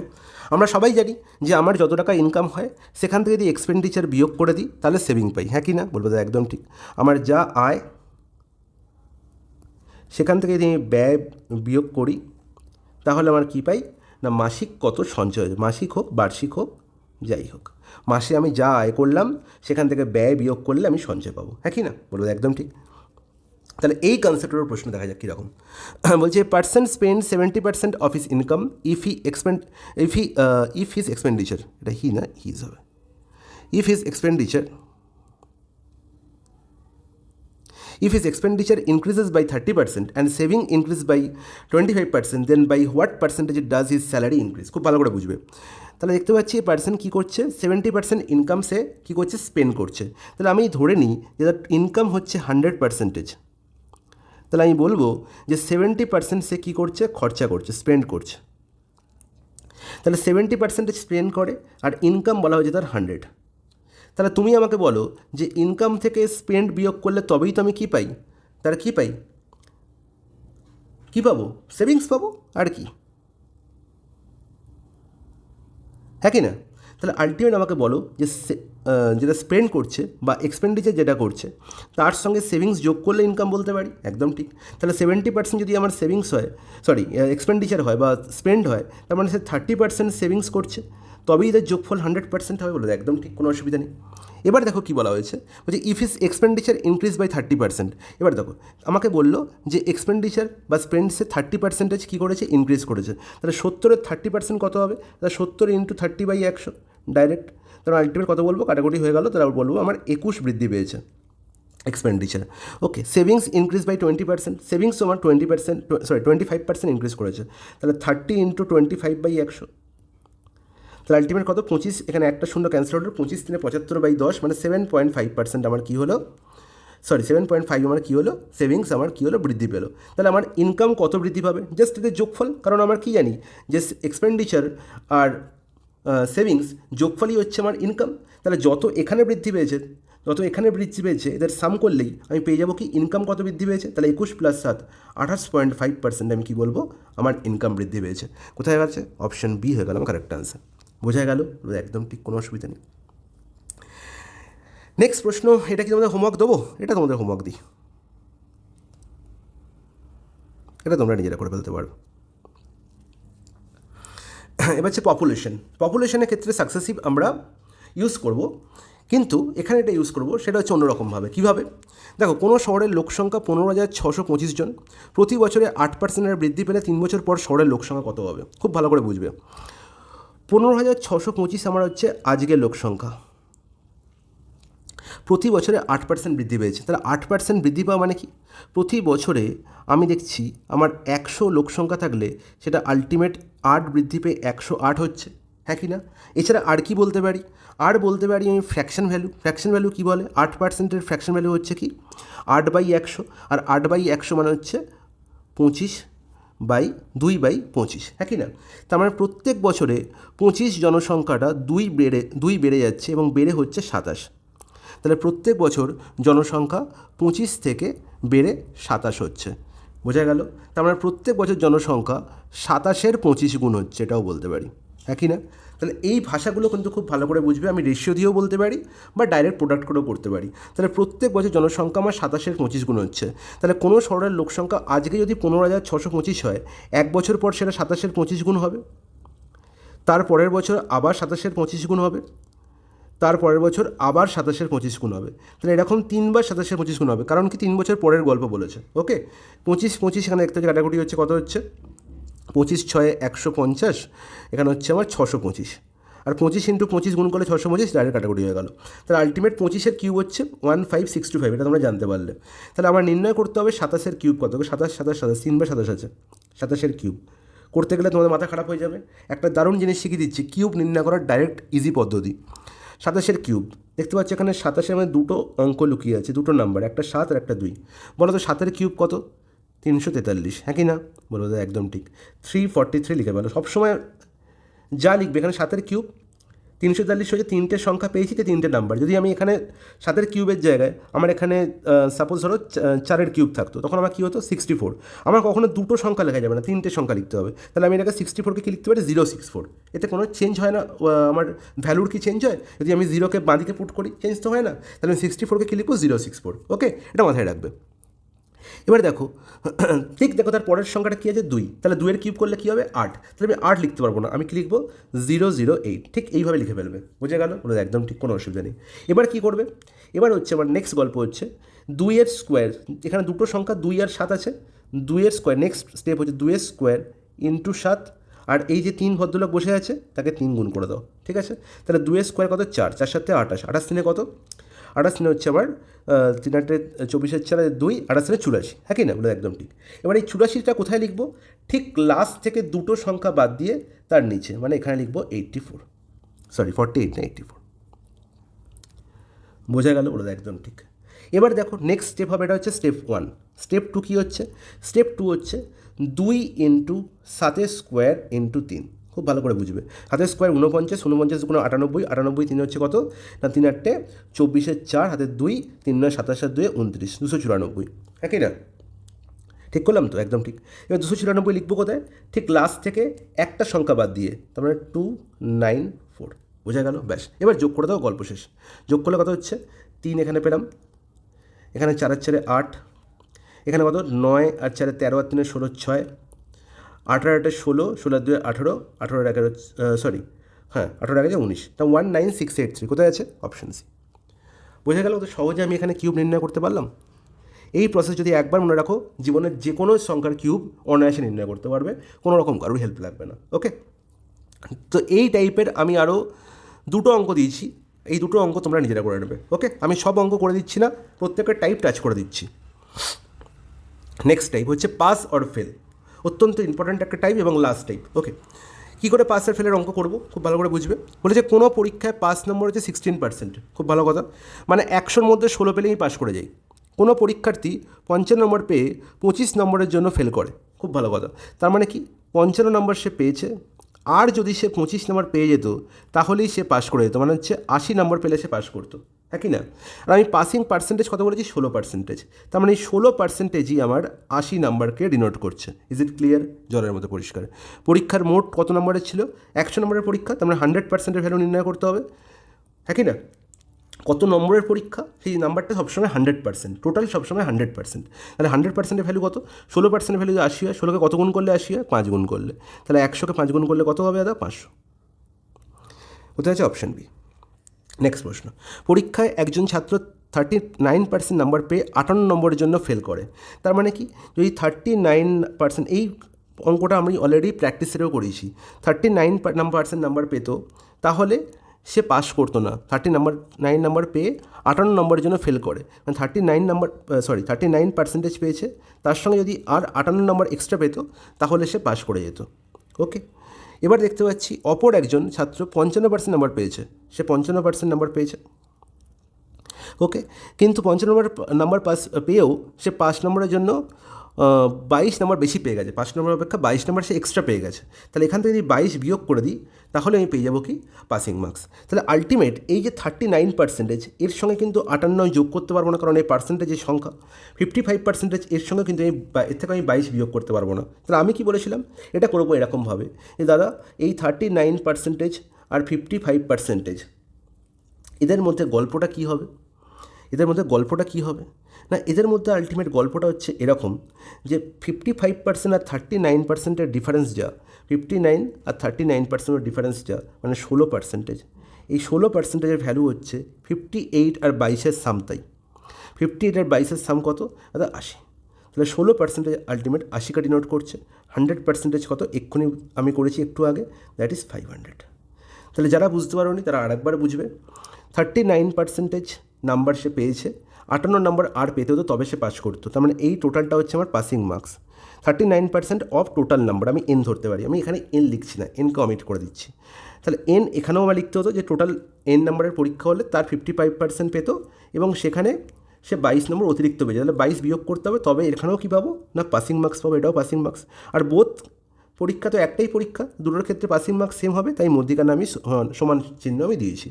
আমরা সবাই জানি যে আমার যত টাকা ইনকাম হয় সেখান থেকে যদি এক্সপেন্ডিচার বিয়োগ করে দিই তাহলে সেভিং পাই, হ্যাঁ কি না? বলবো একদম ঠিক। আমার যা আয় সেখান থেকে যদি আমি ব্যয় বিয়োগ করি তাহলে আমার কী পাই? না মাসিক কত সঞ্চয়, মাসিক হোক বার্ষিক হোক যাই হোক, মাসে আমি যা আয় করলাম সেখান থেকে ব্যয় বিয়োগ করলে আমি সঞ্চয় পাবো, হ্যাঁ কি না? বলবো একদম ঠিক। তাহলে এই কনসেপ্টের প্রশ্ন দেখা যাক কীরকম। বলছে person spend 70% of his income if his expenditure, এটা হি না হিজ হবে, if his expenditure increases by 30% and saving increase by 25%, then by what percentage does his salary increase? খুব ভালো করে বুঝবে। তাহলে দেখতে পাচ্ছি এই পার্সন কী করছে, 70% ইনকাম সে কী করছে? স্পেন্ড করছে। তাহলে আমি ধরে নিই যে তার ইনকাম হচ্ছে 100%, তাহলে আমি বলবো যে 70% সে কী করছে? খরচা করছে, স্পেন্ড করছে। তাহলে 70% স্পেন্ড করে আর ইনকাম বলা হয়েছে তার 100। তাহলে তুমি আমাকে বলো যে ইনকাম থেকে স্পেন্ড বিয়োগ করলে তবেই তো আমি কী পাই? তার কী পাই? কী পাবো? সেভিংস পাবো, আর কি, হ্যাঁ কি না? তাহলে আলটিমেট আমাকে বলো যে যেটা স্পেন্ড করছে বা এক্সপেন্ডিচার যেটা করছে তার সঙ্গে সেভিংস যোগ করলে ইনকাম বলতে পারি, একদম ঠিক। তাহলে 70% যদি আমার সেভিংস হয়, এক্সপেন্ডিচার হয় বা স্পেন্ড হয়, তার মানে সে 30% সেভিংস করছে, তবেই এদের যোগফল 100% হবে, বলে একদম ঠিক, কোনো অসুবিধা নেই। এবার দেখো কী বলা হয়েছে, বলছে if is expenditure increase by 30%। এবার দেখো আমাকে বললো যে এক্সপেন্ডিচার বা স্পেন্ডসে 30% কী করেছে? ইনক্রিজ করেছে। তাহলে 70-এর 30% কত হবে? তাহলে 70 × 30/100 ডাইরেক্ট। তাহলে আলটিমেট কত বলবো? কাটাকুটি হয়ে গেল, তাহলে বলবো আমার 21 বৃদ্ধি পেয়েছে expenditure. Okay, savings increase by 20%, সেভিংসও আমার 25% ইনক্রিজ করেছে। তাহলে 30 × 25/100, তাহলে আলটিমেট কত? 25, এখানে একটা শূন্য ক্যান্সেল হলো, 25 × 75/10, মানে 7.5% আমার কী হলো? 7.5 আমার কী হলো? সেভিংস আমার কী হলো? বৃদ্ধি পেলো। তাহলে আমার ইনকাম কত বৃদ্ধি পাবে? জাস্ট এদের যোগফল, কারণ আমার কী জানি যে এক্সপেন্ডিচার আর সেভিংস যোগফলই হচ্ছে আমার ইনকাম। তাহলে যত এখানে বৃদ্ধি পেয়েছে এদের সাম করলেই আমি পেয়ে যাবো কি? ইনকাম কত বৃদ্ধি পেয়েছে। তাহলে 21 + 7 28.5% আমি কী বলবো? আমার ইনকাম বৃদ্ধি পেয়েছে। কোথায় গেছে? অপশান বি হয়ে গেল আমার কারেক্ট আনসার। বোঝা গেল? একদম ঠিক, কোনো অসুবিধা নেই। নেক্সট প্রশ্ন, এটা কি তোমাদের হোমওয়ার্ক দেবো? এটা তোমাদের হোমওয়ার্ক দিই, এটা তোমরা নিজেরা করে ফেলতে পারো। এবার হচ্ছে পপুলেশনের ক্ষেত্রে সাকসেসিভ আমরা ইউজ করব, কিন্তু এখানে এটা ইউজ করব সেটা হচ্ছে অন্যরকমভাবে। কীভাবে? দেখো, কোনো শহরের লোকসংখ্যা 15,625 জন, প্রতি বছরে 8% বৃদ্ধি পেলে 3 বছর পর শহরের লোকসংখ্যা কত হবে? খুব ভালো করে বুঝবে। 15,625 আমার হচ্ছে আজকের লোকসংখ্যা, প্রতি বছরে 8% বৃদ্ধি পেয়েছে। তাহলে 8% বৃদ্ধি পাওয়া মানে কি? প্রতি বছরে আমি দেখছি আমার 100 লোকসংখ্যা থাকলে সেটা আলটিমেট 8 বৃদ্ধি পেয়ে 108 হচ্ছে, হ্যাঁ কি না? এছাড়া আর কি বলতে পারি? আর বলতে পারি আমি ফ্র্যাকশন ভ্যালু কী বলে? 8%-এর ফ্র্যাকশন ভ্যালু হচ্ছে কি? 8/100, আর 8/100 মানে হচ্ছে 25/2/25, হ্যাঁ কি না? তার মানে প্রত্যেক বছরে 25 জনসংখ্যাটা 2 বেড়ে যাচ্ছে এবং বেড়ে হচ্ছে 27। তাহলে প্রত্যেক বছর জনসংখ্যা 25 থেকে বেড়ে 27 হচ্ছে, বোঝা গেল? তার মানে প্রত্যেক বছর জনসংখ্যা 27-এর 25 গুণ হচ্ছে, এটাও বলতে পারি, হ্যাঁ কি না? তাহলে এই ভাষাগুলো কিন্তু খুব ভালো করে বুঝবে। আমি রেশিও দিয়েও বলতে পারি বা ডাইরেক্ট প্রোডাক্ট করেও করতে পারি। তাহলে প্রত্যেক বছর জনসংখ্যা আমার 27-এর 25 গুণ হচ্ছে। তাহলে কোনো শহরের লোকসংখ্যা আজকে যদি 15,625 হয়, 1 বছর পর সেটা 27-এর 25 গুণ হবে, তার পরের বছর আবার 27-এর 25 গুণ হবে, তার পরের বছর আবার 27-এর 25 গুণ হবে। তাহলে এরকম 3 বার 27-এর 25 গুণ হবে, কারণ কি 3 বছর পরের গল্প বলেছে। ওকে, 25 এখানে এক থেকে কাটাকুটি হচ্ছে, কত হচ্ছে? 25×6 150, এখানে হচ্ছে আমার 625, আর 25 × 25 গুণ করলে 625, ডাইরেক্ট কাটাকুটি হয়ে গেল। তাহলে আলটিমেট 25-এর কিউব হচ্ছে 15625, এটা তোমরা জানতে পারলে। তাহলে আমার নির্ণয় করতে হবে 27-এর কিউব কত? 27 27 27, 3 বার 27 আছে, 27-এর কিউব করতে গেলে তোমাদের মাথা খারাপ হয়ে যাবে। একটা দারুণ জিনিস শিখিয়ে দিচ্ছি, কিউব নির্ণয় করার ডাইরেক্ট ইজি পদ্ধতি। 27-এর কিউব দেখতে পাচ্ছি এখানে 27-এর মধ্যে দুটো অঙ্ক লুকিয়ে আছে, দুটো নাম্বার, একটা 7 আর একটা 2। বলো তো 7-এর কিউব কত? 343, হ্যাঁ কি না? বলো তো একদম ঠিক, 343 লিখে ফেলো। সবসময় যা লিখবে এখানে 7-এর কিউব 343 হচ্ছে, 3টে সংখ্যা পেয়েছি, 3টে নাম্বার। যদি আমি এখানে 7-এর কিউবের জায়গায় আমার এখানে সাপোজ ধরো 4-এর কিউব থাকতো, তখন আমার কী হতো? 64। আমার কখনো দুটো সংখ্যা লেখা যাবে না, 3টে সংখ্যা লিখতে হবে। তাহলে আমি এটাকে 64-কে কী লিখতে পারি? 064। এতে কোনো চেঞ্জ হয় না, আমার ভ্যালুর কি চেঞ্জ হয়? যদি আমি 0-কে বাঁদিকে পুট করি, চেঞ্জ তো হয় না। তাহলে আমি 64-কে কী লিখবো? 064। ওকে, এটা মাথায় রাখবে। এবার দেখো, ঠিক দেখো তার পরের সংখ্যাটা কী আছে? 2। তাহলে 2-এর কিউব করলে কী হবে? 8। তাহলে আমি 8 লিখতে পারবো না, আমি কী লিখবো? 008। ঠিক এইভাবে লিখে ফেলবে, বুঝে গেল? বলে একদম ঠিক, কোনো অসুবিধা নেই। এবার কী করবে? এবার হচ্ছে আমার নেক্সট গল্প হচ্ছে 2-এর স্কোয়ার। এখানে দুটো সংখ্যা 2 আর 7 আছে, 2-এর স্কোয়ার। নেক্সট স্টেপ হচ্ছে 2-এর স্কোয়ার ইন্টু 7, আর এই যে 3 ভদ্রলোক বসে আছে তাকে 3 গুণ করে দাও, ঠিক আছে? তাহলে 2-এর স্কোয়ার কত? 4, 4 7 28, 28 3 কত? 28 3 হচ্ছে আমার 3 8 24 4 2, 28 3 84, হ্যাঁ কি না? বলে একদম ঠিক। এবার এই 84টা কোথায় লিখবো? ঠিক লাস্ট থেকে দুটো সংখ্যা বাদ দিয়ে তার নিচে, মানে এখানে লিখবো 48 না 84। বোঝা গেল? বলে একদম ঠিক। এবার দেখো নেক্সট স্টেপ হবে, এটা হচ্ছে স্টেপ 1। স্টেপ 2 কী হচ্ছে? স্টেপ 2 হচ্ছে 2 × 7-এর স্কোয়ার ইন্টু 3। খুব ভালো করে বুঝবে। 7-এর স্কোয়ার 49, 49 গুণ 98, 98 3 হচ্ছে কত? না 3 8 24, 4 হাতে 2, 3 9 27 2 29, 294, হ্যাঁ কি না? ঠিক করলাম তো? একদম ঠিক। এবার 294 লিখবো কোথায়? ঠিক লাস্ট থেকে একটা সংখ্যা বাদ দিয়ে, তার মানে 294। বোঝা গেল? ব্যাস, এবার যোগ করে দাও, গল্প শেষ। যোগ করলে কত হচ্ছে? 3 এখানে পেলাম, এখানে 4 আর 4 8, এখানে কত? 9 আর 4 13 আর 3 16 6, 18 8 16, 16 2 18, 18 11 সরি, হ্যাঁ 18 11 19, তা 19683 কোথায় আছে? Option C. বোঝা গেল? তো সহজে আমি এখানে কিউব নির্ণয় করতে পারলাম। এই প্রসেস যদি একবার মনে রাখো, জীবনের যে কোনো সংখ্যার কিউব অনায়াসে নির্ণয় করতে পারবে, কোনো রকম কারোর হেল্প লাগবে না। ওকে, তো এই টাইপের আমি আরও দুটো অঙ্ক দিয়েছি, এই দুটো অঙ্ক তোমরা নিজেরা করে নেবে। ওকে, আমি সব অঙ্ক করে দিচ্ছি না, প্রত্যেকের টাইপ টাচ করে দিচ্ছি। নেক্সট টাইপ হচ্ছে পাস অর ফেল, অত্যন্ত ইম্পর্ট্যান্ট একটা টাইপ এবং লাস্ট টাইপ। ওকে, কী করে পাস আর ফেলের অঙ্ক করবো? খুব ভালো করে বুঝবে। বলেছে কোনো পরীক্ষায় পাস নম্বর হচ্ছে 16%। খুব ভালো কথা, মানে 100-র মধ্যে 16 পেলেই পাস করে যাই। কোনো পরীক্ষার্থী 55 নম্বর পেয়ে 25 নম্বরের জন্য ফেল করে। খুব ভালো কথা, তার মানে কি 55 নম্বর সে পেয়েছে, আর যদি সে 25 নম্বর পেয়ে যেত তাহলেই সে পাস করে যেত, মানে হচ্ছে 80 নম্বর পেলে সে পাস করতো, হ্যাঁ কি না? আর আমি পাসিং পার্সেন্টেজ কত বলেছি? 16%। তার মানে এই 16%ই আমার 80 নাম্বারকে ডিনোট করছে। Is it clear? জলের মতো পরিষ্কার। পরীক্ষার মোট কত নম্বরের ছিল? 100 নম্বরের পরীক্ষা, তার মানে 100%-এর ভ্যালু নির্ণয় করতে হবে, হ্যাঁ কি না? কত নম্বরের পরীক্ষা, সেই নাম্বারটা সবসময় 100%, টোটাল সবসময় 100%। তাহলে 100%-এর ভ্যালু কত? 16%-এর ভ্যালু 80 হয়, 16কে কত গুণ করলে 80 হয়? 5 গুণ করলে। তাহলে 100কে 5 গুণ করলে কত হবে দাদা? 500। হতে আছে অপশান বি। নেক্সট প্রশ্ন, পরীক্ষায় একজন ছাত্র 39% নাম্বার পেয়ে 58 নম্বরের জন্য ফেল করে। তার মানে কি? যদি 39%, এই অঙ্কটা আমি অলরেডি প্র্যাকটিসেরও করেছি, 39% নাম্বার পেত, তাহলে সে পাস করতো না। 39 নাম্বার পেয়ে 58 নম্বরের জন্য ফেল করে, মানে 39% পেয়েছে, তার সঙ্গে যদি আর 58 নম্বর এক্সট্রা পেত তাহলে সে পাস করে যেত। ওকে, এবার দেখতে পাচ্ছি অপর একজন ছাত্র 55% নাম্বার পেয়েছে, সে 55% নাম্বার পেয়েছে। ওকে, কিন্তু 55 নাম্বার পাস পেয়েও সে 5 নম্বরের জন্য 22 নম্বর বেশি পেয়ে গেছে, 5 নম্বর অপেক্ষা 22 নম্বর সে এক্সট্রা পেয়ে গেছে। তাহলে এখান থেকে যদি 22 বিয়োগ করে দিই তাহলে আমি পেয়ে যাবো কি? Passing marks. তাহলে আলটিমেট এই যে 39%, এর সঙ্গে কিন্তু 58 যোগ করতে পারবো না, কারণ এই পার্সেন্টেজের সংখ্যা 55%, এর সঙ্গে কিন্তু এর থেকে আমি 22 বিয়োগ করতে পারবো না। তাহলে আমি কি বলেছিলাম? এটা করবো এরকমভাবে যে দাদা এই 39% আর 55%, এদের মধ্যে গল্পটা কী হবে? না, এদের মধ্যে আলটিমেট গল্পটা হচ্ছে এরকম যে 55% আর 39%-এর ডিফারেন্স যা, 59 আর 39%-এর ডিফারেন্স যা, মানে 16%, এই 16%-এর ভ্যালু হচ্ছে 58 আর 22-এর সাম। তাই 58 আর 22-এর সাম কত দাদা? 80। তাহলে 16% আলটিমেট 80 কাটি নোট করছে। 100% কত? এক্ষুনি আমি করেছি একটু আগে, দ্যাট ইজ 500। তাহলে যারা বুঝতে পারোনি তারা আরেকবার বুঝবে। 39% নাম্বার সে পেয়েছে, 58 নম্বর আর পেতে হতো তবে সে পাস করতো। তার মানে এই টোটালটা হচ্ছে আমার passing marks. 39% of total number, আমি এন ধরতে পারি, আমি এখানে এন লিখছি না, এনকে অমিট করে দিচ্ছি। তাহলে এন এখানেও আমার লিখতে হতো যে টোটাল এন নাম্বারের পরীক্ষা হলে তার 55% পেত, এবং সেখানে সে 22 নম্বর অতিরিক্ত পেয়েছে। তাহলে 22 বিয়োগ করতে হবে, তবে এখানেও কী পাবো? না পাসিং মার্কস পাবো, এটাও পাসিং মার্কস। আর বোথ পরীক্ষা তো একটাই পরীক্ষা, দুটোর ক্ষেত্রে পাসিং মার্কস সেম হবে, তাই মধ্যিখানে আমি সমান চিহ্ন আমি দিয়েছি।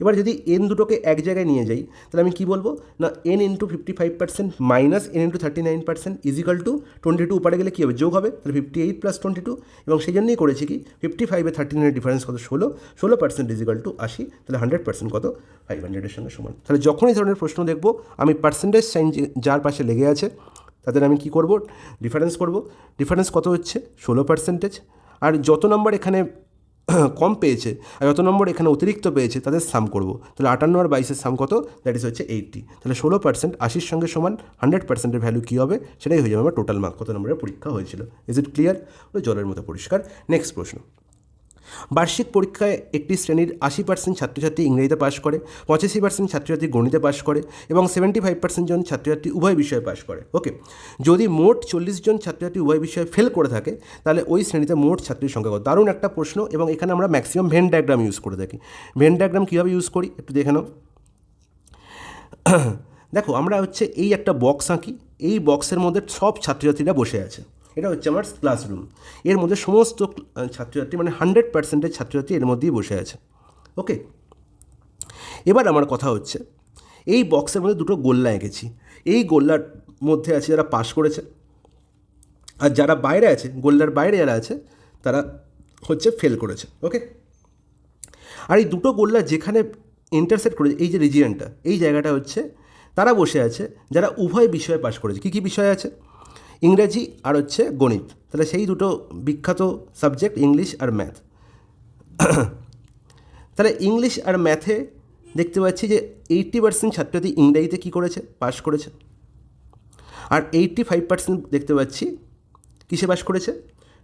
এবার যদি এন দুটোকে এক জায়গায় নিয়ে যাই তাহলে আমি কী বলবো? না n into 55% minus n into 39% is equal to 22 উপরে গেলে কী হবে? যোগ হবে। তাহলে 58 প্লাস 22, এবং সেই জন্যই করেছি কি 55 39-এর ডিফারেন্স কত? 16% ইজিক্যাল টু 80। তাহলে 100% কত? 500-এর সঙ্গে সমান। তাহলে যখন এই ধরনের প্রশ্ন দেখব আমি পার্সেন্টেজ সাইন যার পাশে লেগে আছে তাদের আমি কি করব? ডিফারেন্স করব। ডিফারেন্স কত হচ্ছে? 16%। আর যত নম্বর এখানে কম পেয়েছে আর যত নম্বর এখানে অতিরিক্ত পেয়েছে তাদের সাম করব। তাহলে 58 আর 22-এর সাম কত? দ্যাট ইজ হচ্ছে 80। তাহলে 16% 80-র সঙ্গে সমান 100%-এর ভ্যালু কী হবে? সেটাই হয়ে যাবে আমার টোটাল মার্ক, কত নম্বরের পরীক্ষা হয়েছিল। Is it clear? ওই জলের মতো পরিষ্কার। নেক্সট প্রশ্ন, বার্ষিক পরীক্ষায় একটি শ্রেণীর 80% ছাত্রছাত্রী ইংরেজিতে পাশ করে, 85% ছাত্রছাত্রী গণিতে পাশ করে, এবং 75% জন ছাত্রছাত্রী উভয় বিষয়ে পাশ করে। ওকে, যদি মোট 40 জন ছাত্রছাত্রী উভয় বিষয়ে ফেল করে থাকে তাহলে ওই শ্রেণীতে মোট ছাত্রীর সংখ্যা কত? দারুণ একটা প্রশ্ন, এবং এখানে আমরা ম্যাক্সিমাম ভেন ডায়াগ্রাম ইউজ করে থাকি। ভেন ডায়াগ্রাম কীভাবে ইউজ করি একটু দেখে নাও। দেখো, আমরা হচ্ছে এই একটা বক্স আঁকি, এই বক্সের মধ্যে সব ছাত্রছাত্রীরা বসে আছে, এটা হচ্ছে আমার ক্লাসরুম। এর মধ্যে সমস্ত ছাত্রছাত্রী, মানে 100%-এর ছাত্রছাত্রী এর মধ্যেই বসে আছে। ওকে, এবার আমার কথা হচ্ছে এই বক্সের মধ্যে দুটো গোল্লা এঁকেছি, এই গোল্লার মধ্যে আছে যারা পাস করেছে, আর যারা বাইরে আছে, গোল্লার বাইরে যারা আছে তারা হচ্ছে ফেল করেছে। ওকে, আর এই দুটো গোল্লা যেখানে ইন্টারসেক্ট করেছে, এই যে রিজিয়নটা, এই জায়গাটা হচ্ছে তারা বসে আছে যারা উভয় বিষয়ে পাস করেছে। কী কী বিষয় আছে? ইংরেজি আর হচ্ছে গণিত। তাহলে সেই দুটো বিখ্যাত সাবজেক্ট ইংলিশ আর ম্যাথ। তাহলে ইংলিশ আর ম্যাথে দেখতে পাচ্ছি যে 80% ছাত্রছাত্রী ইংরেজিতে কী করেছে? পাস করেছে। আর 85% দেখতে পাচ্ছি কিসে পাস করেছে?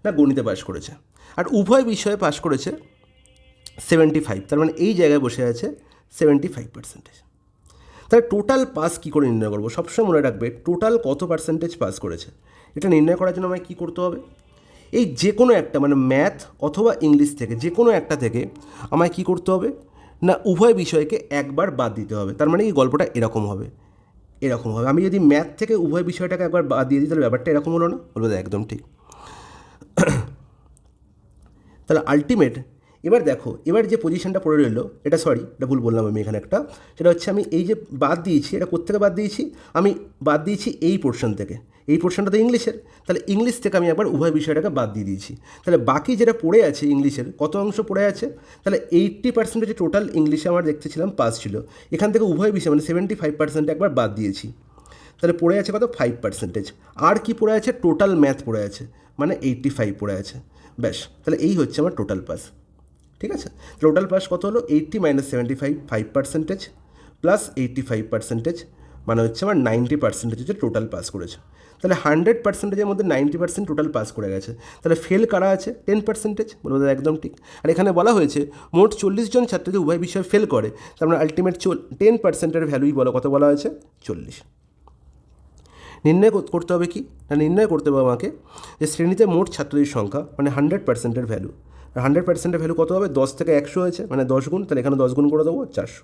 না গণিতে পাস করেছে। আর উভয় বিষয়ে পাস করেছে 75, তার মানে এই জায়গায় বসে আছে 75%। তাহলে টোটাল পাস কী করে নির্ণয় করবো? সবসময় মনে রাখবে টোটাল কত পার্সেন্টেজ পাস করেছে। এটা নির্ণয় করার জন্য আমায় কী করতে হবে? এই যে কোনো একটা, মানে ম্যাথ অথবা ইংলিশ থেকে যে কোনো একটা থেকে আমায় কী করতে হবে? না উভয় বিষয়কে একবার বাদ দিতে হবে। তার মানে এই গল্পটা এরকম হবে। আমি যদি ম্যাথ থেকে উভয় বিষয়টাকে একবার বাদ দিয়ে দিই তাহলে ব্যাপারটা এরকম হলো না? বলবো একদম ঠিক। তাহলে আলটিমেট এবার দেখো, এবার যে পজিশনটা পড়ে রইলো, এটা ভুল বললাম আমি এখানে একটা, সেটা হচ্ছে আমি এই যে বাদ দিয়েছি, এটা কোত্থেকে বাদ দিয়েছি, আমি বাদ দিয়েছি এই পোর্শন থেকে। এই পোর্শনটা তো ইংলিশের, তাহলে ইংলিশ থেকে আমি একবার উভয় বিষয়টাকে বাদ দিয়ে দিয়েছি। তাহলে বাকি যেটা পড়ে আছে ইংলিশের, কত অংশ পড়ে আছে, তাহলে 80% যে টোটাল ইংলিশে আমার দেখতেছিলাম পাস ছিল, এখান থেকে উভয় বিষয় মানে 75% একবার বাদ দিয়েছি। তাহলে পড়ে আছে কত, 5%। আর কি পড়ে আছে, টোটাল ম্যাথ পড়ে আছে, মানে 85 পড়ে আছে। ব্যাস, তাহলে এই হচ্ছে আমার টোটাল পাস। ঠিক আছে, টোটাল পাস কত হলো, 80 - 75, 5% প্লাস 85%, মানে হচ্ছে আমার 90% হচ্ছে টোটাল পাস করেছে। তাহলে 100%-এর মধ্যে 90% টোটাল পাস করে গেছে। তাহলে ফেল কারা আছে, 10%। বলবো দাদা একদম ঠিক। আর এখানে বলা হয়েছে মোট 40 জন ছাত্র যে উভয় বিষয়ে ফেল করে, তার মানে আলটিমেট 10%-এর ভ্যালুই বলো, কত বলা হয়েছে, 40। নির্ণয় করতে হবে কি না, নির্ণয় করতে হবে আমাকে যে শ্রেণীতে মোট ছাত্রদের সংখ্যা, মানে 100%-এর ভ্যালু। আর 100%-এর ভ্যালু কত হবে, 10 থেকে 100 হয়েছে, মানে 10 গুণ, তাহলে এখানে 10 গুণ করে দেবো, 400।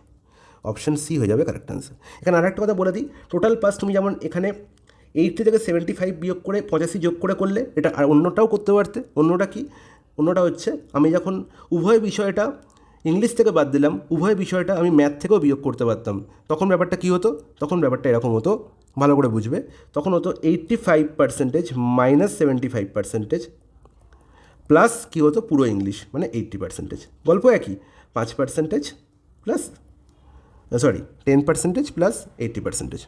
অপশান সি হয়ে যাবে কারেক্ট অ্যান্সার। এখানে আরেকটা কথা বলে দিই, টোটাল পাস তুমি যেমন এখানে 80 থেকে 75 বিয়োগ করে 85 যোগ করে করলে, এটা আর অন্যটাও করতে পারতে। অন্যটা কি, অন্যটা হচ্ছে আমি যখন উভয় বিষয়টা ইংলিশ থেকে বাদ দিলাম, উভয় বিষয়টা আমি ম্যাথ থেকেও বিয়োগ করতে পারতাম। তখন ব্যাপারটা কী হতো, তখন ব্যাপারটা এরকম হতো, ভালো করে বুঝবে। তখন হতো 85% - 75% প্লাস কী হতো, পুরো ইংলিশ মানে 80%। গল্প একই, 5% প্লাস 10% প্লাস 80%,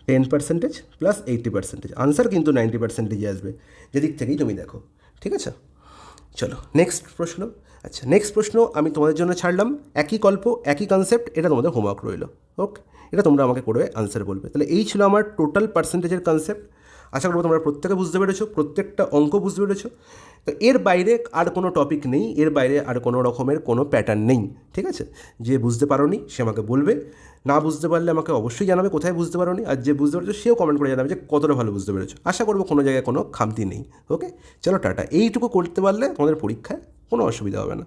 10% প্লাস 80%। আনসার কিন্তু 90%-ই আসবে, যেদিক থেকেই তুমি দেখো। ঠিক আছে, চলো নেক্সট প্রশ্ন। আচ্ছা, নেক্সট প্রশ্ন আমি তোমাদের জন্য ছাড়লাম, একই গল্প একই কনসেপ্ট, এটা তোমাদের হোমওয়ার্ক রইল। ওকে, এটা তোমরা আমাকে করবে, আনসার বলবে। তাহলে এই ছিল আমার টোটাল পার্সেন্টেজের কনসেপ্ট। আশা করবো তোমরা প্রত্যেকে বুঝতে পেরেছো, প্রত্যেকটা অঙ্ক বুঝতে পেরেছো। তো এর বাইরে আর কোনো টপিক নেই, এর বাইরে আর কোনো রকমের কোনো প্যাটার্ন নেই। ঠিক আছে, যে বুঝতে পারোনি সে আমাকে বলবে, না বুঝতে পারলে আমাকে অবশ্যই জানাবে কোথায় বুঝতে পারোনি, আর যে বুঝতে পেরেছো সেও কমেন্ট করে জানাবে যে কতটা ভালো বুঝতে পেরেছো। আশা করবো কোনো জায়গায় কোনো খামতি নেই। ওকে, চলো টাটা। এইটুকু করতে পারলে তোমাদের পরীক্ষায় কোনো অসুবিধা হবে না।